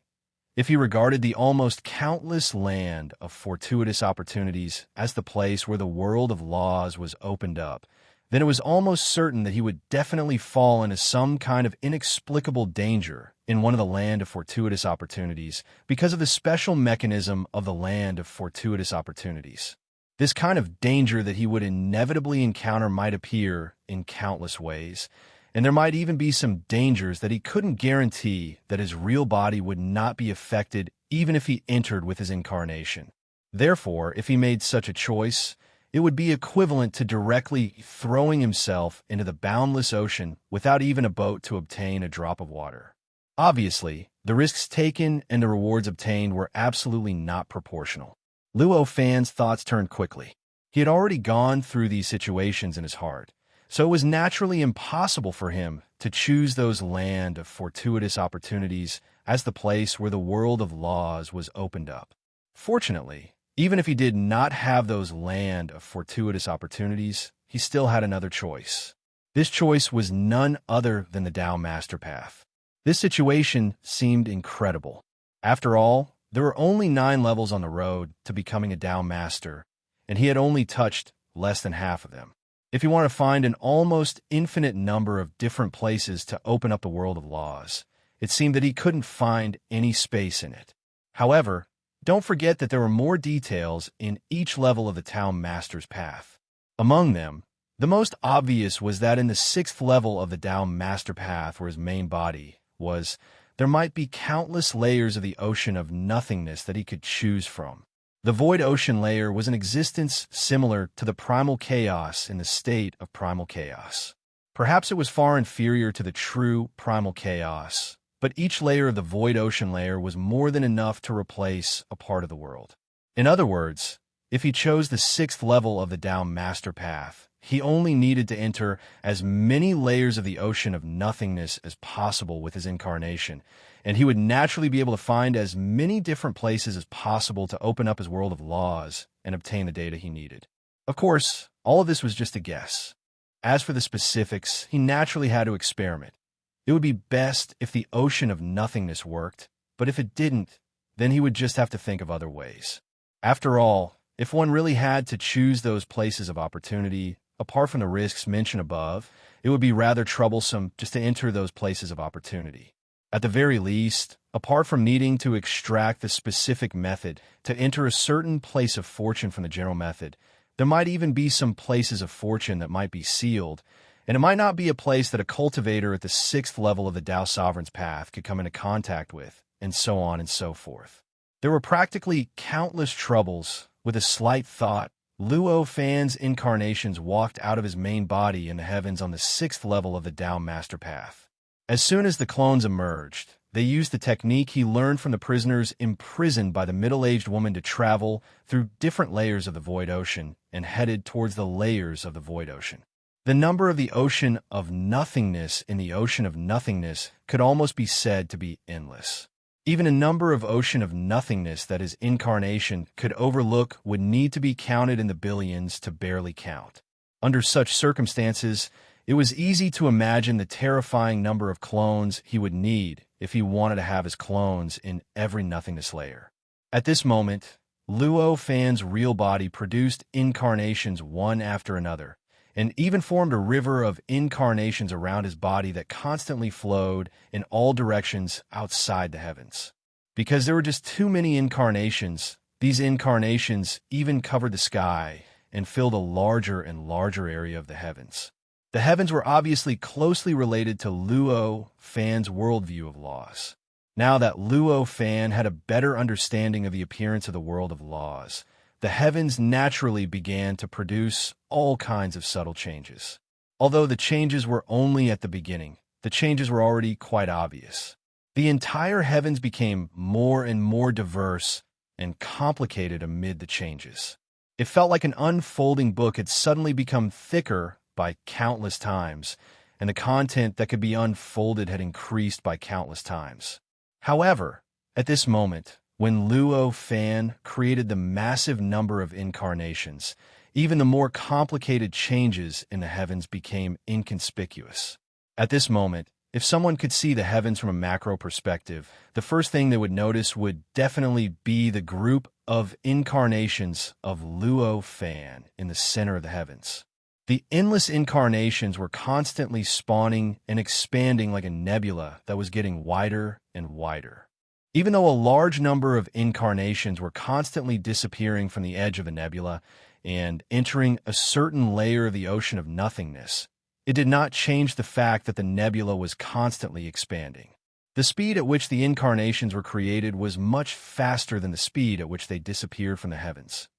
Speaker 1: if he regarded the almost countless land of fortuitous opportunities as the place where the world of laws was opened up, then it was almost certain that he would definitely fall into some kind of inexplicable danger in one of the land of fortuitous opportunities because of the special mechanism of the land of fortuitous opportunities. This kind of danger that he would inevitably encounter might appear in countless ways, and there might even be some dangers that he couldn't guarantee that his real body would not be affected even if he entered with his incarnation. Therefore, if he made such a choice, it would be equivalent to directly throwing himself into the boundless ocean without even a boat to obtain a drop of water. Obviously, the risks taken and the rewards obtained were absolutely not proportional. Luo Fan's thoughts turned quickly. He had already gone through these situations in his heart, so it was naturally impossible for him to choose those land of fortuitous opportunities as the place where the world of laws was opened up. Fortunately, even if he did not have those land of fortuitous opportunities, he still had another choice. This choice was none other than the Tao Master Path. This situation seemed incredible. After all, there were only 9 levels on the road to becoming a Tao Master, and he had only touched less than half of them. If he wanted to find an almost infinite number of different places to open up the world of laws, it seemed that he couldn't find any space in it. However, don't forget that there were more details in each level of the Tao Master's path. Among them, the most obvious was that in the 6th level of the Tao Master Path, where his main body was, there might be countless layers of the ocean of nothingness that he could choose from. The void ocean layer was an existence similar to the primal chaos in the state of primal chaos. Perhaps it was far inferior to the true primal chaos, but each layer of the void ocean layer was more than enough to replace a part of the world. In other words, if he chose the sixth level of the Tao Master Path, he only needed to enter as many layers of the ocean of nothingness as possible with his incarnation, and he would naturally be able to find as many different places as possible to open up his world of laws and obtain the data he needed. Of course, all of this was just a guess. As for the specifics, he naturally had to experiment. It would be best if the ocean of nothingness worked, but if it didn't, then he would just have to think of other ways. After all, if one really had to choose those places of opportunity, apart from the risks mentioned above, it would be rather troublesome just to enter those places of opportunity. At the very least, apart from needing to extract the specific method to enter a certain place of fortune from the general method, there might even be some places of fortune that might be sealed, and it might not be a place that a cultivator at the sixth level of the Tao Sovereign's path could come into contact with, and so on and so forth. There were practically countless troubles. With a slight thought, Luo Fan's incarnations walked out of his main body in the heavens on the sixth level of the Tao Master Path. As soon as the clones emerged, they used the technique he learned from the prisoners imprisoned by the middle-aged woman to travel through different layers of the Void Ocean and headed towards the layers of the Void Ocean. The number of the ocean of nothingness in the ocean of nothingness could almost be said to be endless. Even a number of ocean of nothingness that his incarnation could overlook would need to be counted in the billions to barely count. Under such circumstances, it was easy to imagine the terrifying number of clones he would need if he wanted to have his clones in every nothingness layer. At this moment, Luo Fan's real body produced incarnations one after another, and even formed a river of incarnations around his body that constantly flowed in all directions outside the heavens. Because there were just too many incarnations, these incarnations even covered the sky and filled a larger and larger area of the heavens. The heavens were obviously closely related to Luo Fan's worldview of laws. Now that Luo Fan had a better understanding of the appearance of the world of laws, the heavens naturally began to produce all kinds of subtle changes. Although the changes were only at the beginning, the changes were already quite obvious. The entire heavens became more and more diverse and complicated amid the changes. It felt like an unfolding book had suddenly become thicker by countless times, and the content that could be unfolded had increased by countless times. However, at this moment, when Luo Fan created the massive number of incarnations, even the more complicated changes in the heavens became inconspicuous. At this moment, if someone could see the heavens from a macro perspective, the first thing they would notice would definitely be the group of incarnations of Luo Fan in the center of the heavens. The endless incarnations were constantly spawning and expanding like a nebula that was getting wider and wider. Even though a large number of incarnations were constantly disappearing from the edge of the nebula and entering a certain layer of the ocean of nothingness, it did not change the fact that the nebula was constantly expanding. The speed at which the incarnations were created was much faster than the speed at which they disappeared from the heavens.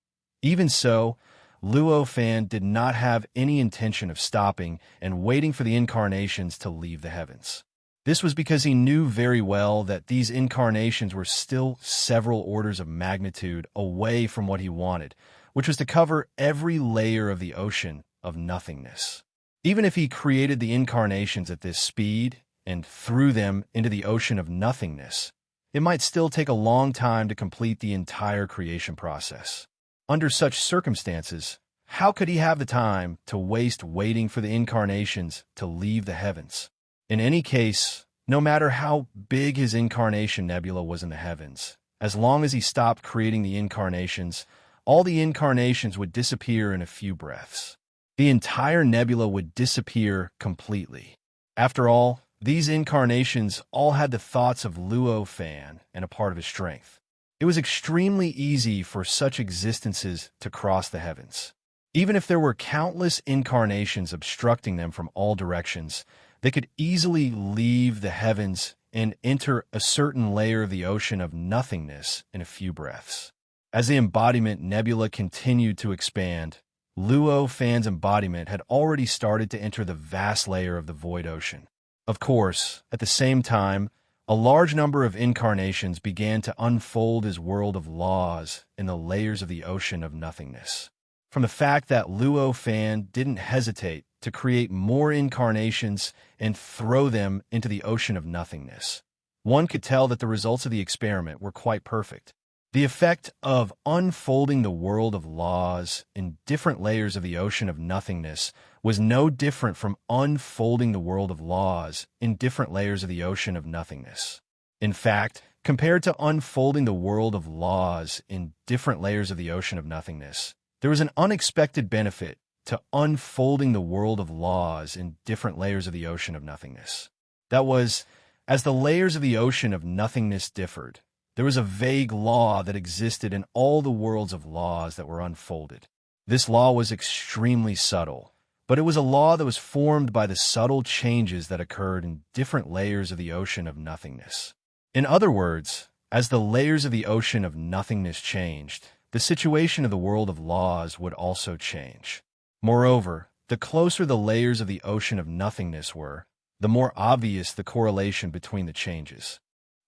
Speaker 1: Even so, Luo Fan did not have any intention of stopping and waiting for the incarnations to leave the heavens. This was because he knew very well that these incarnations were still several orders of magnitude away from what he wanted, which was to cover every layer of the ocean of nothingness. Even if he created the incarnations at this speed and threw them into the ocean of nothingness, it might still take a long time to complete the entire creation process. Under such circumstances, how could he have the time to waste waiting for the incarnations to leave the heavens? In any case, no matter how big his incarnation nebula was in the heavens, as long as he stopped creating the incarnations, all the incarnations would disappear in a few breaths. The entire nebula would disappear completely. After all, these incarnations all had the thoughts of Luo Fan and a part of his strength. It was extremely easy for such existences to cross the heavens. Even if there were countless incarnations obstructing them from all directions, they could easily leave the heavens and enter a certain layer of the ocean of nothingness in a few breaths. As the embodiment nebula continued to expand, Luo Fan's embodiment had already started to enter the vast layer of the void ocean. Of course, at the same time, a large number of incarnations began to unfold his world of laws in the layers of the ocean of nothingness. From the fact that Luo Fan didn't hesitate to create more incarnations and throw them into the ocean of nothingness, one could tell that the results of the experiment were quite perfect. The effect of unfolding the world of laws in different layers of the ocean of nothingness was no different from unfolding the world of laws in different layers of the ocean of nothingness. In fact, compared to unfolding the world of laws in different layers of the ocean of nothingness, there was an unexpected benefit to unfolding the world of laws in different layers of the ocean of nothingness. That was, as the layers of the ocean of nothingness differed, there was a vague law that existed in all the worlds of laws that were unfolded. This law was extremely subtle, but it was a law that was formed by the subtle changes that occurred in different layers of the ocean of nothingness. In other words, as the layers of the ocean of nothingness changed, the situation of the world of laws would also change. Moreover, the closer the layers of the ocean of nothingness were, the more obvious the correlation between the changes.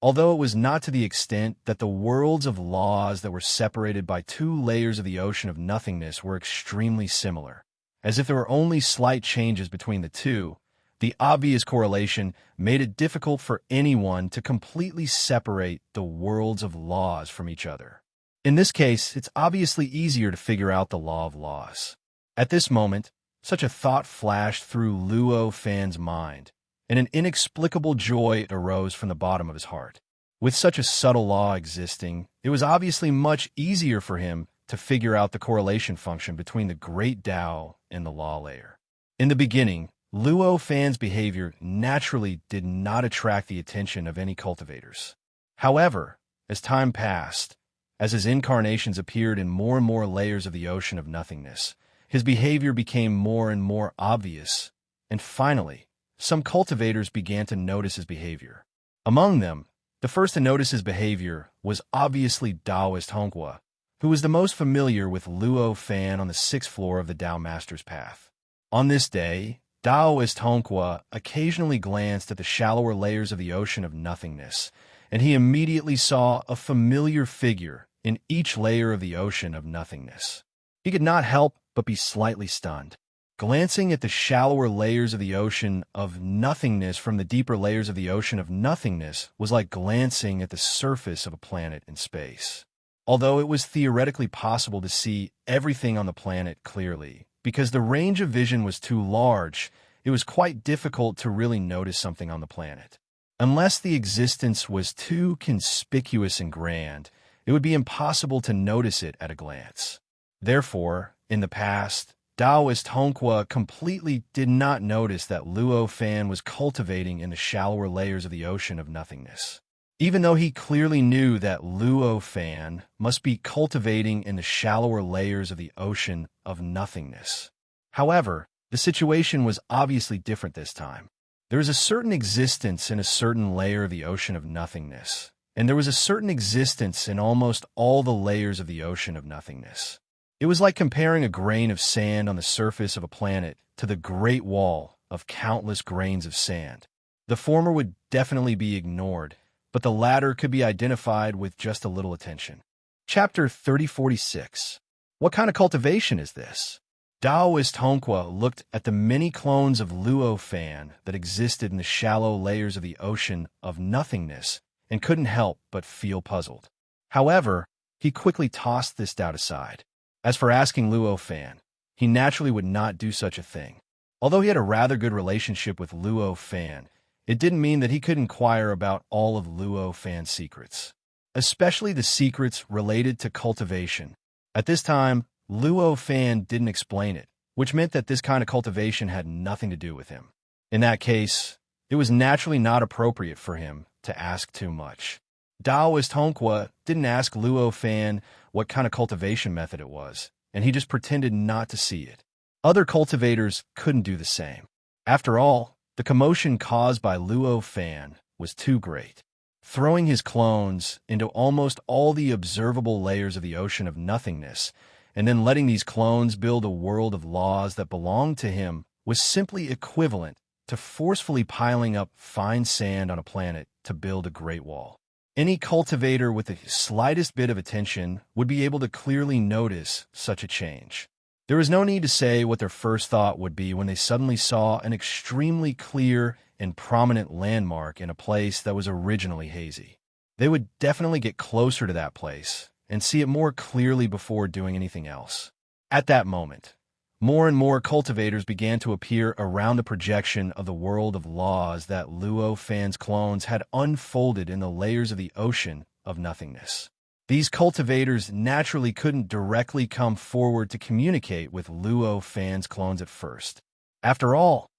Speaker 1: Although it was not to the extent that the worlds of laws that were separated by two layers of the ocean of nothingness were extremely similar, as if there were only slight changes between the two, the obvious correlation made it difficult for anyone to completely separate the worlds of laws from each other. In this case, it's obviously easier to figure out the law of laws. At this moment, such a thought flashed through Luo Fan's mind, and an inexplicable joy arose from the bottom of his heart. With such a subtle law existing, it was obviously much easier for him to figure out the correlation function between the great Tao and the law layer. In the beginning, Luo Fan's behavior naturally did not attract the attention of any cultivators. However, as time passed, as his incarnations appeared in more and more layers of the ocean of nothingness, his behavior became more and more obvious, and finally, some cultivators began to notice his behavior. Among them, the first to notice his behavior was obviously Taoist Honghua, who was the most familiar with Luo Fan on the 6th floor of the Tao Master's path. On this day, Taoist Honghua occasionally glanced at the shallower layers of the ocean of nothingness, and he immediately saw a familiar figure in each layer of the ocean of nothingness. He could not help but be slightly stunned. Glancing at the shallower layers of the ocean of nothingness from the deeper layers of the ocean of nothingness was like glancing at the surface of a planet in space. Although it was theoretically possible to see everything on the planet clearly, because the range of vision was too large, it was quite difficult to really notice something on the planet. Unless the existence was too conspicuous and grand, it would be impossible to notice it at a glance. Therefore, in the past, Taoist Honghua completely did not notice that Luo Fan was cultivating in the shallower layers of the ocean of nothingness. Even though he clearly knew that Luo Fan must be cultivating in the shallower layers of the ocean of nothingness. However, the situation was obviously different this time. There is a certain existence in a certain layer of the ocean of nothingness, and there was a certain existence in almost all the layers of the ocean of nothingness. It was like comparing a grain of sand on the surface of a planet to the great wall of countless grains of sand. The former would definitely be ignored, but the latter could be identified with just a little attention. Chapter 3046. What kind of cultivation is this? Taoist Honghua looked at the many clones of Luo Fan that existed in the shallow layers of the ocean of nothingness and couldn't help but feel puzzled. However, he quickly tossed this doubt aside. As for asking Luo Fan, he naturally would not do such a thing. Although he had a rather good relationship with Luo Fan, it didn't mean that he could inquire about all of Luo Fan's secrets, especially the secrets related to cultivation. At this time, Luo Fan didn't explain it, which meant that this kind of cultivation had nothing to do with him. In that case, it was naturally not appropriate for him to ask too much. Taoist Honghua didn't ask Luo Fan what kind of cultivation method it was, and he just pretended not to see it. Other cultivators couldn't do the same. After all, the commotion caused by Luo Fan was too great. Throwing his clones into almost all the observable layers of the ocean of nothingness, and then letting these clones build a world of laws that belonged to him was simply equivalent to forcefully piling up fine sand on a planet to build a Great Wall. Any cultivator with the slightest bit of attention would be able to clearly notice such a change. There is no need to say what their first thought would be when they suddenly saw an extremely clear and prominent landmark in a place that was originally hazy. They would definitely get closer to that place and see it more clearly before doing anything else. At that moment, more and more cultivators began to appear around the projection of the world of laws that Luo Fan's clones had unfolded in the layers of the ocean of nothingness. These cultivators naturally couldn't directly come forward to communicate with Luo Fan's clones at first. After all,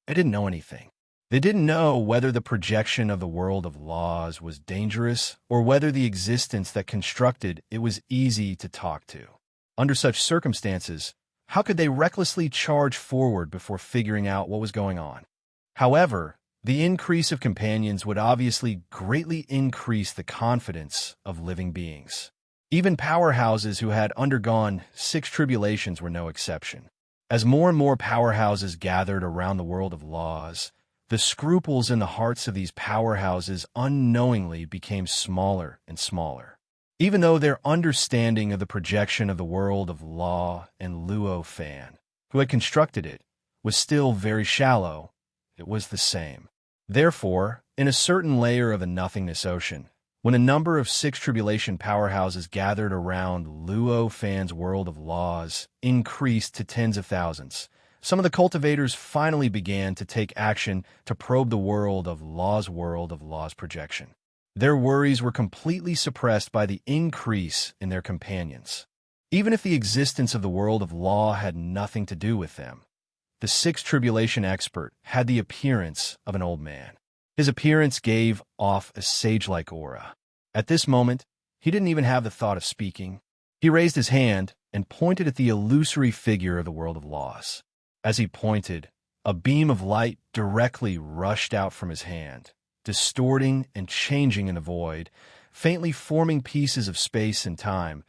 Speaker 1: they didn't know anything. They didn't know whether the projection of the world of laws was dangerous or whether the existence that constructed it was easy to talk to. Under such circumstances, how could they recklessly charge forward before figuring out what was going on? However, the increase of companions would obviously greatly increase the confidence of living beings. Even powerhouses who had undergone 6 tribulations were no exception. As more and more powerhouses gathered around the world of laws, the scruples in the hearts of these powerhouses unknowingly became smaller and smaller. Even though their understanding of the projection of the world of law and Luo Fan, who had constructed it, was still very shallow, it was the same. Therefore, in a certain layer of the nothingness ocean, when a number of 6 tribulation powerhouses gathered around Luo Fan's world of laws increased to tens of thousands, some of the cultivators finally began to take action to probe the world of laws projection. Their worries were completely suppressed by the increase in their companions. Even if the existence of the world of law had nothing to do with them, the 6 tribulation expert had the appearance of an old man. His appearance gave off a sage-like aura. At this moment, he didn't even have the thought of speaking. He raised his hand and pointed at the illusory figure of the world of laws. As he pointed, a beam of light directly rushed out from his hand, distorting and changing in the void, faintly forming pieces of space and time,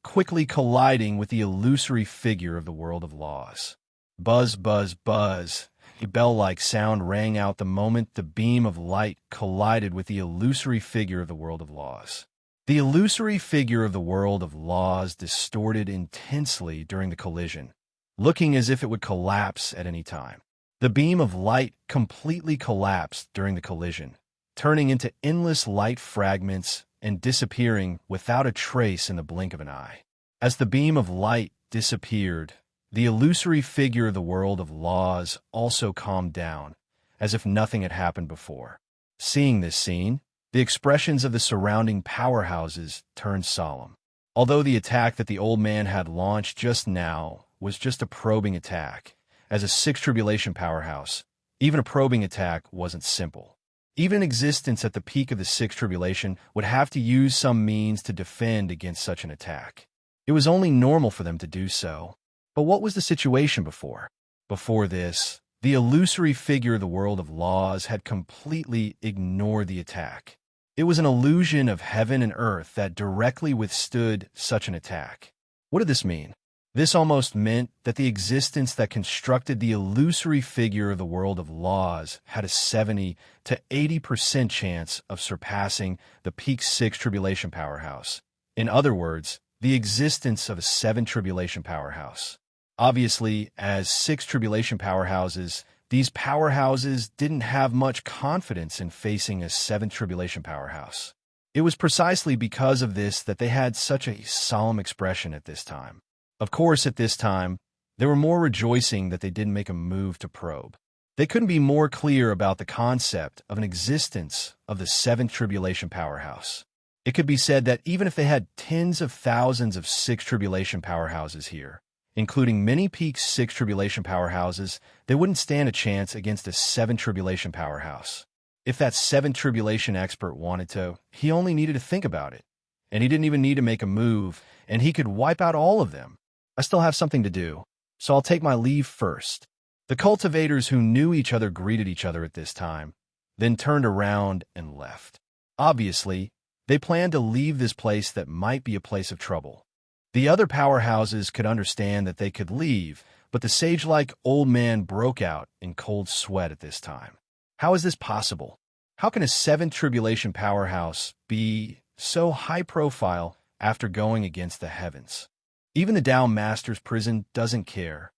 Speaker 1: quickly colliding with the illusory figure of the world of laws. Buzz, buzz, buzz. A bell-like sound rang out the moment the beam of light collided with the illusory figure of the world of laws. The illusory figure of the world of laws distorted intensely during the collision, looking as if it would collapse at any time. The beam of light completely collapsed during the collision, turning into endless light fragments and disappearing without a trace in the blink of an eye. As the beam of light disappeared, the illusory figure of the world of laws also calmed down, as if nothing had happened before. Seeing this scene, the expressions of the surrounding powerhouses turned solemn. Although the attack that the old man had launched just now was just a probing attack, as a 6 tribulation powerhouse, even a probing attack wasn't simple. Even existence at the peak of the 6 tribulation would have to use some means to defend against such an attack. It was only normal for them to do so. But what was the situation before? Before this, the illusory figure of the world of laws had completely ignored the attack. It was an illusion of heaven and earth that directly withstood such an attack. What did this mean? This almost meant that the existence that constructed the illusory figure of the world of laws had a 70 to 80% chance of surpassing the peak 6 tribulation powerhouse. In other words, the existence of a 7 tribulation powerhouse. Obviously, as 6 tribulation powerhouses, these powerhouses didn't have much confidence in facing a 7 tribulation powerhouse. It was precisely because of this that they had such a solemn expression at this time. Of course, at this time, they were more rejoicing that they didn't make a move to probe. They couldn't be more clear about the concept of an existence of the 7 tribulation powerhouse. It could be said that even if they had tens of thousands of 6 tribulation powerhouses here, including many peak 6 tribulation powerhouses, they wouldn't stand a chance against a 7 tribulation powerhouse. If that 7 tribulation expert wanted to, he only needed to think about it. And he didn't even need to make a move, and he could wipe out all of them. I still have something to do, so I'll take my leave first. The cultivators who knew each other greeted each other at this time, then turned around and left. Obviously, they planned to leave this place that might be a place of trouble. The other powerhouses could understand that they could leave, But the sage-like old man broke out in cold sweat at this time. How is this possible? How can a seventh tribulation powerhouse be so high-profile after going against the heavens? Even the Tao Master's prison doesn't care.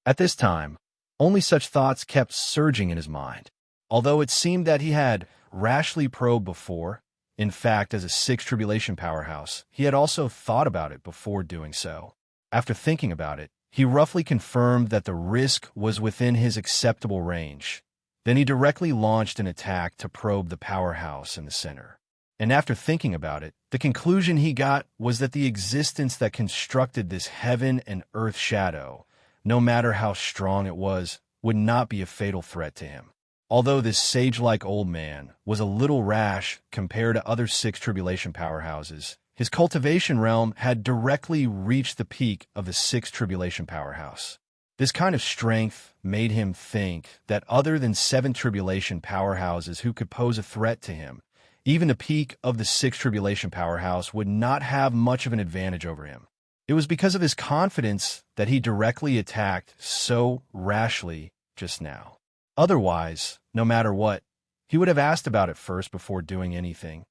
Speaker 1: At this time, only such thoughts kept surging in his mind. Although it seemed that he had rashly probed before, in fact, as a sixth tribulation powerhouse, he had also thought about it before doing so. After thinking about it, he roughly confirmed that the risk was within his acceptable range. Then he directly launched an attack to probe the powerhouse in the center. And after thinking about it, the conclusion he got was that the existence that constructed this heaven and earth shadow, no matter how strong it was, would not be a fatal threat to him. Although this sage-like old man was a little rash compared to other six tribulation powerhouses, his cultivation realm had directly reached the peak of the sixth tribulation powerhouse. This kind of strength made him think that other than seven tribulation powerhouses who could pose a threat to him, even the peak of the sixth tribulation powerhouse would not have much of an advantage over him. It was because of his confidence that he directly attacked so rashly just now. Otherwise, no matter what, he would have asked about it first before doing anything.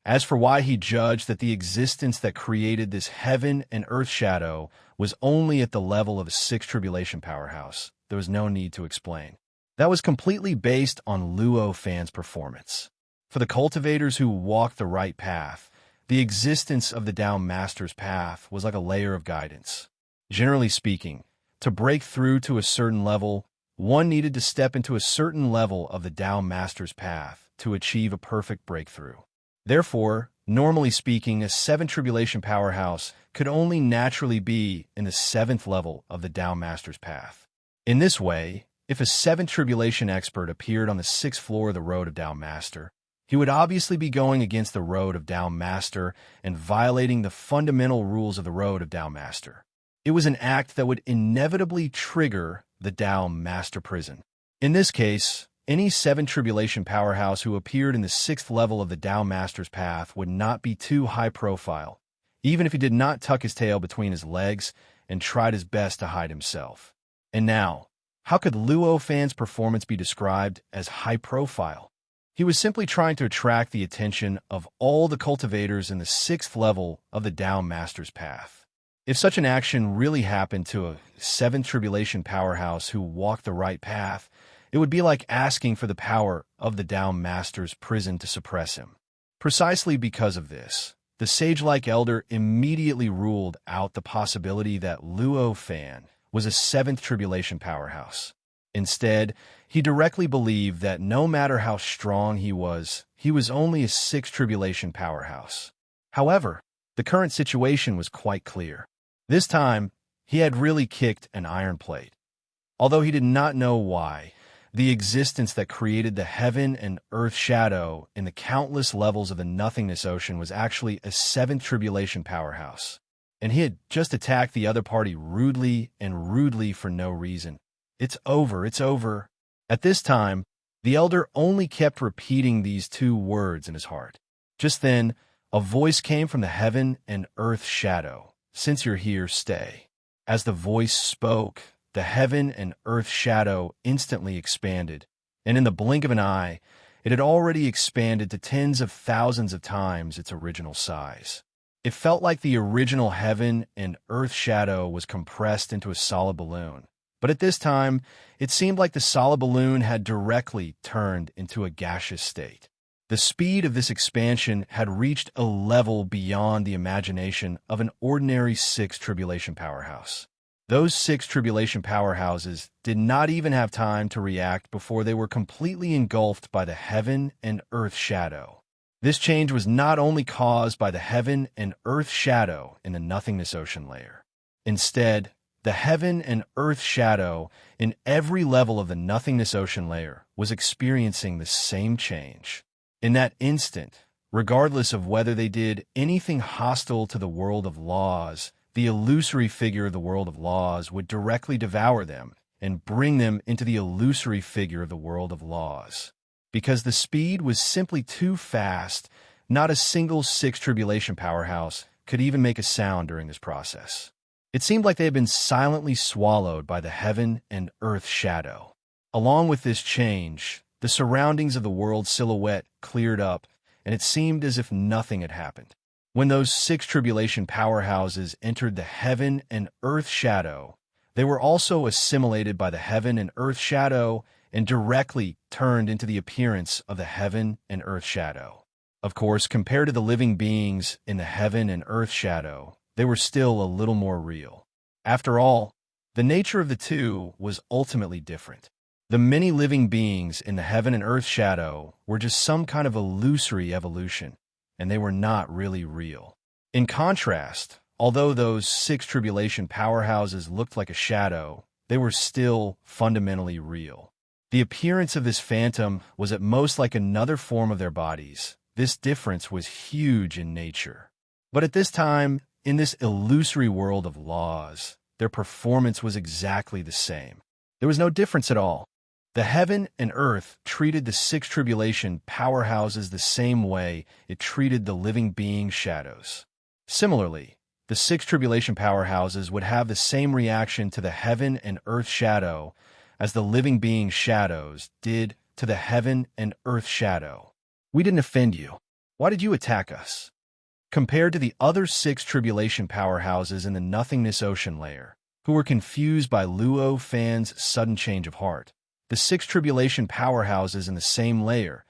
Speaker 1: As for why he judged that the existence that created this heaven and earth shadow was only at the level of a sixth tribulation powerhouse, there was no need to explain. That was completely based on Luo Fan's performance. For the cultivators who walked the right path, the existence of the Tao Master's path was like a layer of guidance. Generally speaking, to break through to a certain level, one needed to step into a certain level of the Tao Master's path to achieve a perfect breakthrough. Therefore, normally speaking, a seventh tribulation powerhouse could only naturally be in the seventh level of the Tao Master's path. In this way, if a seventh tribulation expert appeared on the sixth floor of the road of Tao Master, he would obviously be going against the road of Tao Master and violating the fundamental rules of the road of Tao Master. It was an act that would inevitably trigger the Tao Master prison. In this case, any seven tribulation powerhouse who appeared in the sixth level of the Tao Master's path would not be too high profile, even if he did not tuck his tail between his legs and tried his best to hide himself. And now, how could Luo Fan's performance be described as high profile? He was simply trying to attract the attention of all the cultivators in the sixth level of the Tao Master's path. If such an action really happened to a seventh tribulation powerhouse who walked the right path, it would be like asking for the power of the Tao Master's prison to suppress him. Precisely because of this, the sage-like elder immediately ruled out the possibility that Luo Fan was a seventh tribulation powerhouse. Instead, he directly believed that no matter how strong he was only a sixth tribulation powerhouse. However, the current situation was quite clear. This time, he had really kicked an iron plate. Although he did not know why, the existence that created the heaven and earth shadow in the countless levels of the nothingness ocean was actually a seventh tribulation powerhouse. And he had just attacked the other party rudely for no reason. It's over, it's over. At this time, the elder only kept repeating these two words in his heart. Just then, a voice came from the heaven and earth shadow. Since you're here, stay. As the voice spoke, the heaven and earth shadow instantly expanded, and in the blink of an eye, it had already expanded to tens of thousands of times its original size. It felt like the original heaven and earth shadow was compressed into a solid balloon. But at this time, it seemed like the solid balloon had directly turned into a gaseous state. The speed of this expansion had reached a level beyond the imagination of an ordinary sixth tribulation powerhouse. Those six tribulation powerhouses did not even have time to react before they were completely engulfed by the heaven and earth shadow. This change was not only caused by the heaven and earth shadow in the nothingness ocean layer. Instead, the heaven and earth shadow in every level of the nothingness ocean layer was experiencing the same change. In that instant, regardless of whether they did anything hostile to the world of laws, the illusory figure of the world of laws would directly devour them and bring them into the illusory figure of the world of laws. Because the speed was simply too fast, not a single sixth tribulation powerhouse could even make a sound during this process. It seemed like they had been silently swallowed by the heaven and earth shadow. Along with this change, the surroundings of the world's silhouette cleared up, and it seemed as if nothing had happened. When those six tribulation powerhouses entered the heaven and earth shadow, they were also assimilated by the heaven and earth shadow and directly turned into the appearance of the heaven and earth shadow. Of course, compared to the living beings in the heaven and earth shadow, they were still a little more real. After all, the nature of the two was ultimately different. The many living beings in the heaven and earth shadow were just some kind of illusory evolution, and they were not really real. In contrast, although those six tribulation powerhouses looked like a shadow, they were still fundamentally real. The appearance of this phantom was at most like another form of their bodies. This difference was huge in nature. But at this time, in this illusory world of laws, their performance was exactly the same. There was no difference at all. The heaven and earth treated the six tribulation powerhouses the same way it treated the living being shadows. Similarly, the six tribulation powerhouses would have the same reaction to the heaven and earth shadow as the living being shadows did to the heaven and earth shadow. We didn't offend you. Why did you attack us? Compared to the other six tribulation powerhouses in the nothingness ocean layer, who were confused by Luo Fan's sudden change of heart, the six tribulation powerhouses in the same layer,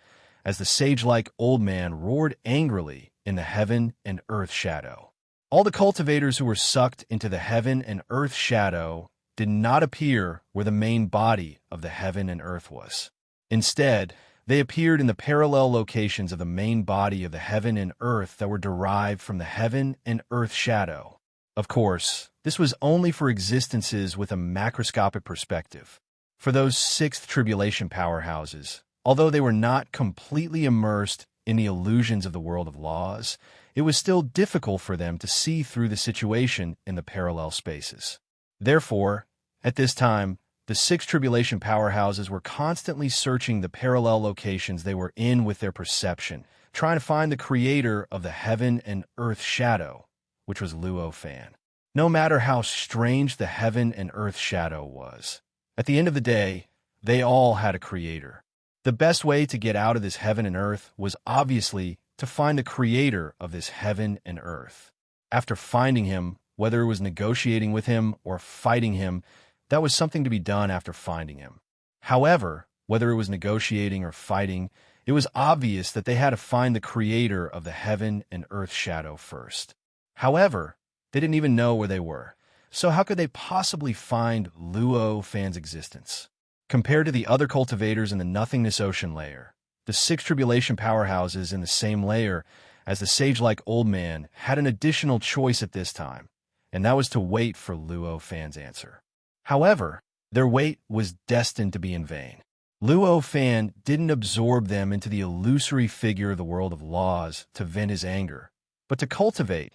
Speaker 1: as the sage-like old man roared angrily in the heaven and earth shadow. All the cultivators who were sucked into the heaven and earth shadow did not appear where the main body of the heaven and earth was. Instead, they appeared in the parallel locations of the main body of the heaven and earth that were derived from the heaven and earth shadow. Of course, this was only for existences with a macroscopic perspective. For those sixth tribulation powerhouses, although they were not completely immersed in the illusions of the world of laws, it was still difficult for them to see through the situation in the parallel spaces. Therefore, at this time, the six tribulation powerhouses were constantly searching the parallel locations they were in with their perception, trying to find the creator of the heaven and earth shadow, which was Luo Fan. No matter how strange the heaven and earth shadow was, at the end of the day, they all had a creator. The best way to get out of this heaven and earth was obviously to find the creator of this heaven and earth. After finding him, whether it was negotiating with him or fighting him, that was something to be done after finding him. However, whether it was negotiating or fighting, it was obvious that they had to find the creator of the heaven and earth shadow first. However, they didn't even know where they were. So how could they possibly find Luo Fan's existence? Compared to the other cultivators in the nothingness ocean layer, the six tribulation powerhouses in the same layer as the sage-like old man had an additional choice at this time, and that was to wait for Luo Fan's answer. However, their wait was destined to be in vain. Luo Fan didn't absorb them into the illusory figure of the world of laws to vent his anger, but to cultivate.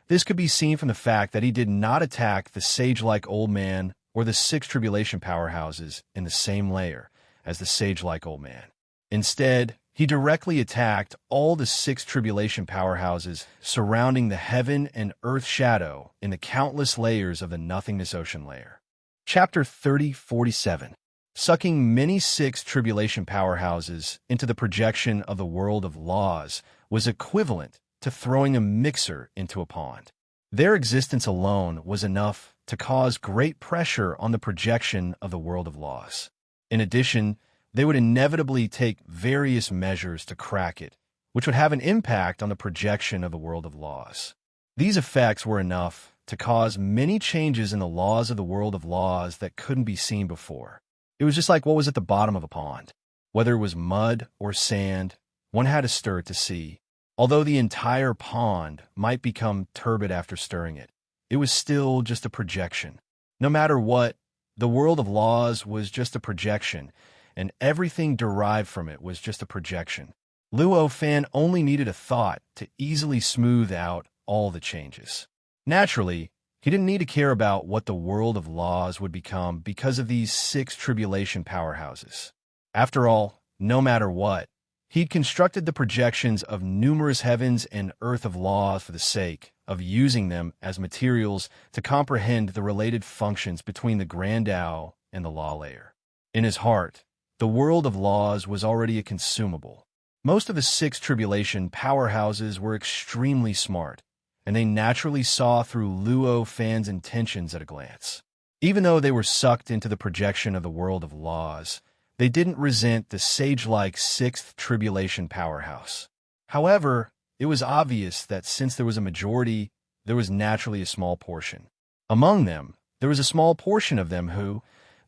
Speaker 1: This could be seen from the fact that he did not attack the sage-like old man or the six tribulation powerhouses in the same layer as the sage-like old man. Instead, he directly attacked all the six tribulation powerhouses surrounding the heaven and earth shadow in the countless layers of the nothingness ocean layer. Chapter 3047. Sucking many six tribulation powerhouses into the projection of the world of laws was equivalent to throwing a mixer into a pond. Their existence alone was enough to cause great pressure on the projection of the world of laws. In addition, they would inevitably take various measures to crack it, which would have an impact on the projection of the world of laws. These effects were enough to cause many changes in the laws of the world of laws that couldn't be seen before. It was just like what was at the bottom of a pond. Whether it was mud or sand, one had to stir it to see. Although the entire pond might become turbid after stirring it, it was still just a projection. No matter what, the world of laws was just a projection, and everything derived from it was just a projection. Luo Fan only needed a thought to easily smooth out all the changes. Naturally, he didn't need to care about what the world of laws would become because of these six tribulation powerhouses. After all, no matter what, He'd constructed the projections of numerous heavens and earth of laws for the sake of using them as materials to comprehend the related functions between the Grand Tao and the law layer. In his heart, the world of laws was already a consumable. Most of the six tribulation powerhouses were extremely smart, and they naturally saw through Luo Fan's intentions at a glance. Even though they were sucked into the projection of the world of laws, they didn't resent the sage-like sixth tribulation powerhouse. However, it was obvious that since there was a majority, there was naturally a small portion. Among them, there was a small portion of them who,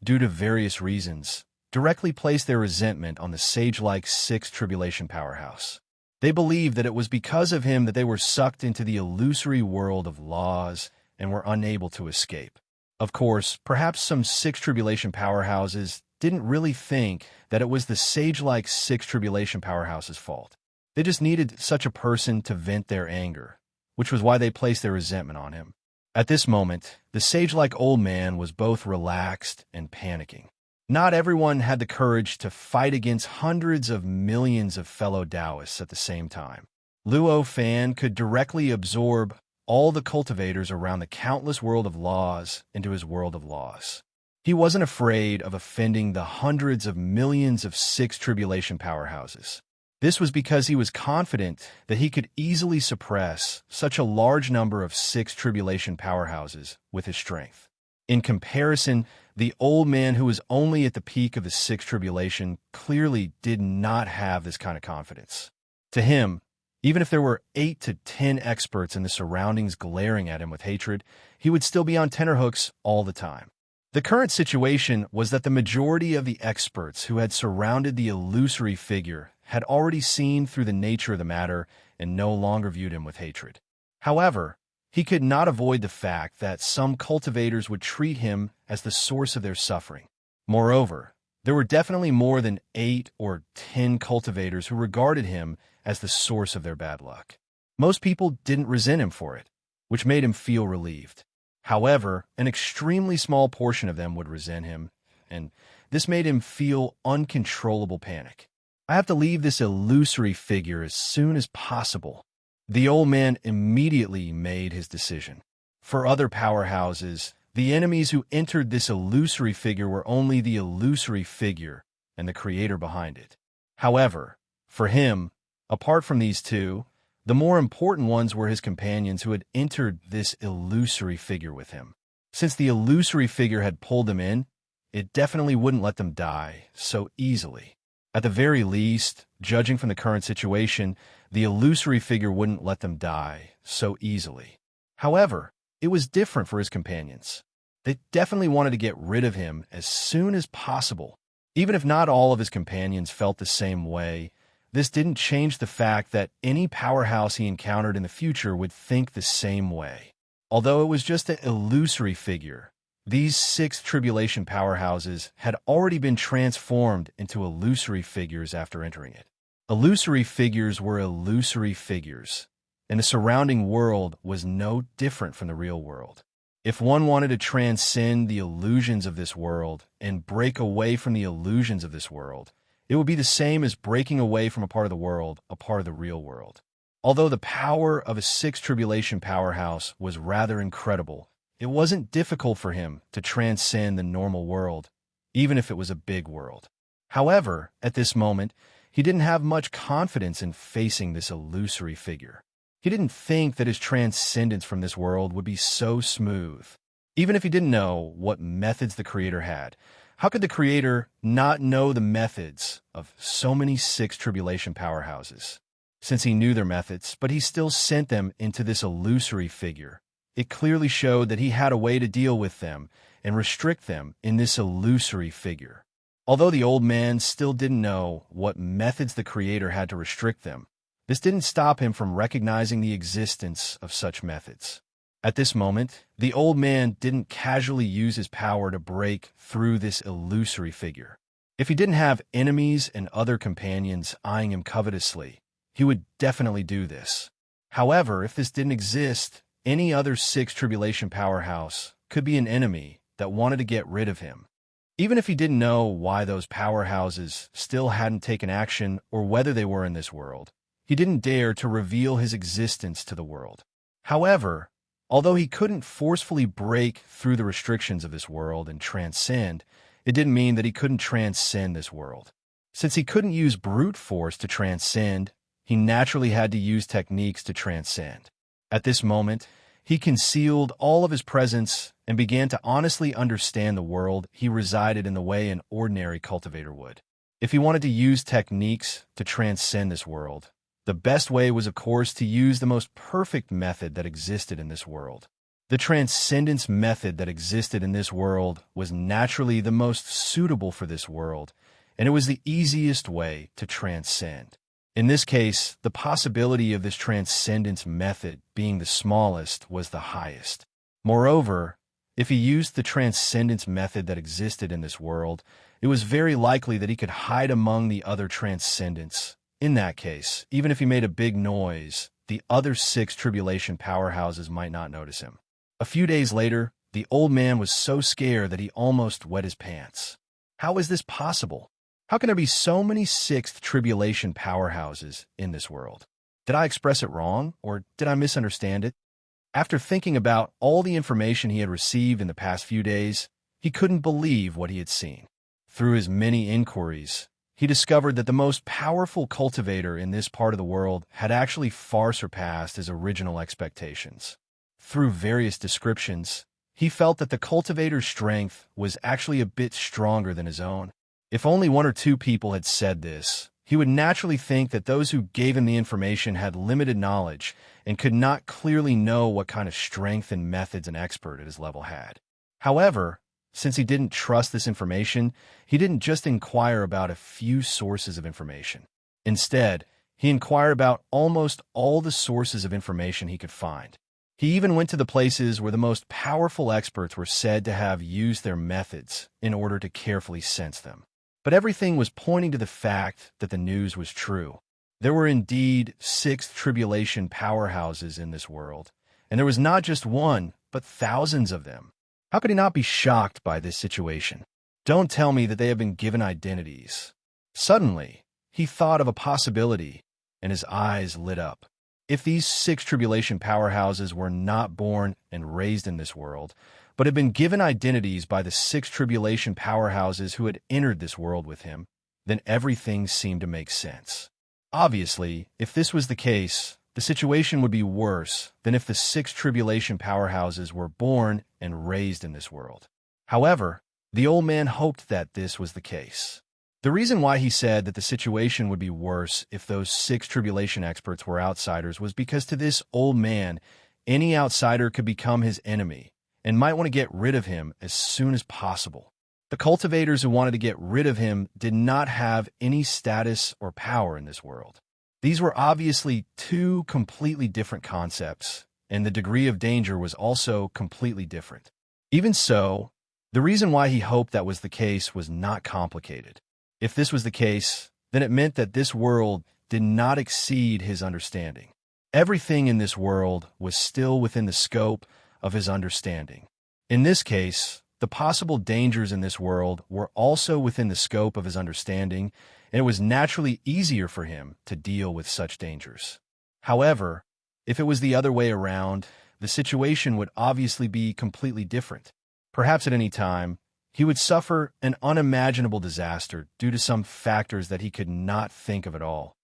Speaker 1: due to various reasons, directly placed their resentment on the sage-like sixth tribulation powerhouse. They believed that it was because of him that they were sucked into the illusory world of laws and were unable to escape. Of course, perhaps some six tribulation powerhouses didn't really think that it was the sage-like six tribulation powerhouse's fault. They just needed such a person to vent their anger, which was why they placed their resentment on him. At this moment, the sage-like old man was both relaxed and panicking. Not everyone had the courage to fight against hundreds of millions of fellow Taoists at the same time. Luo Fan could directly absorb all the cultivators around the countless world of laws into his world of laws. He wasn't afraid of offending the hundreds of millions of six tribulation powerhouses. This was because he was confident that he could easily suppress such a large number of six tribulation powerhouses with his strength. In comparison, the old man who was only at the peak of the six tribulation clearly did not have this kind of confidence. To him, even if there were 8 to 10 experts in the surroundings glaring at him with hatred, he would still be on tenterhooks all the time. The current situation was that the majority of the experts who had surrounded the illusory figure had already seen through the nature of the matter and no longer viewed him with hatred. However, he could not avoid the fact that some cultivators would treat him as the source of their suffering. Moreover, there were definitely more than 8 or 10 cultivators who regarded him as the source of their bad luck. Most people didn't resent him for it, which made him feel relieved. However, an extremely small portion of them would resent him, and this made him feel uncontrollable panic. I have to leave this illusory figure as soon as possible. The old man immediately made his decision. For other powerhouses, the enemies who entered this illusory figure were only the illusory figure and the creator behind it. However, for him, apart from these two, the more important ones were his companions who had entered this illusory figure with him. Since the illusory figure had pulled them in, it definitely wouldn't let them die so easily. At the very least, judging from the current situation, the illusory figure wouldn't let them die so easily. However, it was different for his companions. They definitely wanted to get rid of him as soon as possible. Even if not all of his companions felt the same way, this didn't change the fact that any powerhouse he encountered in the future would think the same way. Although it was just an illusory figure, these 6 tribulation powerhouses had already been transformed into illusory figures after entering it. Illusory figures were illusory figures, and the surrounding world was no different from the real world. If one wanted to transcend the illusions of this world and break away from the illusions of this world, it would be the same as breaking away from a part of the world, a part of the real world. Although the power of a 6 tribulation powerhouse was rather incredible, it wasn't difficult for him to transcend the normal world, even if it was a big world. However, at this moment, he didn't have much confidence in facing this illusory figure. He didn't think that his transcendence from this world would be so smooth. Even if he didn't know what methods the Creator had, how could the Creator not know the methods of so many 6 tribulation powerhouses? Since he knew their methods, but he still sent them into this illusory figure, it clearly showed that he had a way to deal with them and restrict them in this illusory figure. Although the old man still didn't know what methods the Creator had to restrict them, this didn't stop him from recognizing the existence of such methods. At this moment, the old man didn't casually use his power to break through this illusory figure. If he didn't have enemies and other companions eyeing him covetously, he would definitely do this. However, if this didn't exist, any other 6 tribulation powerhouse could be an enemy that wanted to get rid of him. Even if he didn't know why those powerhouses still hadn't taken action or whether they were in this world, he didn't dare to reveal his existence to the world. However, although he couldn't forcefully break through the restrictions of this world and transcend, it didn't mean that he couldn't transcend this world. Since he couldn't use brute force to transcend, he naturally had to use techniques to transcend. At this moment, he concealed all of his presence and began to honestly understand the world he resided in the way an ordinary cultivator would. If he wanted to use techniques to transcend this world, the best way was, of course, to use the most perfect method that existed in this world. The transcendence method that existed in this world was naturally the most suitable for this world, and it was the easiest way to transcend. In this case, the possibility of this transcendence method being the smallest was the highest. Moreover, if he used the transcendence method that existed in this world, it was very likely that he could hide among the other transcendents. In that case, even if he made a big noise, the other 6 tribulation powerhouses might not notice him. A few days later, the old man was so scared that he almost wet his pants. How is this possible? How can there be so many 6th tribulation powerhouses in this world? Did I express it wrong, or did I misunderstand it? After thinking about all the information he had received in the past few days, he couldn't believe what he had seen. Through his many inquiries, he discovered that the most powerful cultivator in this part of the world had actually far surpassed his original expectations. Through various descriptions, he felt that the cultivator's strength was actually a bit stronger than his own. If only 1 or 2 people had said this, he would naturally think that those who gave him the information had limited knowledge and could not clearly know what kind of strength and methods an expert at his level had. However, since he didn't trust this information, he didn't just inquire about a few sources of information. Instead, he inquired about almost all the sources of information he could find. He even went to the places where the most powerful experts were said to have used their methods in order to carefully sense them. But everything was pointing to the fact that the news was true. There were indeed 6 tribulation powerhouses in this world, and there was not just one, but thousands of them. How could he not be shocked by this situation? Don't tell me that they have been given identities. Suddenly, he thought of a possibility, and his eyes lit up. If these 6 tribulation powerhouses were not born and raised in this world, but had been given identities by the 6 tribulation powerhouses who had entered this world with him, then everything seemed to make sense. Obviously, if this was the case, the situation would be worse than if the 6 tribulation powerhouses were born and raised in this world. However, the old man hoped that this was the case. The reason why he said that the situation would be worse if those 6 tribulation experts were outsiders was because to this old man, any outsider could become his enemy and might want to get rid of him as soon as possible. The cultivators who wanted to get rid of him did not have any status or power in this world. These were obviously 2 completely different concepts, and the degree of danger was also completely different. Even so, the reason why he hoped that was the case was not complicated. If this was the case, then it meant that this world did not exceed his understanding. Everything in this world was still within the scope of his understanding. In this case, the possible dangers in this world were also within the scope of his understanding, and it was naturally easier for him to deal with such dangers. However, if it was the other way around, the situation would obviously be completely different. Perhaps at any time, he would suffer an unimaginable disaster due to some factors that he could not think of at all.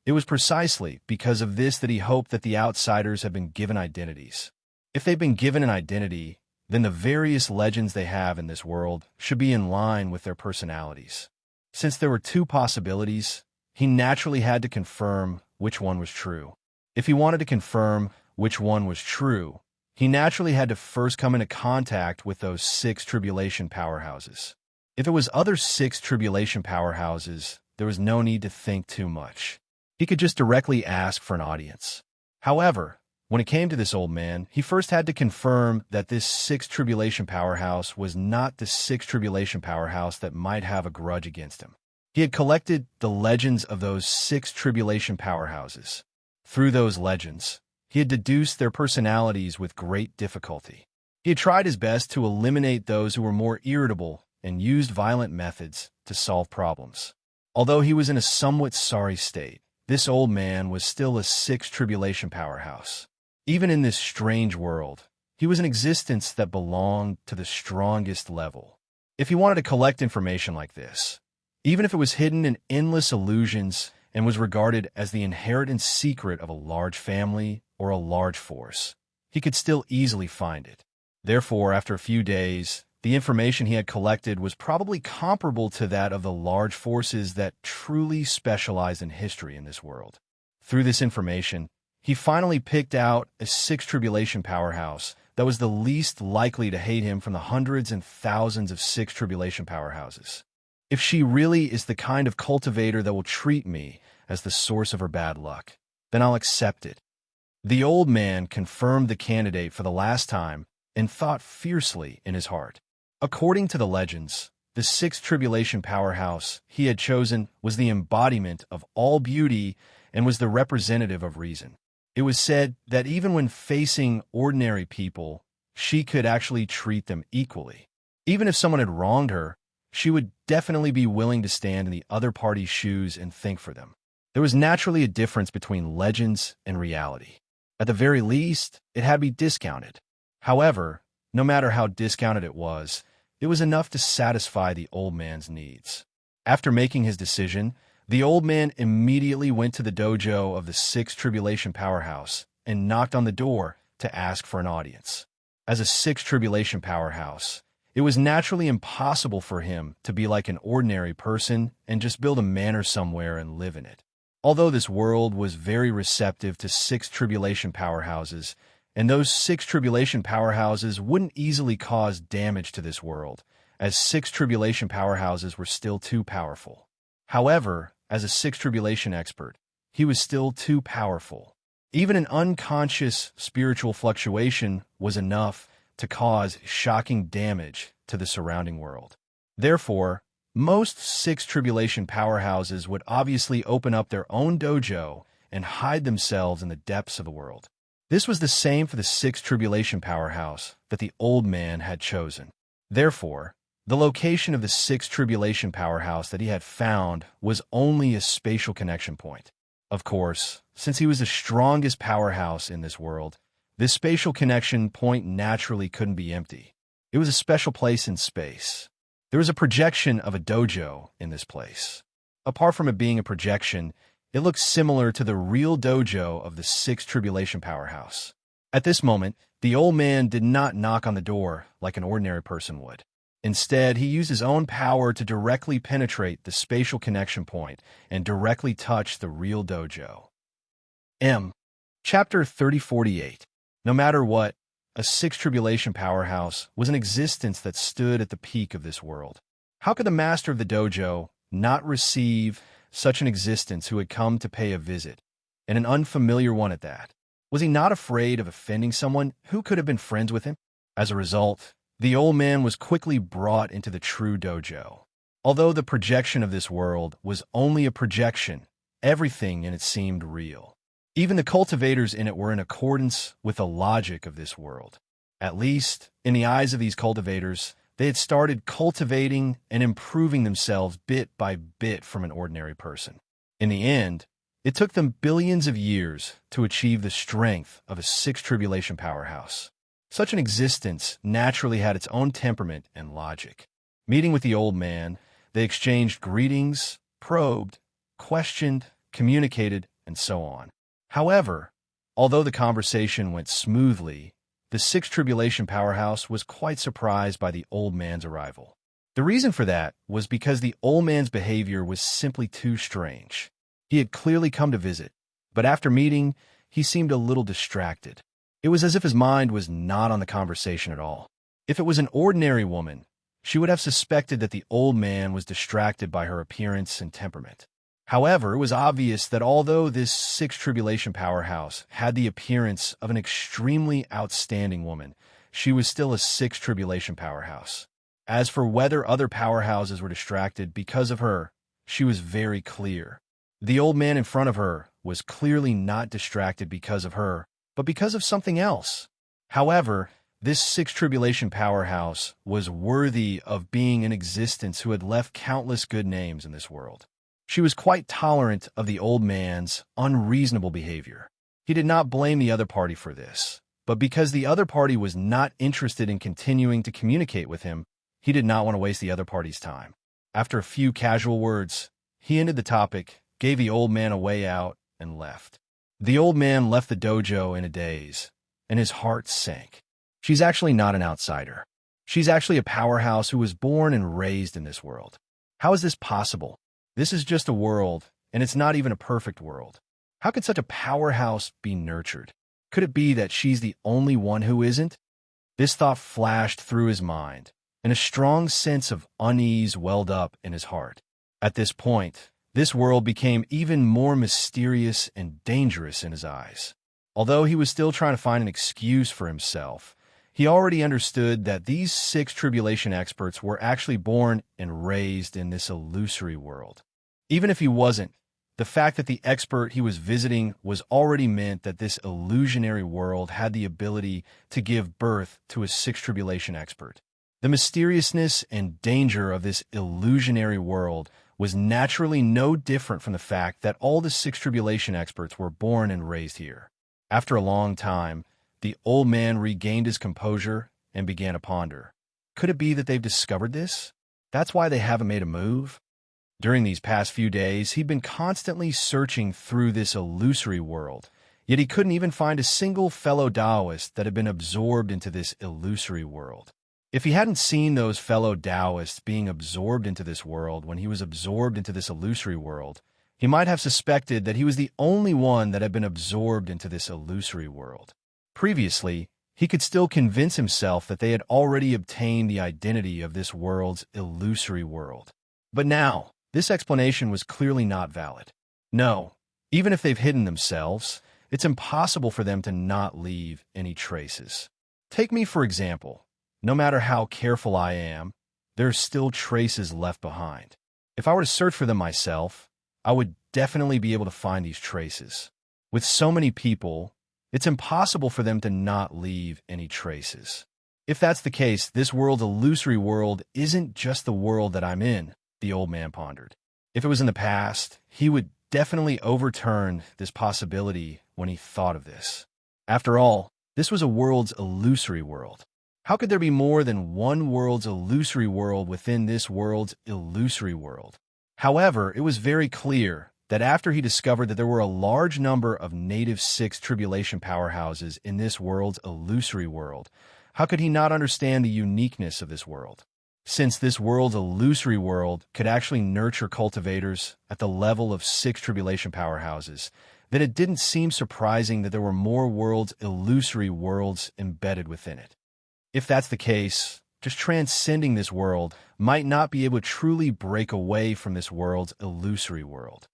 Speaker 1: It was precisely because of this that he hoped that the outsiders had been given identities. If they've been given an identity, then the various legends they have in this world should be in line with their personalities. Since there were 2 possibilities, he naturally had to confirm which one was true. If he wanted to confirm which one was true, he naturally had to first come into contact with those 6 tribulation powerhouses. If it was other 6 tribulation powerhouses, there was no need to think too much. He could just directly ask for an audience. However, when it came to this old man, he first had to confirm that this 6 tribulation powerhouse was not the 6 tribulation powerhouse that might have a grudge against him. He had collected the legends of those 6 tribulation powerhouses. Through those legends, he had deduced their personalities with great difficulty. He had tried his best to eliminate those who were more irritable and used violent methods to solve problems. Although he was in a somewhat sorry state, this old man was still a sixth tribulation powerhouse. Even in this strange world, he was an existence that belonged to the strongest level. If he wanted to collect information like this, even if it was hidden in endless illusions and was regarded as the inheritance secret of a large family or a large force, he could still easily find it. Therefore, after a few days, the information he had collected was probably comparable to that of the large forces that truly specialized in history in this world. Through this information, he finally picked out a sixth tribulation powerhouse that was the least likely to hate him from the hundreds and thousands of sixth tribulation powerhouses. If she really is the kind of cultivator that will treat me as the source of her bad luck, then I'll accept it. The old man confirmed the candidate for the last time and thought fiercely in his heart. According to the legends, the sixth tribulation powerhouse he had chosen was the embodiment of all beauty and was the representative of reason. It was said that even when facing ordinary people, she could actually treat them equally. Even if someone had wronged her, she would definitely be willing to stand in the other party's shoes and think for them. There was naturally a difference between legends and reality. At the very least, it had to be discounted. However, no matter how discounted it was enough to satisfy the old man's needs. After making his decision, the old man immediately went to the dojo of the sixth tribulation powerhouse and knocked on the door to ask for an audience. As a sixth tribulation powerhouse, it was naturally impossible for him to be like an ordinary person and just build a manor somewhere and live in it. Although this world was very receptive to sixth tribulation powerhouses, and those sixth tribulation powerhouses wouldn't easily cause damage to this world, as sixth tribulation powerhouses were still too powerful. However, as a sixth tribulation expert, he was still too powerful. Even an unconscious spiritual fluctuation was enough to cause shocking damage to the surrounding world. Therefore, most sixth tribulation powerhouses would obviously open up their own dojo and hide themselves in the depths of the world. This was the same for the sixth tribulation powerhouse that the old man had chosen. Therefore, the location of the sixth tribulation powerhouse that he had found was only a spatial connection point. Of course, since he was the strongest powerhouse in this world, this spatial connection point naturally couldn't be empty. It was a special place in space. There was a projection of a dojo in this place. Apart from it being a projection, it looked similar to the real dojo of the sixth tribulation powerhouse. At this moment, the old man did not knock on the door like an ordinary person would. Instead, he used his own power to directly penetrate the spatial connection point and directly touch the real dojo. Chapter 3048. No matter what, a sixth tribulation powerhouse was an existence that stood at the peak of this world. How could the master of the dojo not receive such an existence who had come to pay a visit, and an unfamiliar one at that? Was he not afraid of offending someone who could have been friends with him? As a result, the old man was quickly brought into the true dojo. Although the projection of this world was only a projection, everything in it seemed real. Even the cultivators in it were in accordance with the logic of this world. At least, in the eyes of these cultivators, they had started cultivating and improving themselves bit by bit from an ordinary person. In the end, it took them billions of years to achieve the strength of a sixth tribulation powerhouse. Such an existence naturally had its own temperament and logic. Meeting with the old man, they exchanged greetings, probed, questioned, communicated, and so on. However, although the conversation went smoothly, the sixth tribulation powerhouse was quite surprised by the old man's arrival. The reason for that was because the old man's behavior was simply too strange. He had clearly come to visit, but after meeting, he seemed a little distracted. It was as if his mind was not on the conversation at all. If it was an ordinary woman, she would have suspected that the old man was distracted by her appearance and temperament. However, it was obvious that although this sixth tribulation powerhouse had the appearance of an extremely outstanding woman, she was still a sixth tribulation powerhouse. As for whether other powerhouses were distracted because of her, she was very clear. The old man in front of her was clearly not distracted because of her, but because of something else. However, This six tribulation powerhouse was worthy of being in existence who had left countless good names in this world. She was quite tolerant of the old man's unreasonable behavior. He did not blame the other party for this, but because the other party was not interested in continuing to communicate with him, he did not want to waste the other party's time. After a few casual words, he ended the topic, gave the old man a way out, and left. The old man left the dojo in a daze, and his heart sank. She's actually not an outsider. She's actually a powerhouse who was born and raised in this world. How is this possible? This is just a world, and it's not even a perfect world. How could such a powerhouse be nurtured? Could it be that she's the only one who isn't? This thought flashed through his mind, and a strong sense of unease welled up in his heart. At this point, this world became even more mysterious and dangerous in his eyes. Although he was still trying to find an excuse for himself, he already understood that these six tribulation experts were actually born and raised in this illusory world. Even if he wasn't, the fact that the expert he was visiting was already meant that this illusionary world had the ability to give birth to a six tribulation expert. The mysteriousness and danger of this illusionary world was naturally no different from the fact that all the six tribulation experts were born and raised here. After a long time, the old man regained his composure and began to ponder. Could it be that they've discovered this? That's why they haven't made a move? During these past few days, he'd been constantly searching through this illusory world, yet he couldn't even find a single fellow Taoist that had been absorbed into this illusory world. If he hadn't seen those fellow Taoists being absorbed into this world when he was absorbed into this illusory world, he might have suspected that he was the only one that had been absorbed into this illusory world. Previously, he could still convince himself that they had already obtained the identity of this world's illusory world. But now, this explanation was clearly not valid. No, even if they've hidden themselves, it's impossible for them to not leave any traces. Take me, for example. No matter how careful I am, there are still traces left behind. If I were to search for them myself, I would definitely be able to find these traces. With so many people, it's impossible for them to not leave any traces. If that's the case, this world's illusory world isn't just the world that I'm in, the old man pondered. If it was in the past, he would definitely overturn this possibility when he thought of this. After all, this was a world's illusory world. How could there be more than one world's illusory world within this world's illusory world? However, it was very clear that after he discovered that there were a large number of native six tribulation powerhouses in this world's illusory world, how could he not understand the uniqueness of this world? Since this world's illusory world could actually nurture cultivators at the level of six tribulation powerhouses, then it didn't seem surprising that there were more world's illusory worlds embedded within it. If that's the case, just transcending this world might not be able to truly break away from this world's illusory world.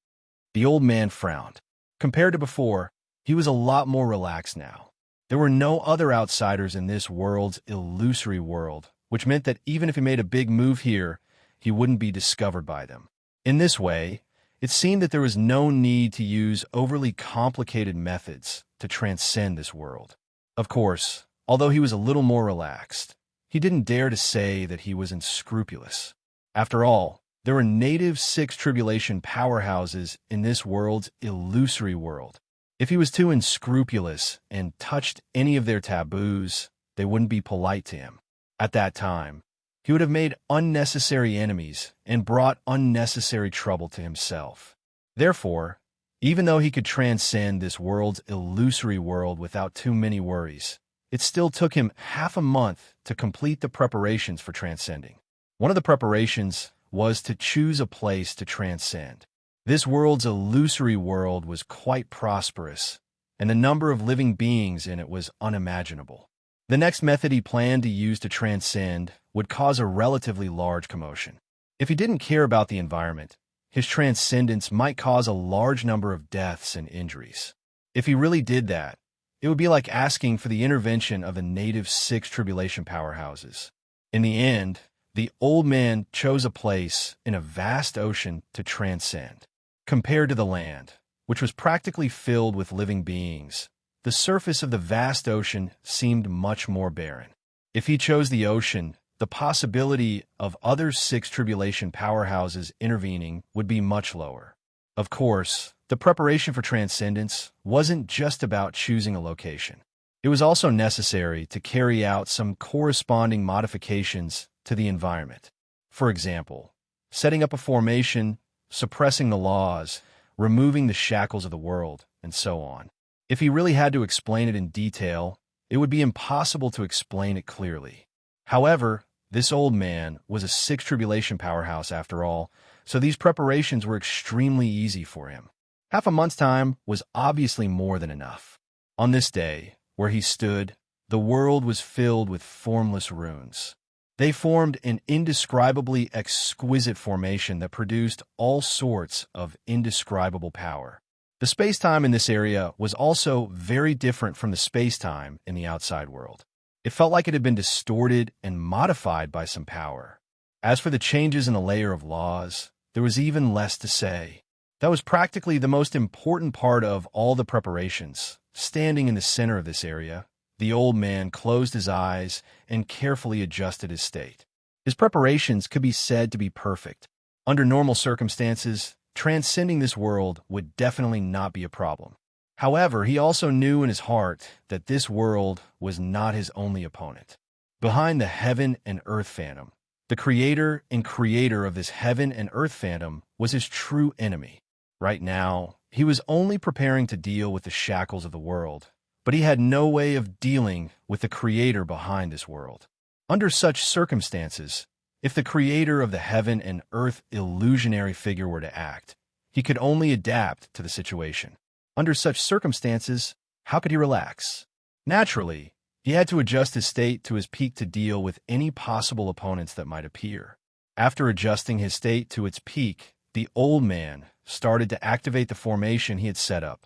Speaker 1: The old man frowned. Compared to before, he was a lot more relaxed now. There were no other outsiders in this world's illusory world, which meant that even if he made a big move here, he wouldn't be discovered by them. In this way, it seemed that there was no need to use overly complicated methods to transcend this world. Of course, although he was a little more relaxed, he didn't dare to say that he was unscrupulous. After all, there were native six tribulation powerhouses in this world's illusory world. If he was too unscrupulous and touched any of their taboos, they wouldn't be polite to him. At that time, he would have made unnecessary enemies and brought unnecessary trouble to himself. Therefore, even though he could transcend this world's illusory world without too many worries, it still took him half a month to complete the preparations for transcending. One of the preparations was to choose a place to transcend. This world's illusory world was quite prosperous, and the number of living beings in it was unimaginable. The next method he planned to use to transcend would cause a relatively large commotion. If he didn't care about the environment, his transcendence might cause a large number of deaths and injuries. If he really did that, it would be like asking for the intervention of the native six tribulation powerhouses. In the end, the old man chose a place in a vast ocean to transcend. Compared to the land, which was practically filled with living beings, the surface of the vast ocean seemed much more barren. If he chose the ocean, the possibility of other six tribulation powerhouses intervening would be much lower. Of course, the preparation for transcendence wasn't just about choosing a location. It was also necessary to carry out some corresponding modifications to the environment. For example, setting up a formation, suppressing the laws, removing the shackles of the world, and so on. If he really had to explain it in detail, it would be impossible to explain it clearly. However, this old man was a six tribulation powerhouse after all, so these preparations were extremely easy for him. Half a month's time was obviously more than enough. On this day, where he stood, the world was filled with formless runes. They formed an indescribably exquisite formation that produced all sorts of indescribable power. The space-time in this area was also very different from the space-time in the outside world. It felt like it had been distorted and modified by some power. As for the changes in the layer of laws, there was even less to say. That was practically the most important part of all the preparations. Standing in the center of this area, the old man closed his eyes and carefully adjusted his state. His preparations could be said to be perfect. Under normal circumstances, transcending this world would definitely not be a problem. However, he also knew in his heart that this world was not his only opponent. Behind the heaven and earth phantom, the creator and creator of this heaven and earth phantom was his true enemy. Right now, he was only preparing to deal with the shackles of the world, but he had no way of dealing with the creator behind this world. Under such circumstances, if the creator of the heaven and earth illusionary figure were to act, he could only adapt to the situation. Under such circumstances, how could he relax? Naturally, he had to adjust his state to his peak to deal with any possible opponents that might appear. After adjusting his state to its peak, the old man started to activate the formation he had set up.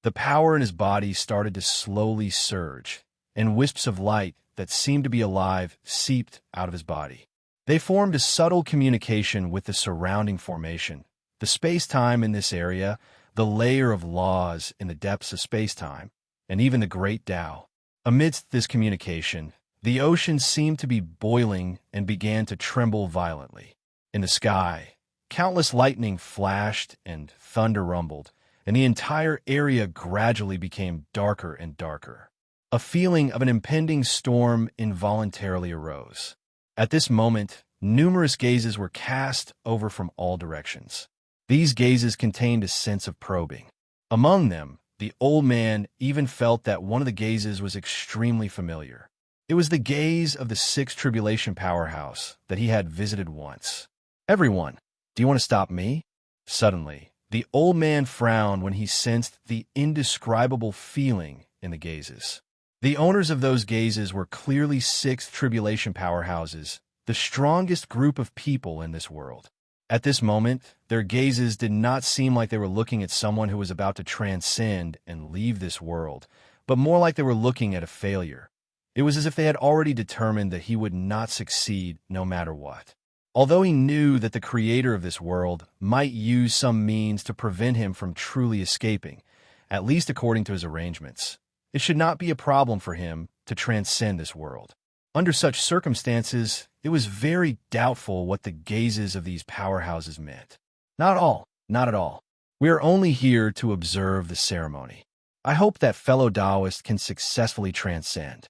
Speaker 1: The power in his body started to slowly surge, and wisps of light that seemed to be alive seeped out of his body. They formed a subtle communication with the surrounding formation, the space-time in this area, the layer of laws in the depths of space-time, and even the great Tao. Amidst this communication, the ocean seemed to be boiling and began to tremble violently. In the sky, countless lightning flashed and thunder rumbled, and the entire area gradually became darker and darker. A feeling of an impending storm involuntarily arose. At this moment, numerous gazes were cast over from all directions. These gazes contained a sense of probing. Among them, the old man even felt that one of the gazes was extremely familiar. It was the gaze of the sixth tribulation powerhouse that he had visited once. "Everyone, do you want to stop me?" Suddenly, the old man frowned when he sensed the indescribable feeling in the gazes. The owners of those gazes were clearly sixth tribulation powerhouses, the strongest group of people in this world. At this moment, their gazes did not seem like they were looking at someone who was about to transcend and leave this world, but more like they were looking at a failure. It was as if they had already determined that he would not succeed no matter what. Although he knew that the creator of this world might use some means to prevent him from truly escaping, at least according to his arrangements, it should not be a problem for him to transcend this world. Under such circumstances, it was very doubtful what the gazes of these powerhouses meant. Not at all. We are only here to observe the ceremony. I hope that fellow Taoist can successfully transcend.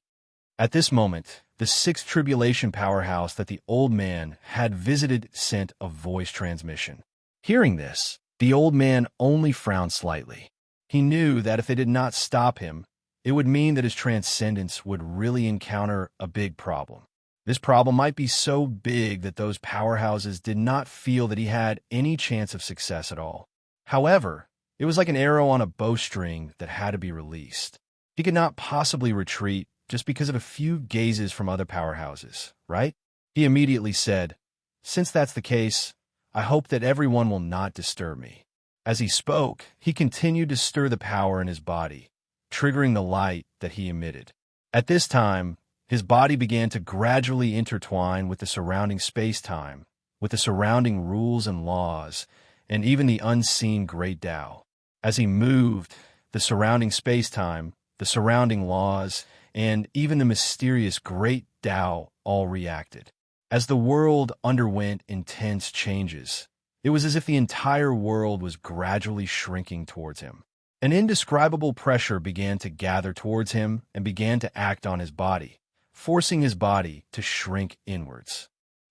Speaker 1: At this moment, the sixth tribulation powerhouse that the old man had visited sent a voice transmission. Hearing this, the old man only frowned slightly. He knew that if they did not stop him, it would mean that his transcendence would really encounter a big problem. This problem might be so big that those powerhouses did not feel that he had any chance of success at all. However, it was like an arrow on a bowstring that had to be released. He could not possibly retreat just because of a few gazes from other powerhouses, right? He immediately said, "Since that's the case, I hope that everyone will not disturb me." As he spoke, he continued to stir the power in his body, triggering the light that he emitted. At this time, his body began to gradually intertwine with the surrounding space-time, with the surrounding rules and laws, and even the unseen great Tao. As he moved, the surrounding space-time, the surrounding laws, and even the mysterious Great Tao all reacted. As the world underwent intense changes, it was as if the entire world was gradually shrinking towards him. An indescribable pressure began to gather towards him and began to act on his body, forcing his body to shrink inwards.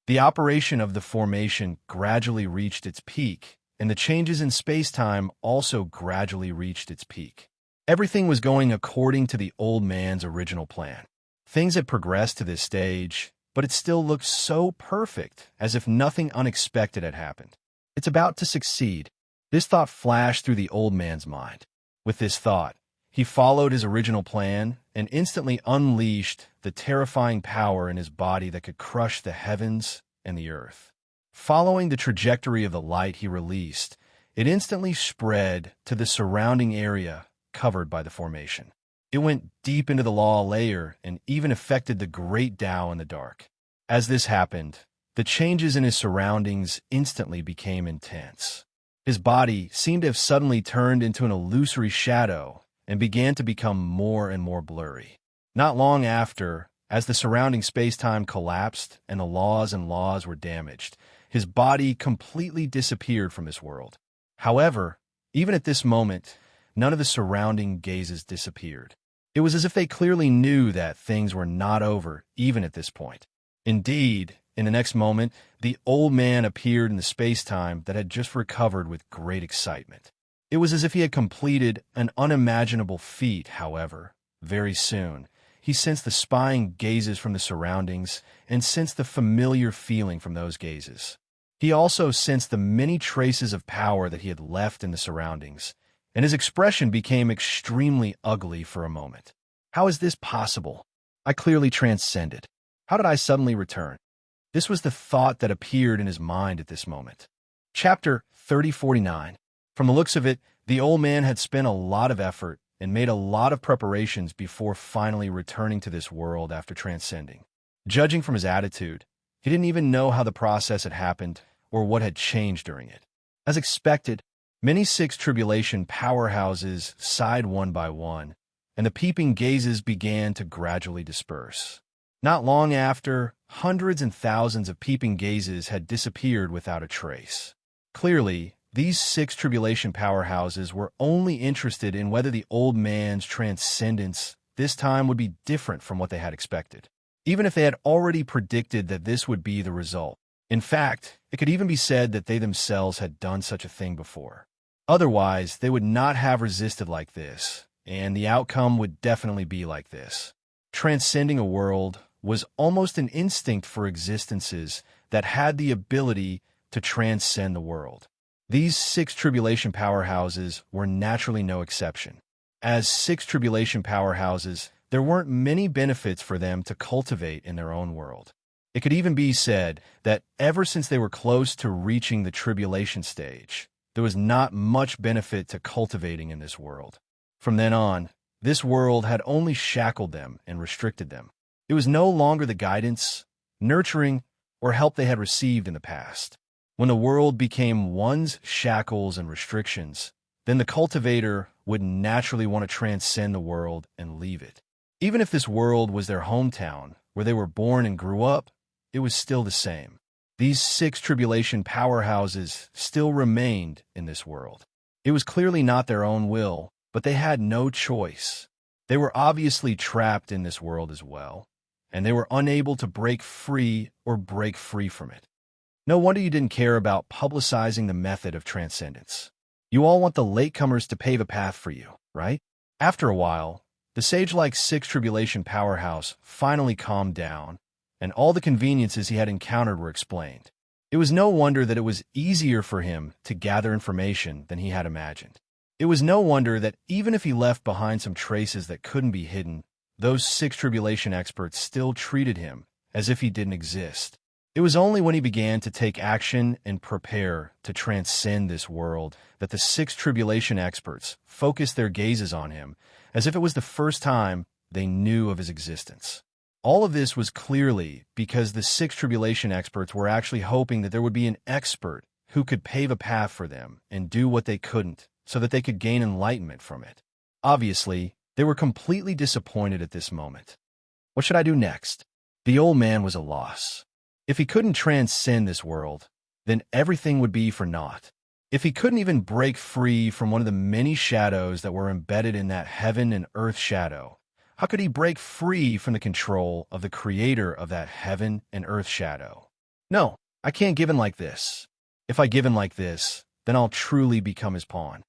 Speaker 1: The operation of the formation gradually reached its peak, and the changes in space-time also gradually reached its peak. Everything was going according to the old man's original plan. Things had progressed to this stage, but it still looked so perfect, as if nothing unexpected had happened. It's about to succeed. This thought flashed through the old man's mind. With this thought, he followed his original plan and instantly unleashed the terrifying power in his body that could crush the heavens and the earth. Following the trajectory of the light he released, it instantly spread to the surrounding area covered by the formation. It went deep into the law layer and even affected the Great Tao in the dark. As this happened, the changes in his surroundings instantly became intense. His body seemed to have suddenly turned into an illusory shadow and began to become more and more blurry. Not long after, as the surrounding space-time collapsed and the laws were damaged, his body completely disappeared from this world. However, even at this moment, none of the surrounding gazes disappeared. It was as if they clearly knew that things were not over, even at this point. Indeed, in the next moment, the old man appeared in the space-time that had just recovered with great excitement. It was as if he had completed an unimaginable feat, however. Very soon, he sensed the spying gazes from the surroundings and sensed the familiar feeling from those gazes. He also sensed the many traces of power that he had left in the surroundings, and his expression became extremely ugly for a moment. How is this possible? I clearly transcended. How did I suddenly return? This was the thought that appeared in his mind at this moment. Chapter 3049. From the looks of it, the old man had spent a lot of effort and made a lot of preparations before finally returning to this world after transcending. Judging from his attitude, he didn't even know how the process had happened or what had changed during it. As expected, many six tribulation powerhouses sighed one by one, and the peeping gazes began to gradually disperse. Not long after, hundreds and thousands of peeping gazes had disappeared without a trace. Clearly, these six tribulation powerhouses were only interested in whether the old man's transcendence this time would be different from what they had expected, even if they had already predicted that this would be the result. In fact, it could even be said that they themselves had done such a thing before. Otherwise, they would not have resisted like this, and the outcome would definitely be like this. Transcending a world was almost an instinct for existences that had the ability to transcend the world. These six tribulation powerhouses were naturally no exception. As six tribulation powerhouses, there weren't many benefits for them to cultivate in their own world. It could even be said that ever since they were close to reaching the tribulation stage, there was not much benefit to cultivating in this world. From then on, this world had only shackled them and restricted them. It was no longer the guidance, nurturing, or help they had received in the past. When the world became one's shackles and restrictions, then the cultivator would naturally want to transcend the world and leave it. Even if this world was their hometown, where they were born and grew up, it was still the same. These six tribulation powerhouses still remained in this world. It was clearly not their own will, but they had no choice. They were obviously trapped in this world as well, and they were unable to break free from it. No wonder you didn't care about publicizing the method of transcendence. You all want the latecomers to pave a path for you, right? After a while, the sage-like six tribulation powerhouse finally calmed down, and all the conveniences he had encountered were explained. It was no wonder that it was easier for him to gather information than he had imagined. It was no wonder that even if he left behind some traces that couldn't be hidden, those six tribulation experts still treated him as if he didn't exist. It was only when he began to take action and prepare to transcend this world that the six tribulation experts focused their gazes on him as if it was the first time they knew of his existence. All of this was clearly because the six tribulation experts were actually hoping that there would be an expert who could pave a path for them and do what they couldn't so that they could gain enlightenment from it. Obviously, They were completely disappointed at this moment. What should I do next? The old man was a loss. If he couldn't transcend this world, then everything would be for naught. If he couldn't even break free from one of the many shadows that were embedded in that heaven and earth shadow, how could he break free from the control of the creator of that heaven and earth shadow? No, I can't give in like this. If I give in like this, then I'll truly become his pawn.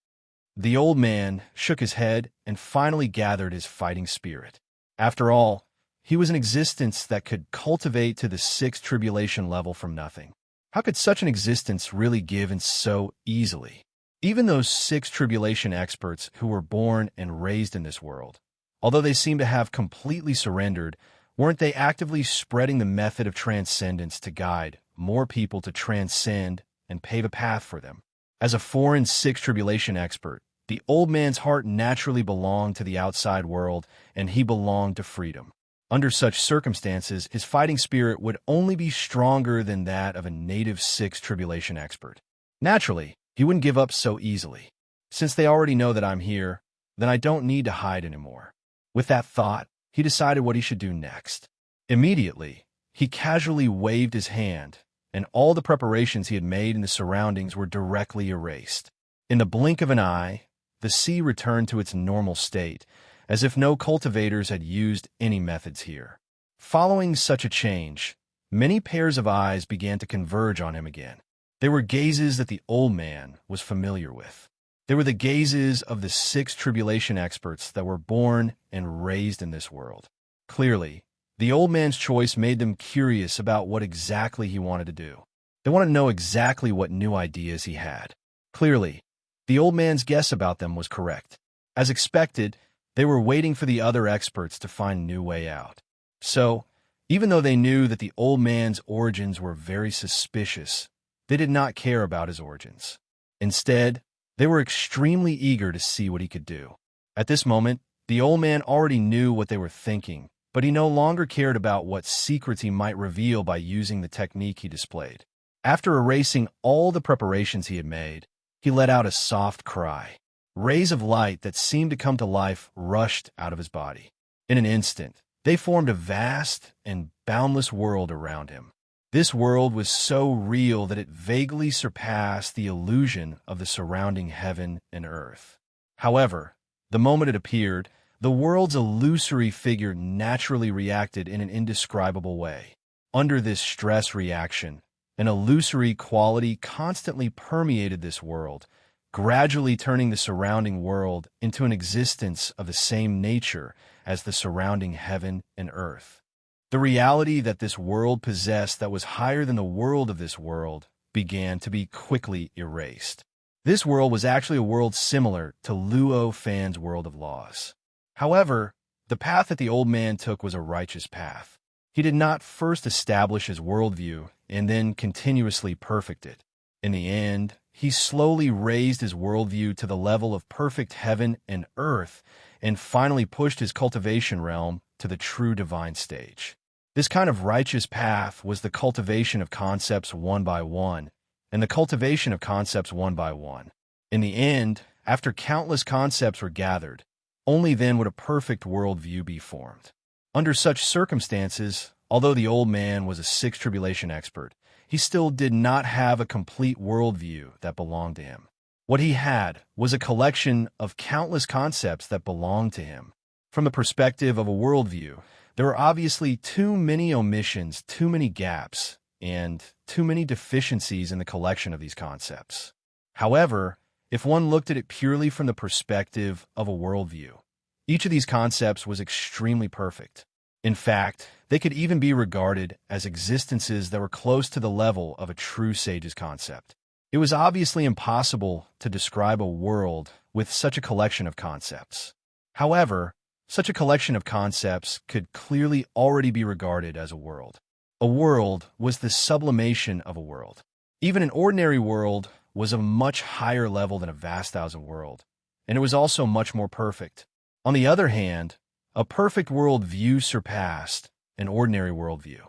Speaker 1: The old man shook his head and finally gathered his fighting spirit. After all, he was an existence that could cultivate to the sixth tribulation level from nothing. How could such an existence really give in so easily? Even those sixth tribulation experts who were born and raised in this world, although they seem to have completely surrendered, weren't they actively spreading the method of transcendence to guide more people to transcend and pave a path for them? As a foreign sixth tribulation expert, the old man's heart naturally belonged to the outside world, and he belonged to freedom. Under such circumstances, his fighting spirit would only be stronger than that of a native sixth tribulation expert. Naturally, he wouldn't give up so easily. Since they already know that I'm here, then I don't need to hide anymore. With that thought, he decided what he should do next. Immediately, he casually waved his hand, and all the preparations he had made in the surroundings were directly erased. In the blink of an eye, the sea returned to its normal state, as if no cultivators had used any methods here. Following such a change, many pairs of eyes began to converge on him again. They were gazes that the old man was familiar with. They were the gazes of the six tribulation experts that were born and raised in this world. Clearly, the old man's choice made them curious about what exactly he wanted to do. They wanted to know exactly what new ideas he had. Clearly, the old man's guess about them was correct. As expected, they were waiting for the other experts to find a new way out. So, even though they knew that the old man's origins were very suspicious, they did not care about his origins. Instead, they were extremely eager to see what he could do. At this moment, the old man already knew what they were thinking, but he no longer cared about what secrets he might reveal by using the technique he displayed. After erasing all the preparations he had made, he let out a soft cry. Rays of light that seemed to come to life rushed out of his body. In an instant, they formed a vast and boundless world around him. This world was so real that it vaguely surpassed the illusion of the surrounding heaven and earth. However, the moment it appeared, the world's illusory figure naturally reacted in an indescribable way. Under this stress reaction, an illusory quality constantly permeated this world, gradually turning the surrounding world into an existence of the same nature as the surrounding heaven and earth. The reality that this world possessed that was higher than the world of this world began to be quickly erased. This world was actually a world similar to Luo Fan's world of laws. However, the path that the old man took was a righteous path. He did not first establish his worldview and then continuously perfect it. In the end, he slowly raised his worldview to the level of perfect heaven and earth and finally pushed his cultivation realm to the true divine stage. This kind of righteous path was the cultivation of concepts one by one, and the cultivation of concepts one by one. In the end, after countless concepts were gathered, only then would a perfect worldview be formed. Under such circumstances, although the old man was a sixth tribulation expert, he still did not have a complete worldview that belonged to him. What he had was a collection of countless concepts that belonged to him. From the perspective of a worldview, there were obviously too many omissions, too many gaps, and too many deficiencies in the collection of these concepts. However, if one looked at it purely from the perspective of a worldview, each of these concepts was extremely perfect. In fact, they could even be regarded as existences that were close to the level of a true sage's concept. It was obviously impossible to describe a world with such a collection of concepts. However, such a collection of concepts could clearly already be regarded as a world. A world was the sublimation of a world. Even an ordinary world was a much higher level than a vast thousand world, and it was also much more perfect. On the other hand, a perfect worldview surpassed an ordinary worldview.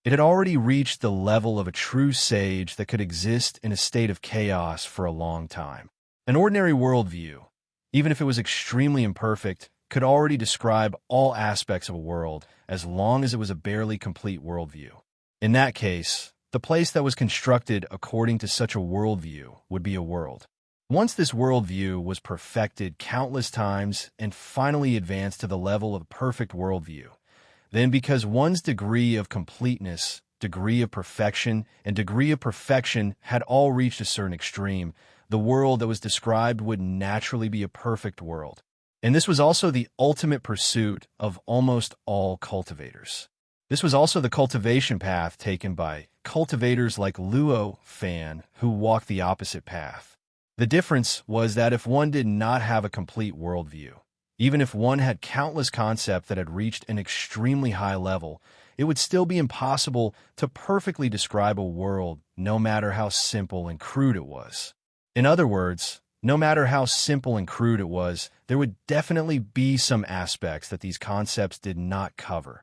Speaker 1: It had already reached the level of a true sage that could exist in a state of chaos for a long time. An ordinary worldview, even if it was extremely imperfect, could already describe all aspects of a world as long as it was a barely complete worldview. In that case, the place that was constructed according to such a worldview would be a world. Once this worldview was perfected countless times and finally advanced to the level of perfect worldview, then because one's degree of completeness, degree of perfection, and degree of perfection had all reached a certain extreme, the world that was described would naturally be a perfect world. And this was also the ultimate pursuit of almost all cultivators. This was also the cultivation path taken by cultivators like Luo Fan, who walked the opposite path. The difference was that if one did not have a complete worldview, even if one had countless concepts that had reached an extremely high level, it would still be impossible to perfectly describe a world, no matter how simple and crude it was. In other words, no matter how simple and crude it was, there would definitely be some aspects that these concepts did not cover.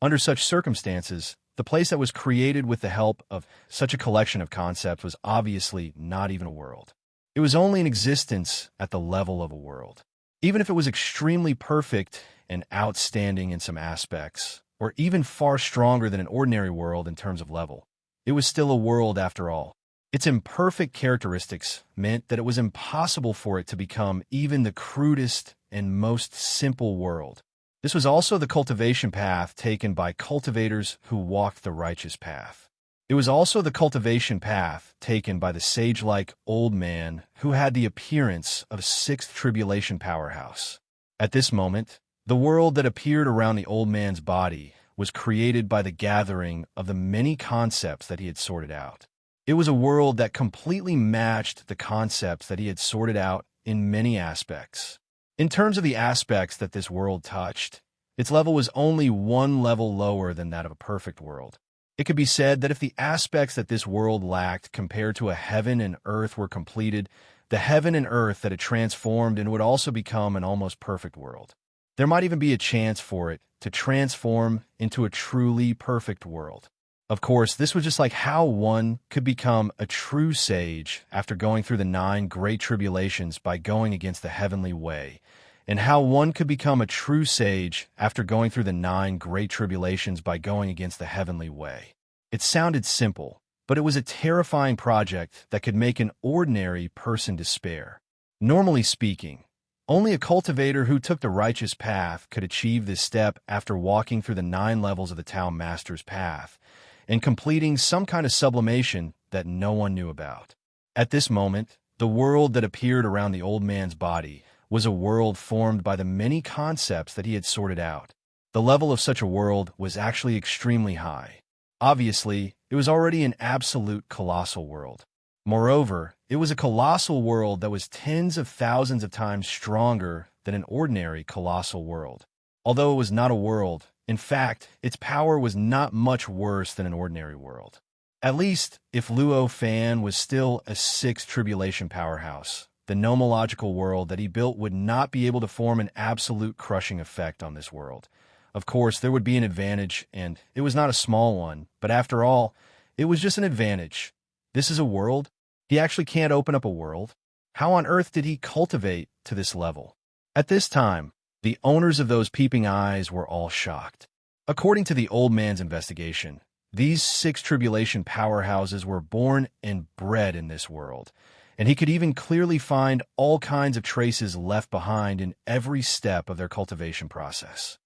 Speaker 1: Under such circumstances, the place that was created with the help of such a collection of concepts was obviously not even a world. It was only an existence at the level of a world. Even if it was extremely perfect and outstanding in some aspects, or even far stronger than an ordinary world in terms of level, it was still a world after all. Its imperfect characteristics meant that it was impossible for it to become even the crudest and most simple world. This was also the cultivation path taken by cultivators who walked the righteous path. It was also the cultivation path taken by the sage-like old man who had the appearance of a sixth tribulation powerhouse. At this moment, the world that appeared around the old man's body was created by the gathering of the many concepts that he had sorted out. It was a world that completely matched the concepts that he had sorted out in many aspects. In terms of the aspects that this world touched, its level was only one level lower than that of a perfect world. It could be said that if the aspects that this world lacked compared to a heaven and earth were completed, the heaven and earth that it transformed and would also become an almost perfect world. There might even be a chance for it to transform into a truly perfect world. Of course, this was just like how one could become a true sage after going through the 9 great tribulations by going against the heavenly way, and how one could become a true sage after going through the 9 great tribulations by going against the heavenly way. It sounded simple, but it was a terrifying project that could make an ordinary person despair. Normally speaking, only a cultivator who took the righteous path could achieve this step after walking through the 9 levels of the Tao Master's path and completing some kind of sublimation that no one knew about. At this moment, the world that appeared around the old man's body was a world formed by the many concepts that he had sorted out. The level of such a world was actually extremely high. Obviously, it was already an absolute colossal world. Moreover, it was a colossal world that was tens of thousands of times stronger than an ordinary colossal world. Although it was not a world, in fact, its power was not much worse than an ordinary world. At least, if Luo Fan was still a 6th tribulation powerhouse, the nomological world that he built would not be able to form an absolute crushing effect on this world. Of course, there would be an advantage, and it was not a small one, but after all, it was just an advantage. This is a world? He actually can't open up a world? How on earth did he cultivate to this level? At this time, the owners of those peeping eyes were all shocked. According to the old man's investigation, these 6 tribulation powerhouses were born and bred in this world, and he could even clearly find all kinds of traces left behind in every step of their cultivation process.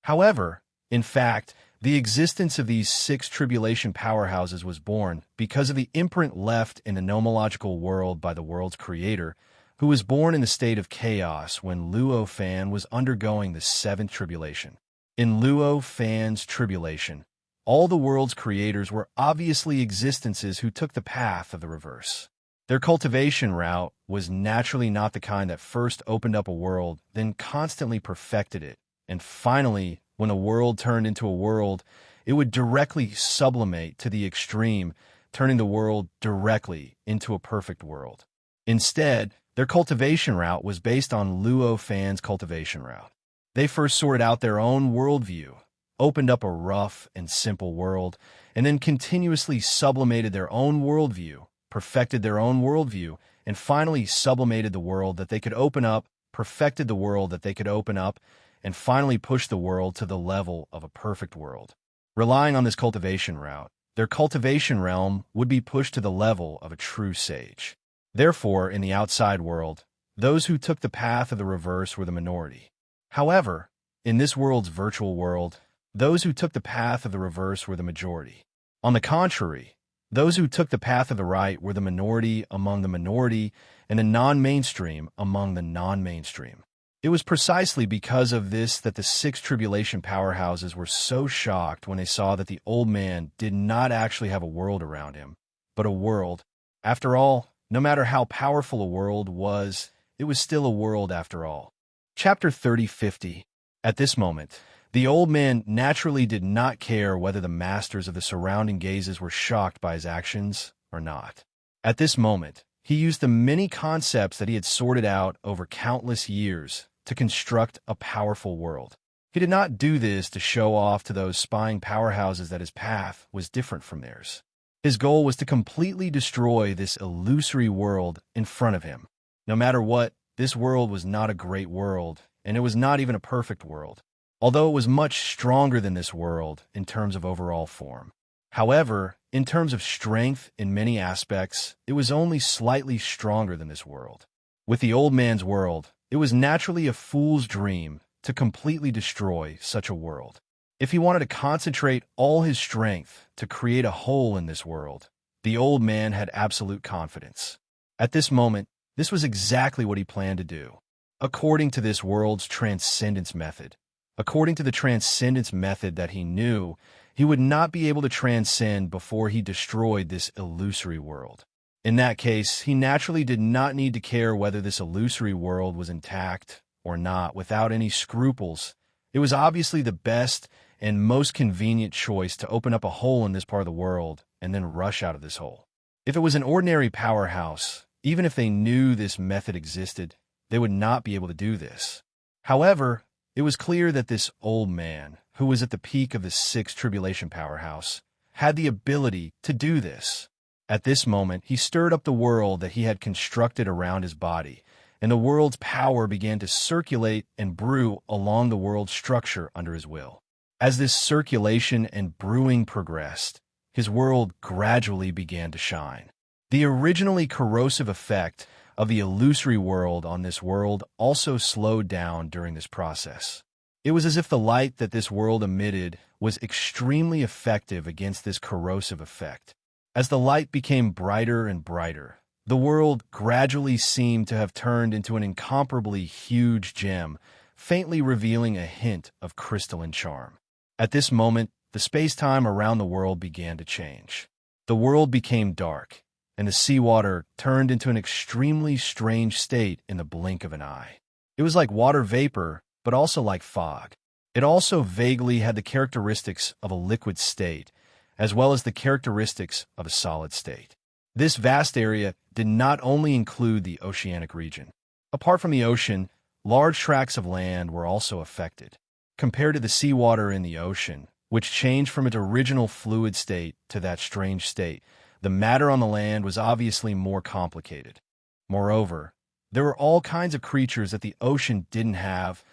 Speaker 1: However, in fact, the existence of these 6 tribulation powerhouses was born because of the imprint left in the nomological world by the world's creator, who was born in the state of chaos when Luo Fan was undergoing the 7th tribulation. In Luo Fan's tribulation, all the world's creators were obviously existences who took the path of the reverse. Their cultivation route was naturally not the kind that first opened up a world, then constantly perfected it, and finally, when a world turned into a world, it would directly sublimate to the extreme, turning the world directly into a perfect world. Instead, their cultivation route was based on Luo Fan's cultivation route. They first sorted out their own worldview, opened up a rough and simple world, and then continuously sublimated their own worldview, perfected their own worldview, and finally sublimated the world that they could open up perfected the world that they could open up and finally push the world to the level of a perfect world. Relying on this cultivation route, their cultivation realm would be pushed to the level of a true sage. Therefore, in the outside world, those who took the path of the reverse were the minority. However, in this world's virtual world, those who took the path of the reverse were the majority. On the contrary, those who took the path of the right were the minority among the minority and the non-mainstream among the non-mainstream. It was precisely because of this that the six tribulation powerhouses were so shocked when they saw that the old man did not actually have a world around him, but a world. After all, no matter how powerful a world was, it was still a world after all. Chapter 30:50. At this moment, the old man naturally did not care whether the masters of the surrounding gazes were shocked by his actions or not. At this moment, he used the many concepts that he had sorted out over countless years to construct a powerful world. He did not do this to show off to those spying powerhouses that his path was different from theirs. His goal was to completely destroy this illusory world in front of him. No matter what, this world was not a great world, and it was not even a perfect world, although it was much stronger than this world in terms of overall form. However, in terms of strength in many aspects, it was only slightly stronger than this world. With the old man's world, it was naturally a fool's dream to completely destroy such a world. If he wanted to concentrate all his strength to create a hole in this world, the old man had absolute confidence. At this moment, this was exactly what he planned to do. According to this world's transcendence method, according to the transcendence method that he knew, he would not be able to transcend before he destroyed this illusory world. In that case, he naturally did not need to care whether this illusory world was intact or not without any scruples. It was obviously the best and most convenient choice to open up a hole in this part of the world and then rush out of this hole. If it was an ordinary powerhouse, even if they knew this method existed, they would not be able to do this. However, it was clear that this old man, who was at the peak of the sixth tribulation powerhouse, had the ability to do this. At this moment, he stirred up the world that he had constructed around his body, and the world's power began to circulate and brew along the world's structure under his will. As this circulation and brewing progressed, his world gradually began to shine. The originally corrosive effect of the illusory world on this world also slowed down during this process. It was as if the light that this world emitted was extremely effective against this corrosive effect. As the light became brighter and brighter, the world gradually seemed to have turned into an incomparably huge gem, faintly revealing a hint of crystalline charm. At this moment, the space-time around the world began to change. The world became dark, and the seawater turned into an extremely strange state in the blink of an eye. It was like water vapor, but also like fog. It also vaguely had the characteristics of a liquid state, as well as the characteristics of a solid state. This vast area did not only include the oceanic region. Apart from the ocean, large tracts of land were also affected. Compared to the seawater in the ocean, which changed from its original fluid state to that strange state, the matter on the land was obviously more complicated. Moreover, there were all kinds of creatures that the ocean didn't have.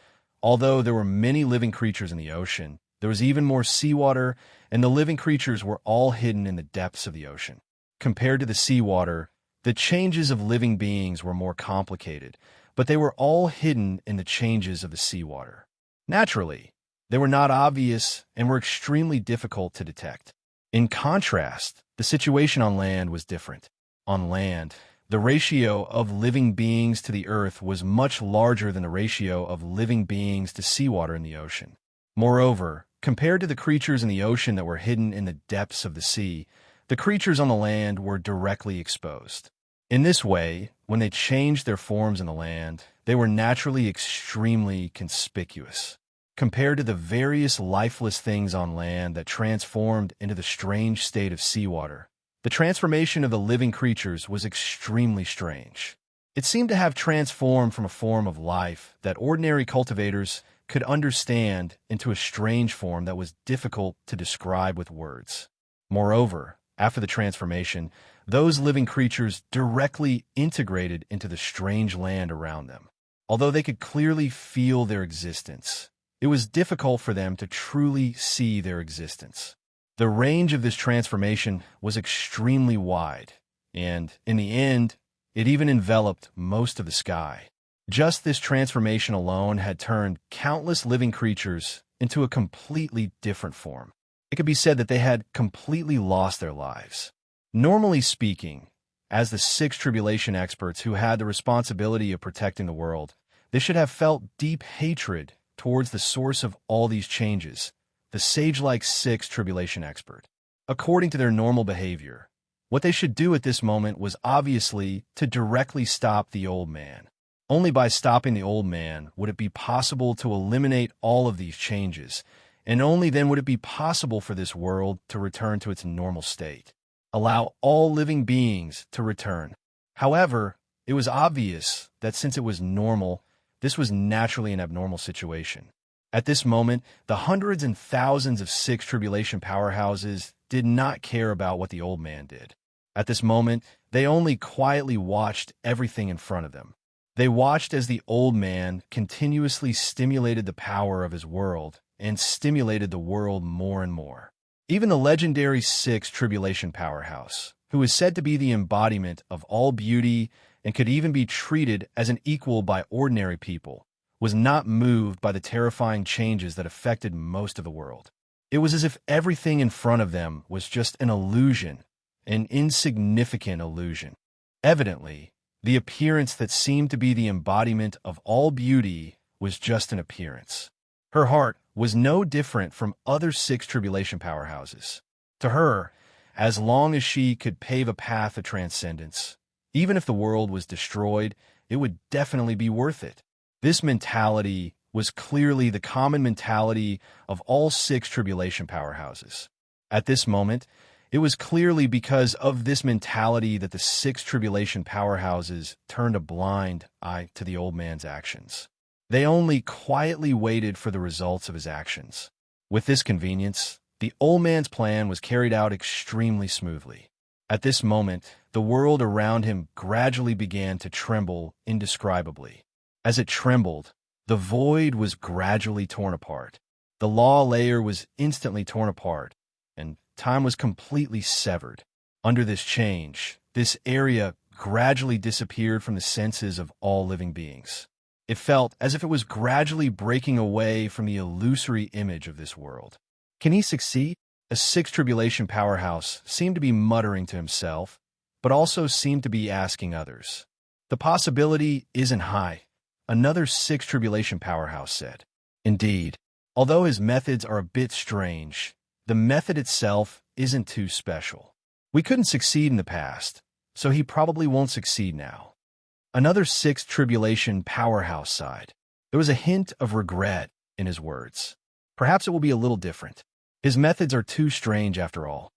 Speaker 1: Although there were many living creatures in the ocean, there was even more seawater, and the living creatures were all hidden in the depths of the ocean. Compared to the seawater, the changes of living beings were more complicated, but they were all hidden in the changes of the seawater. Naturally, they were not obvious and were extremely difficult to detect. In contrast, the situation on land was different. On land, the ratio of living beings to the earth was much larger than the ratio of living beings to seawater in the ocean. Moreover, compared to the creatures in the ocean that were hidden in the depths of the sea, the creatures on the land were directly exposed. In this way, when they changed their forms in the land, they were naturally extremely conspicuous. Compared to the various lifeless things on land that transformed into the strange state of seawater, the transformation of the living creatures was extremely strange. It seemed to have transformed from a form of life that ordinary cultivators could understand into a strange form that was difficult to describe with words. Moreover, after the transformation, those living creatures directly integrated into the strange land around them. Although they could clearly feel their existence, it was difficult for them to truly see their existence. The range of this transformation was extremely wide, and, in the end, it even enveloped most of the sky. Just this transformation alone had turned countless living creatures into a completely different form. It could be said that they had completely lost their lives. Normally speaking, as the six tribulation experts who had the responsibility of protecting the world, they should have felt deep hatred towards the source of all these changes, the sage-like six tribulation expert. According to their normal behavior, what they should do at this moment was obviously to directly stop the old man. Only by stopping the old man would it be possible to eliminate all of these changes, and only then would it be possible for this world to return to its normal state. Allow all living beings to return. However, it was obvious that since it was normal, this was naturally an abnormal situation. At this moment, the hundreds and thousands of six tribulation powerhouses did not care about what the old man did. At this moment, they only quietly watched everything in front of them. They watched as the old man continuously stimulated the power of his world and stimulated the world more and more. Even the legendary six tribulation powerhouse, who is said to be the embodiment of all beauty and could even be treated as an equal by ordinary people, was not moved by the terrifying changes that affected most of the world. It was as if everything in front of them was just an illusion, an insignificant illusion. Evidently, the appearance that seemed to be the embodiment of all beauty was just an appearance. Her heart was no different from other six tribulation powerhouses. To her, as long as she could pave a path of transcendence, even if the world was destroyed, it would definitely be worth it. This mentality was clearly the common mentality of all six tribulation powerhouses. At this moment, it was clearly because of this mentality that the six tribulation powerhouses turned a blind eye to the old man's actions. They only quietly waited for the results of his actions. With this convenience, the old man's plan was carried out extremely smoothly. At this moment, the world around him gradually began to tremble indescribably. As it trembled, the void was gradually torn apart. The law layer was instantly torn apart, and time was completely severed. Under this change, this area gradually disappeared from the senses of all living beings. It felt as if it was gradually breaking away from the illusory image of this world. Can he succeed? A six tribulation powerhouse seemed to be muttering to himself, but also seemed to be asking others. The possibility isn't high, another six tribulation powerhouse said. Indeed, although his methods are a bit strange, the method itself isn't too special. We couldn't succeed in the past, so he probably won't succeed now. Another six tribulation powerhouse sighed. There was a hint of regret in his words. Perhaps it will be a little different. His methods are too strange after all.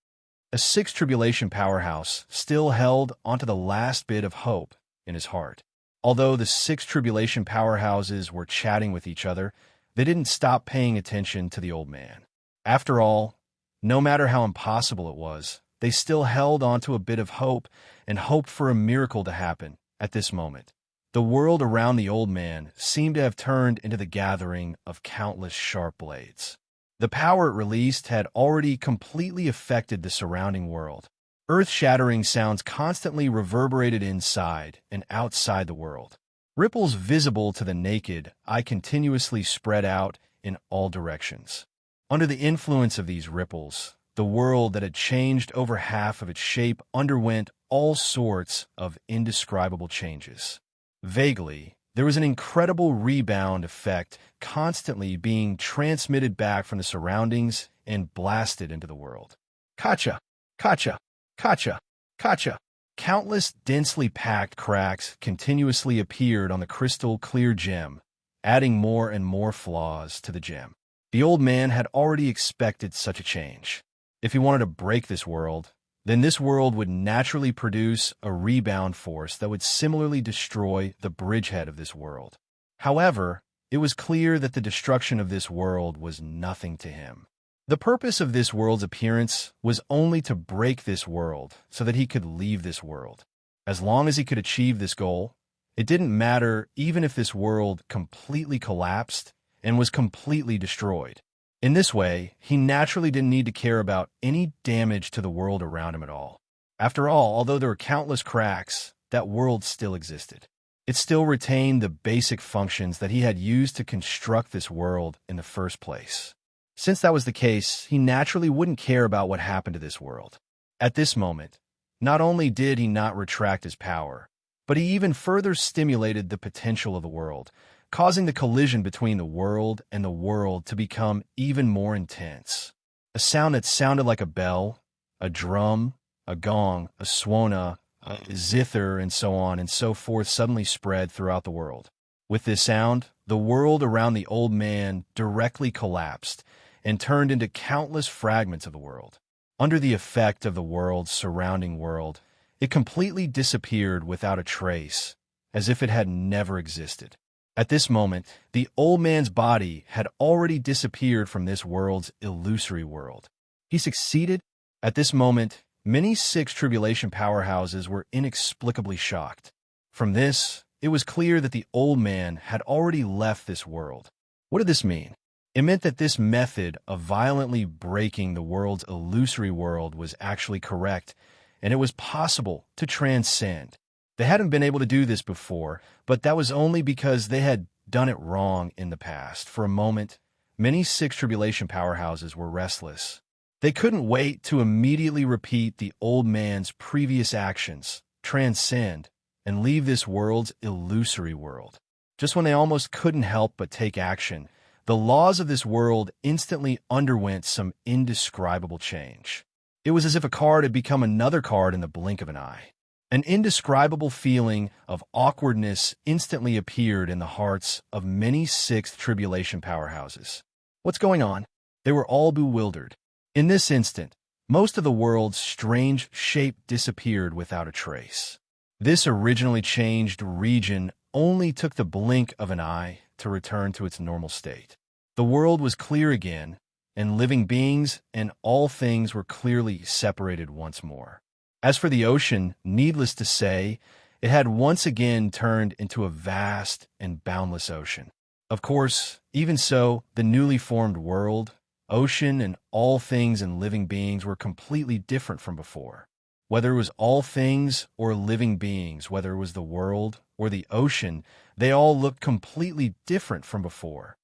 Speaker 1: A six tribulation powerhouse still held onto the last bit of hope in his heart. Although the six tribulation powerhouses were chatting with each other, they didn't stop paying attention to the old man. After all, no matter how impossible it was, they still held onto a bit of hope and hoped for a miracle to happen at this moment. The world around the old man seemed to have turned into the gathering of countless sharp blades. The power it released had already completely affected the surrounding world. Earth-shattering sounds constantly reverberated inside and outside the world. Ripples visible to the naked eye continuously spread out in all directions. Under the influence of these ripples, the world that had changed over half of its shape underwent all sorts of indescribable changes. Vaguely, there was an incredible rebound effect constantly being transmitted back from the surroundings and blasted into the world. Kacha! Kacha! Kacha! Kacha! Countless densely packed cracks continuously appeared on the crystal-clear gem, adding more and more flaws to the gem. The old man had already expected such a change. If he wanted to break this world, then this world would naturally produce a rebound force that would similarly destroy the bridgehead of this world. However, it was clear that the destruction of this world was nothing to him. The purpose of this world's appearance was only to break this world so that he could leave this world. As long as he could achieve this goal, It didn't matter even if this world completely collapsed and was completely destroyed. In this way, he naturally didn't need to care about any damage to the world around him at all. After all, although there were countless cracks, that world still existed. It still retained the basic functions that he had used to construct this world in the first place. Since that was the case, he naturally wouldn't care about what happened to this world. At this moment, not only did he not retract his power, but he even further stimulated the potential of the world, causing the collision between the world and the world to become even more intense. A sound that sounded like a bell, a drum, a gong, a swona, a zither, and so on and so forth suddenly spread throughout the world. With this sound, the world around the old man directly collapsed and turned into countless fragments of the world. Under the effect of the world's surrounding world, it completely disappeared without a trace, as if it had never existed. At this moment, the old man's body had already disappeared from this world's illusory world. He succeeded. At this moment, many six tribulation powerhouses were inexplicably shocked. From this, it was clear that the old man had already left this world. What did this mean? It meant that this method of violently breaking the world's illusory world was actually correct, and it was possible to transcend. They hadn't been able to do this before, but that was only because they had done it wrong in the past. For a moment, many six tribulation powerhouses were restless. They couldn't wait to immediately repeat the old man's previous actions, transcend, and leave this world's illusory world. Just when they almost couldn't help but take action, the laws of this world instantly underwent some indescribable change. It was as if a card had become another card in the blink of an eye. An indescribable feeling of awkwardness instantly appeared in the hearts of many sixth tribulation powerhouses. What's going on? They were all bewildered. In this instant, most of the world's strange shape disappeared without a trace. This originally changed region only took the blink of an eye to return to its normal state. The world was clear again, and living beings and all things were clearly separated once more. As for the ocean, needless to say, it had once again turned into a vast and boundless ocean. Of course, even so, the newly formed world, ocean, and all things and living beings were completely different from before. Whether it was all things or living beings, whether it was the world or the ocean, they all looked completely different from before.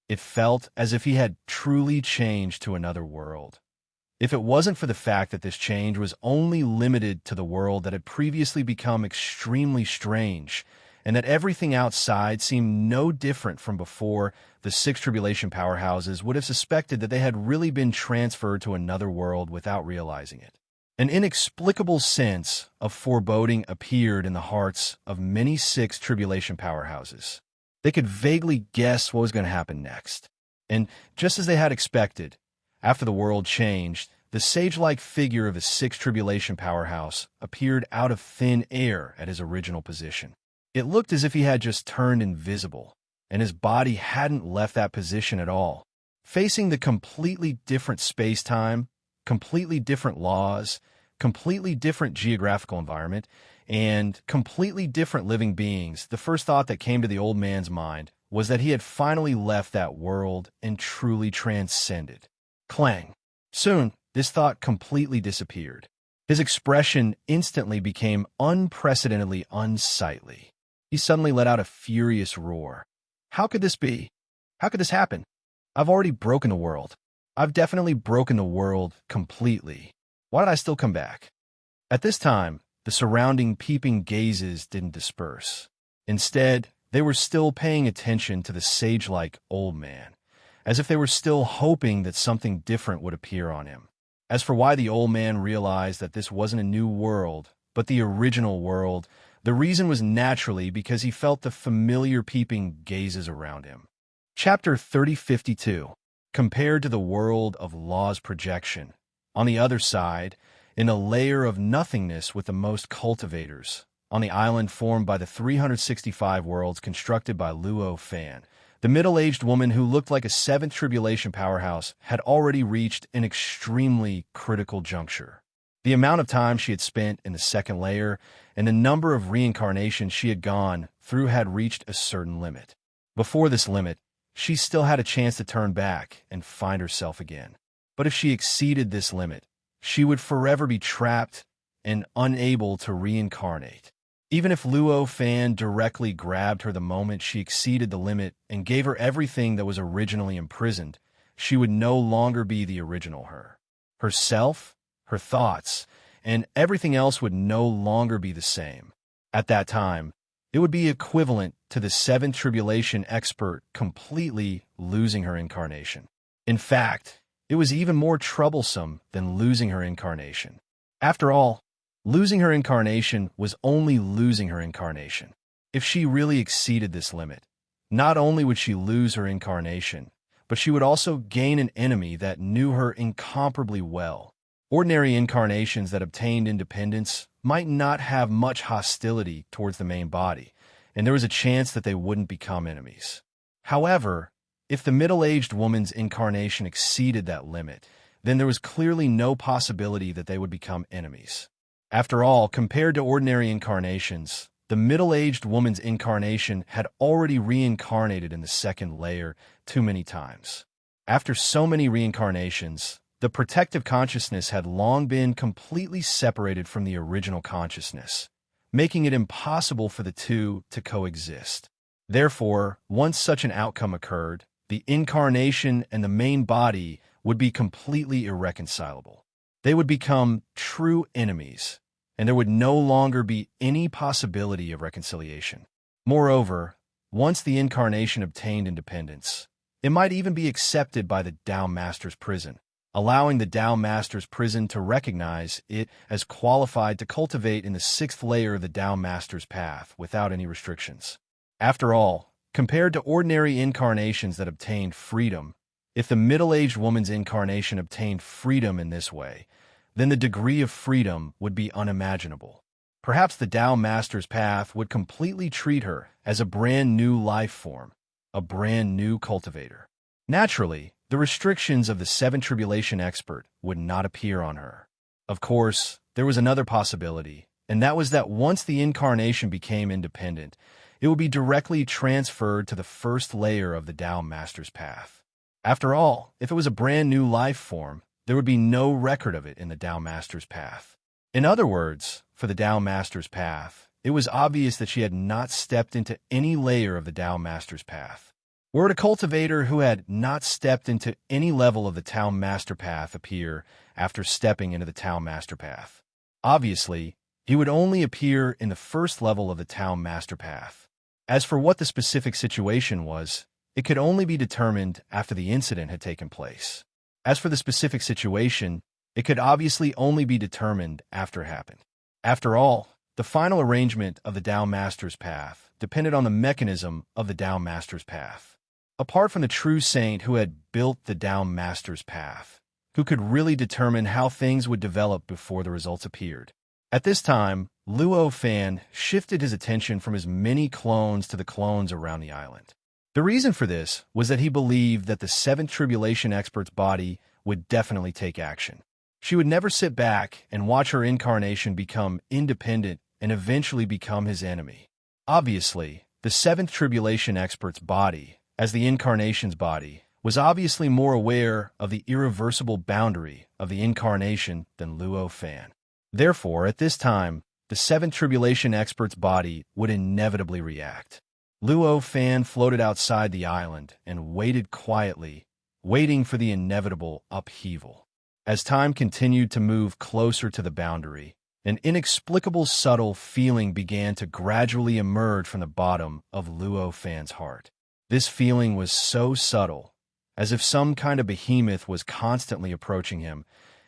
Speaker 1: It felt as if he had truly changed to another world. If it wasn't for the fact that this change was only limited to the world that had previously become extremely strange, and that everything outside seemed no different from before, the six tribulation powerhouses would have suspected that they had really been transferred to another world without realizing it. An inexplicable sense of foreboding appeared in the hearts of many six tribulation powerhouses. They could vaguely guess what was going to happen next. And just as they had expected, after the world changed, the sage-like figure of a six tribulation powerhouse appeared out of thin air at his original position. It looked as if he had just turned invisible, and his body hadn't left that position at all. Facing the completely different space-time, completely different laws, completely different geographical environment, and completely different living beings, the first thought that came to the old man's mind was that he had finally left that world and truly transcended. Clang. Soon, this thought completely disappeared. His expression instantly became unprecedentedly unsightly. He suddenly let out a furious roar. How could this be? How could this happen? I've already broken the world. I've definitely broken the world completely. Why did I still come back? At this time, the surrounding peeping gazes didn't disperse. Instead, they were still paying attention to the sage-like old man, as if they were still hoping that something different would appear on him. As for why the old man realized that this wasn't a new world, but the original world, the reason was naturally because he felt the familiar peeping gazes around him. Chapter 3052. Compared to the world of law's projection. On the other side, in a layer of nothingness with the most cultivators, on the island formed by the 365 worlds constructed by Luo Fan, the middle-aged woman who looked like a seventh tribulation powerhouse had already reached an extremely critical juncture. The amount of time she had spent in the second layer and the number of reincarnations she had gone through had reached a certain limit. Before this limit, she still had a chance to turn back and find herself again. But if she exceeded this limit, she would forever be trapped and unable to reincarnate. Even if Luo Fan directly grabbed her the moment she exceeded the limit and gave her everything that was originally imprisoned, she would no longer be the original her. Herself, her thoughts, and everything else would no longer be the same. At that time, it would be equivalent to the seventh tribulation expert completely losing her incarnation. In fact, it was even more troublesome than losing her incarnation. After all, losing her incarnation was only losing her incarnation. If she really exceeded this limit, not only would she lose her incarnation, but she would also gain an enemy that knew her incomparably well. Ordinary incarnations that obtained independence might not have much hostility towards the main body, and there was a chance that they wouldn't become enemies. However, if the middle-aged woman's incarnation exceeded that limit, then there was clearly no possibility that they would become enemies. After all, compared to ordinary incarnations, the middle-aged woman's incarnation had already reincarnated in the second layer too many times. After so many reincarnations, the protective consciousness had long been completely separated from the original consciousness, making it impossible for the two to coexist. Therefore, once such an outcome occurred, the incarnation and the main body would be completely irreconcilable. They would become true enemies, and there would no longer be any possibility of reconciliation. Moreover, once the incarnation obtained independence, it might even be accepted by the Tao Master's prison, allowing the Tao Master's prison to recognize it as qualified to cultivate in the sixth layer of the Tao Master's path without any restrictions. After all, compared to ordinary incarnations that obtained freedom, if the middle-aged woman's incarnation obtained freedom in this way, then the degree of freedom would be unimaginable. Perhaps the Tao Master's path would completely treat her as a brand new life form, a brand new cultivator. Naturally, the restrictions of the seven tribulation expert would not appear on her. Of course, there was another possibility, and that was that once the incarnation became independent, it would be directly transferred to the first layer of the Tao Master's path. After all, if it was a brand new life form, there would be no record of it in the Tao Master's path. In other words, for the Tao Master's path, it was obvious that she had not stepped into any layer of the Tao Master's path. Were it a cultivator who had not stepped into any level of the Tao Master path appear after stepping into the Tao Master path? Obviously, he would only appear in the first level of the Tao Master path. As for what the specific situation was, it could only be determined after the incident had taken place. As for the specific situation, it could obviously only be determined after it happened. After all, the final arrangement of the Tao Master's path depended on the mechanism of the Tao Master's path. Apart from the true saint who had built the Tao Master's path, who could really determine how things would develop before the results appeared. At this time, Luo Fan shifted his attention from his many clones to the clones around the island. The reason for this was that he believed that the seventh tribulation expert's body would definitely take action. She would never sit back and watch her incarnation become independent and eventually become his enemy. Obviously, the seventh tribulation expert's body, as the incarnation's body, was obviously more aware of the irreversible boundary of the incarnation than Luo Fan. Therefore, at this time, the seventh tribulation expert's body would inevitably react. Luo Fan floated outside the island and waited quietly, waiting for the inevitable upheaval. As time continued to move closer to the boundary, an inexplicable subtle feeling began to gradually emerge from the bottom of Luo Fan's heart. This feeling was so subtle, as if some kind of behemoth was constantly approaching him.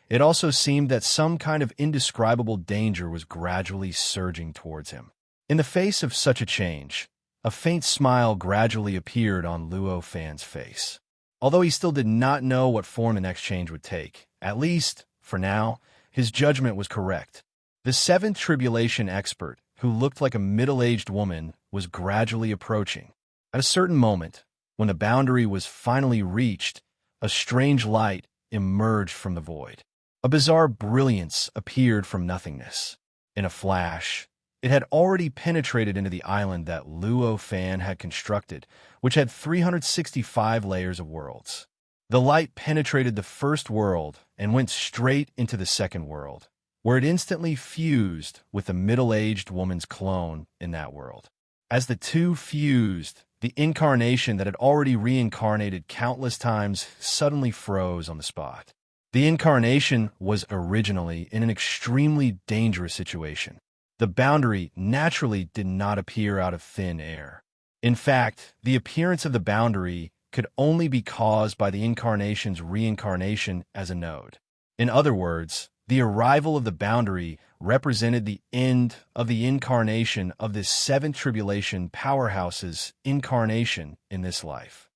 Speaker 1: It also seemed that some kind of indescribable danger was gradually surging towards him. In the face of such a change, a faint smile gradually appeared on Luo Fan's face. Although he still did not know what form the next change would take, at least, for now, his judgment was correct. The seventh tribulation expert, who looked like a middle-aged woman, was gradually approaching. At a certain moment, when the boundary was finally reached, a strange light emerged from the void. A bizarre brilliance appeared from nothingness. In a flash, it had already penetrated into the island that Luo Fan had constructed, which had 365 layers of worlds. The light penetrated the first world and went straight into the second world, where it instantly fused with the middle-aged woman's clone in that world. As the two fused, the incarnation that had already reincarnated countless times suddenly froze on the spot. The incarnation was originally in an extremely dangerous situation. The boundary naturally did not appear out of thin air. In fact, the appearance of the boundary could only be caused by the incarnation's reincarnation as a node. In other words, the arrival of the boundary represented the end of the incarnation of this seventh tribulation powerhouse's incarnation in this life.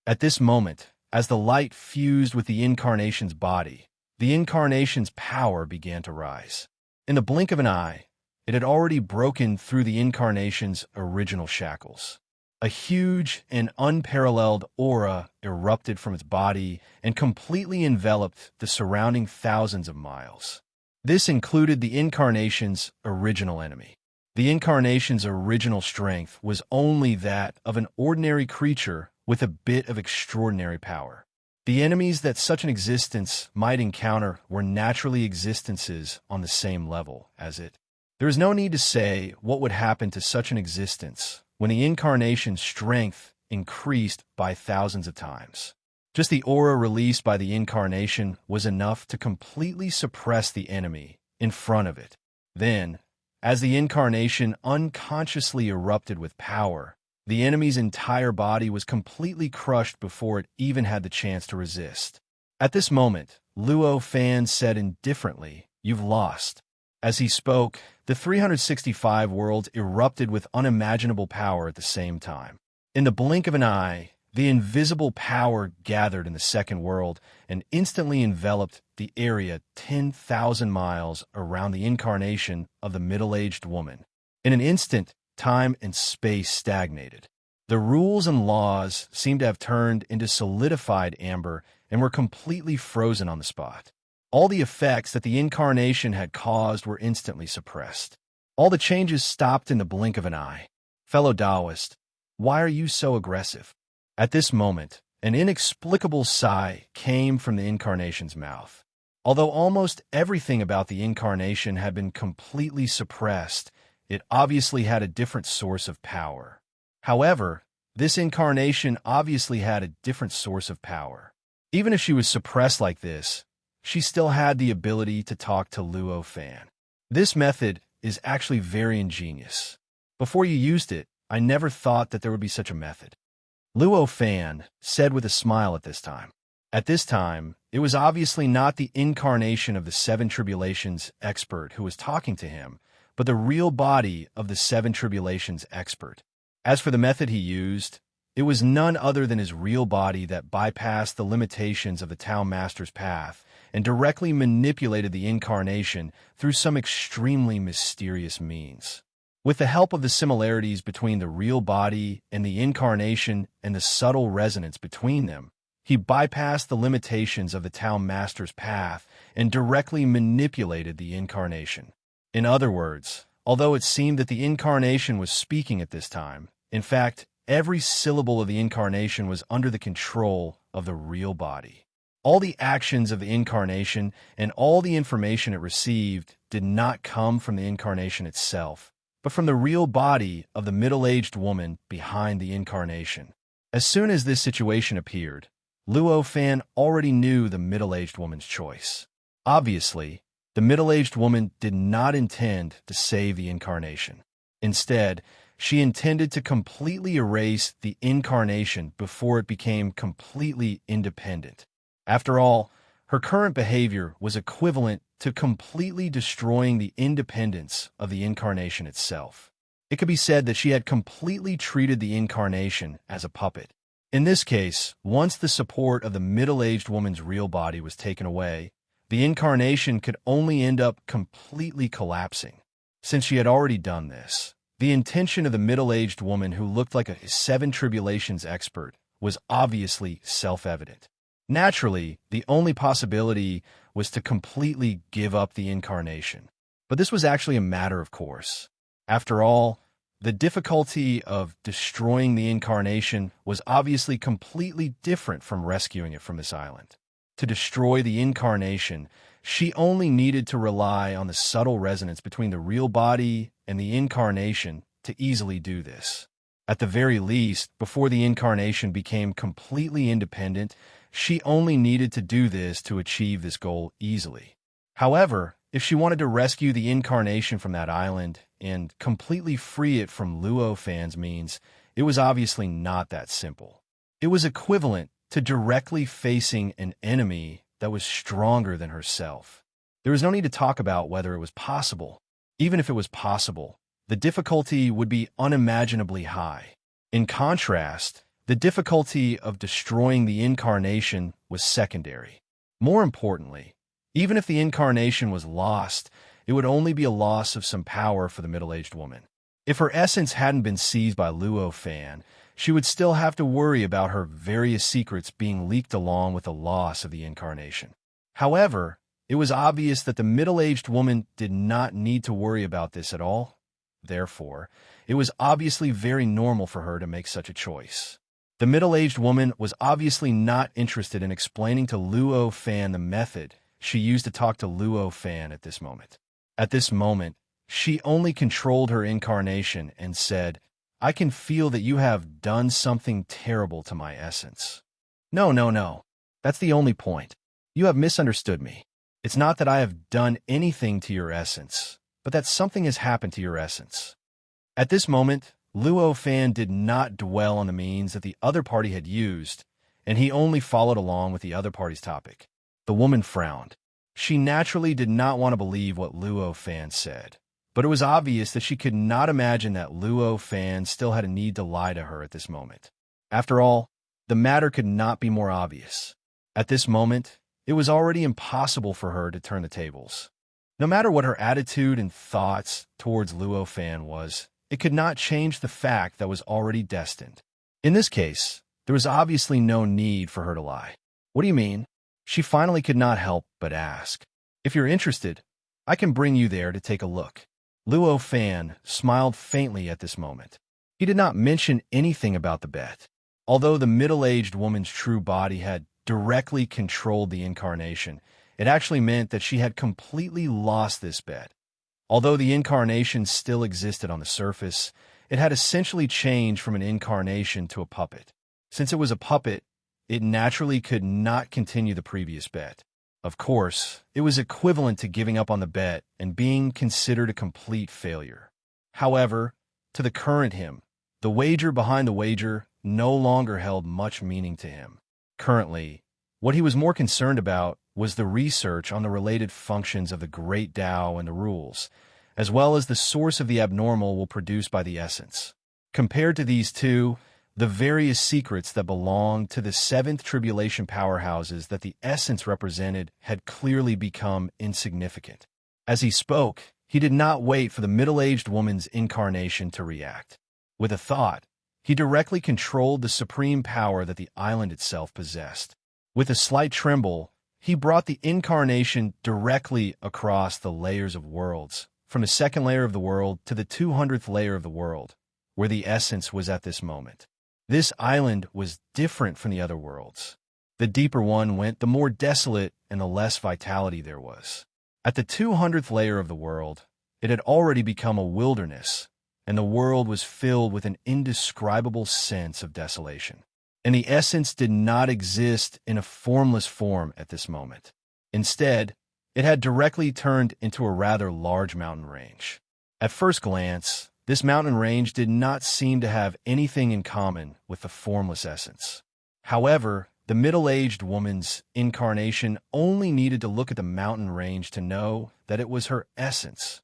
Speaker 1: At this moment, as the light fused with the incarnation's body, the incarnation's power began to rise. In the blink of an eye, it had already broken through the incarnation's original shackles. A huge and unparalleled aura erupted from its body and completely enveloped the surrounding thousands of miles. This included the incarnation's original enemy. The incarnation's original strength was only that of an ordinary creature with a bit of extraordinary power. The enemies that such an existence might encounter were naturally existences on the same level as it. There is no need to say what would happen to such an existence when the incarnation's strength increased by thousands of times. Just the aura released by the incarnation was enough to completely suppress the enemy in front of it. Then, as the incarnation unconsciously erupted with power, the enemy's entire body was completely crushed before it even had the chance to resist. At this moment, Luo Fan said indifferently, "You've lost." As he spoke, the 365 worlds erupted with unimaginable power at the same time. In the blink of an eye, the invisible power gathered in the second world and instantly enveloped the area 10,000 miles around the incarnation of the middle-aged woman. In an instant, time and space stagnated. The rules and laws seemed to have turned into solidified amber and were completely frozen on the spot. All the effects that the incarnation had caused were instantly suppressed. All the changes stopped in the blink of an eye. Fellow Taoist, why are you so aggressive? At this moment, an inexplicable sigh came from the incarnation's mouth. Although almost everything about the incarnation had been completely suppressed, it obviously had a different source of power. However, this incarnation obviously had a different source of power. Even if she was suppressed like this, she still had the ability to talk to Luo Fan. This method is actually very ingenious. Before you used it, I never thought that there would be such a method. Luo Fan said with a smile at this time. At this time, it was obviously not the incarnation of the seven tribulations expert who was talking to him, but the real body of the seven tribulations expert. As for the method he used, it was none other than his real body that bypassed the limitations of the Tao Master's path and directly manipulated the incarnation through some extremely mysterious means. With the help of the similarities between the real body and the incarnation and the subtle resonance between them, he bypassed the limitations of the Tao Master's path and directly manipulated the incarnation. In other words, although it seemed that the incarnation was speaking at this time, in fact, every syllable of the incarnation was under the control of the real body. All the actions of the incarnation and all the information it received did not come from the incarnation itself, but from the real body of the middle-aged woman behind the incarnation. As soon as this situation appeared, Luo Fan already knew the middle-aged woman's choice. Obviously, the middle-aged woman did not intend to save the incarnation. Instead, she intended to completely erase the incarnation before it became completely independent. After all, her current behavior was equivalent to completely destroying the independence of the incarnation itself. It could be said that she had completely treated the incarnation as a puppet. In this case, once the support of the middle-aged woman's real body was taken away, the incarnation could only end up completely collapsing. Since she had already done this, the intention of the middle-aged woman who looked like a seven tribulations expert was obviously self-evident. Naturally, the only possibility was to completely give up the incarnation. But this was actually a matter of course. After all, the difficulty of destroying the incarnation was obviously completely different from rescuing it from this island. To destroy the incarnation, she only needed to rely on the subtle resonance between the real body and the incarnation to easily do this. At the very least, before the incarnation became completely independent, she only needed to do this to achieve this goal easily. However, if she wanted to rescue the incarnation from that island and completely free it from Luo Fan's means, it was obviously not that simple. It was equivalent to directly facing an enemy that was stronger than herself. There was no need to talk about whether it was possible. Even if it was possible, the difficulty would be unimaginably high. In contrast, the difficulty of destroying the incarnation was secondary. More importantly, even if the incarnation was lost, it would only be a loss of some power for the middle-aged woman. If her essence hadn't been seized by Luo Fan, she would still have to worry about her various secrets being leaked along with the loss of the incarnation. However, it was obvious that the middle-aged woman did not need to worry about this at all. Therefore, it was obviously very normal for her to make such a choice. The middle-aged woman was obviously not interested in explaining to Luo Fan the method she used to talk to Luo Fan at this moment. At this moment, she only controlled her incarnation and said, "I can feel that you have done something terrible to my essence." No. That's the only point. You have misunderstood me. It's not that I have done anything to your essence, but that something has happened to your essence. At this moment, Luo Fan did not dwell on the means that the other party had used, and he only followed along with the other party's topic. The woman frowned. She naturally did not want to believe what Luo Fan said, but it was obvious that she could not imagine that Luo Fan still had a need to lie to her at this moment. After all, the matter could not be more obvious. At this moment, it was already impossible for her to turn the tables. No matter what her attitude and thoughts towards Luo Fan was, it could not change the fact that was already destined. In this case, there was obviously no need for her to lie. What do you mean? She finally could not help but ask. If you're interested, I can bring you there to take a look. Luo Fan smiled faintly at this moment. He did not mention anything about the bet. Although the middle-aged woman's true body had directly controlled the incarnation, it actually meant that she had completely lost this bet. Although the incarnation still existed on the surface, it had essentially changed from an incarnation to a puppet. Since it was a puppet, it naturally could not continue the previous bet. Of course, it was equivalent to giving up on the bet and being considered a complete failure. However, to the current him, the wager behind the wager no longer held much meaning to him. Currently, what he was more concerned about was the research on the related functions of the Great Tao and the rules, as well as the source of the abnormal will produce by the essence. Compared to these two, the various secrets that belonged to the seventh tribulation powerhouses that the essence represented had clearly become insignificant. As he spoke, he did not wait for the middle-aged woman's incarnation to react. With a thought, he directly controlled the supreme power that the island itself possessed. With a slight tremble, he brought the incarnation directly across the layers of worlds, from the second layer of the world to the 200th layer of the world, where the essence was at this moment. This island was different from the other worlds. The deeper one went, the more desolate and the less vitality there was. At the 200th layer of the world, it had already become a wilderness, and the world was filled with an indescribable sense of desolation. And the essence did not exist in a formless form at this moment. Instead, it had directly turned into a rather large mountain range. At first glance, this mountain range did not seem to have anything in common with the formless essence. However, the middle-aged woman's incarnation only needed to look at the mountain range to know that it was her essence.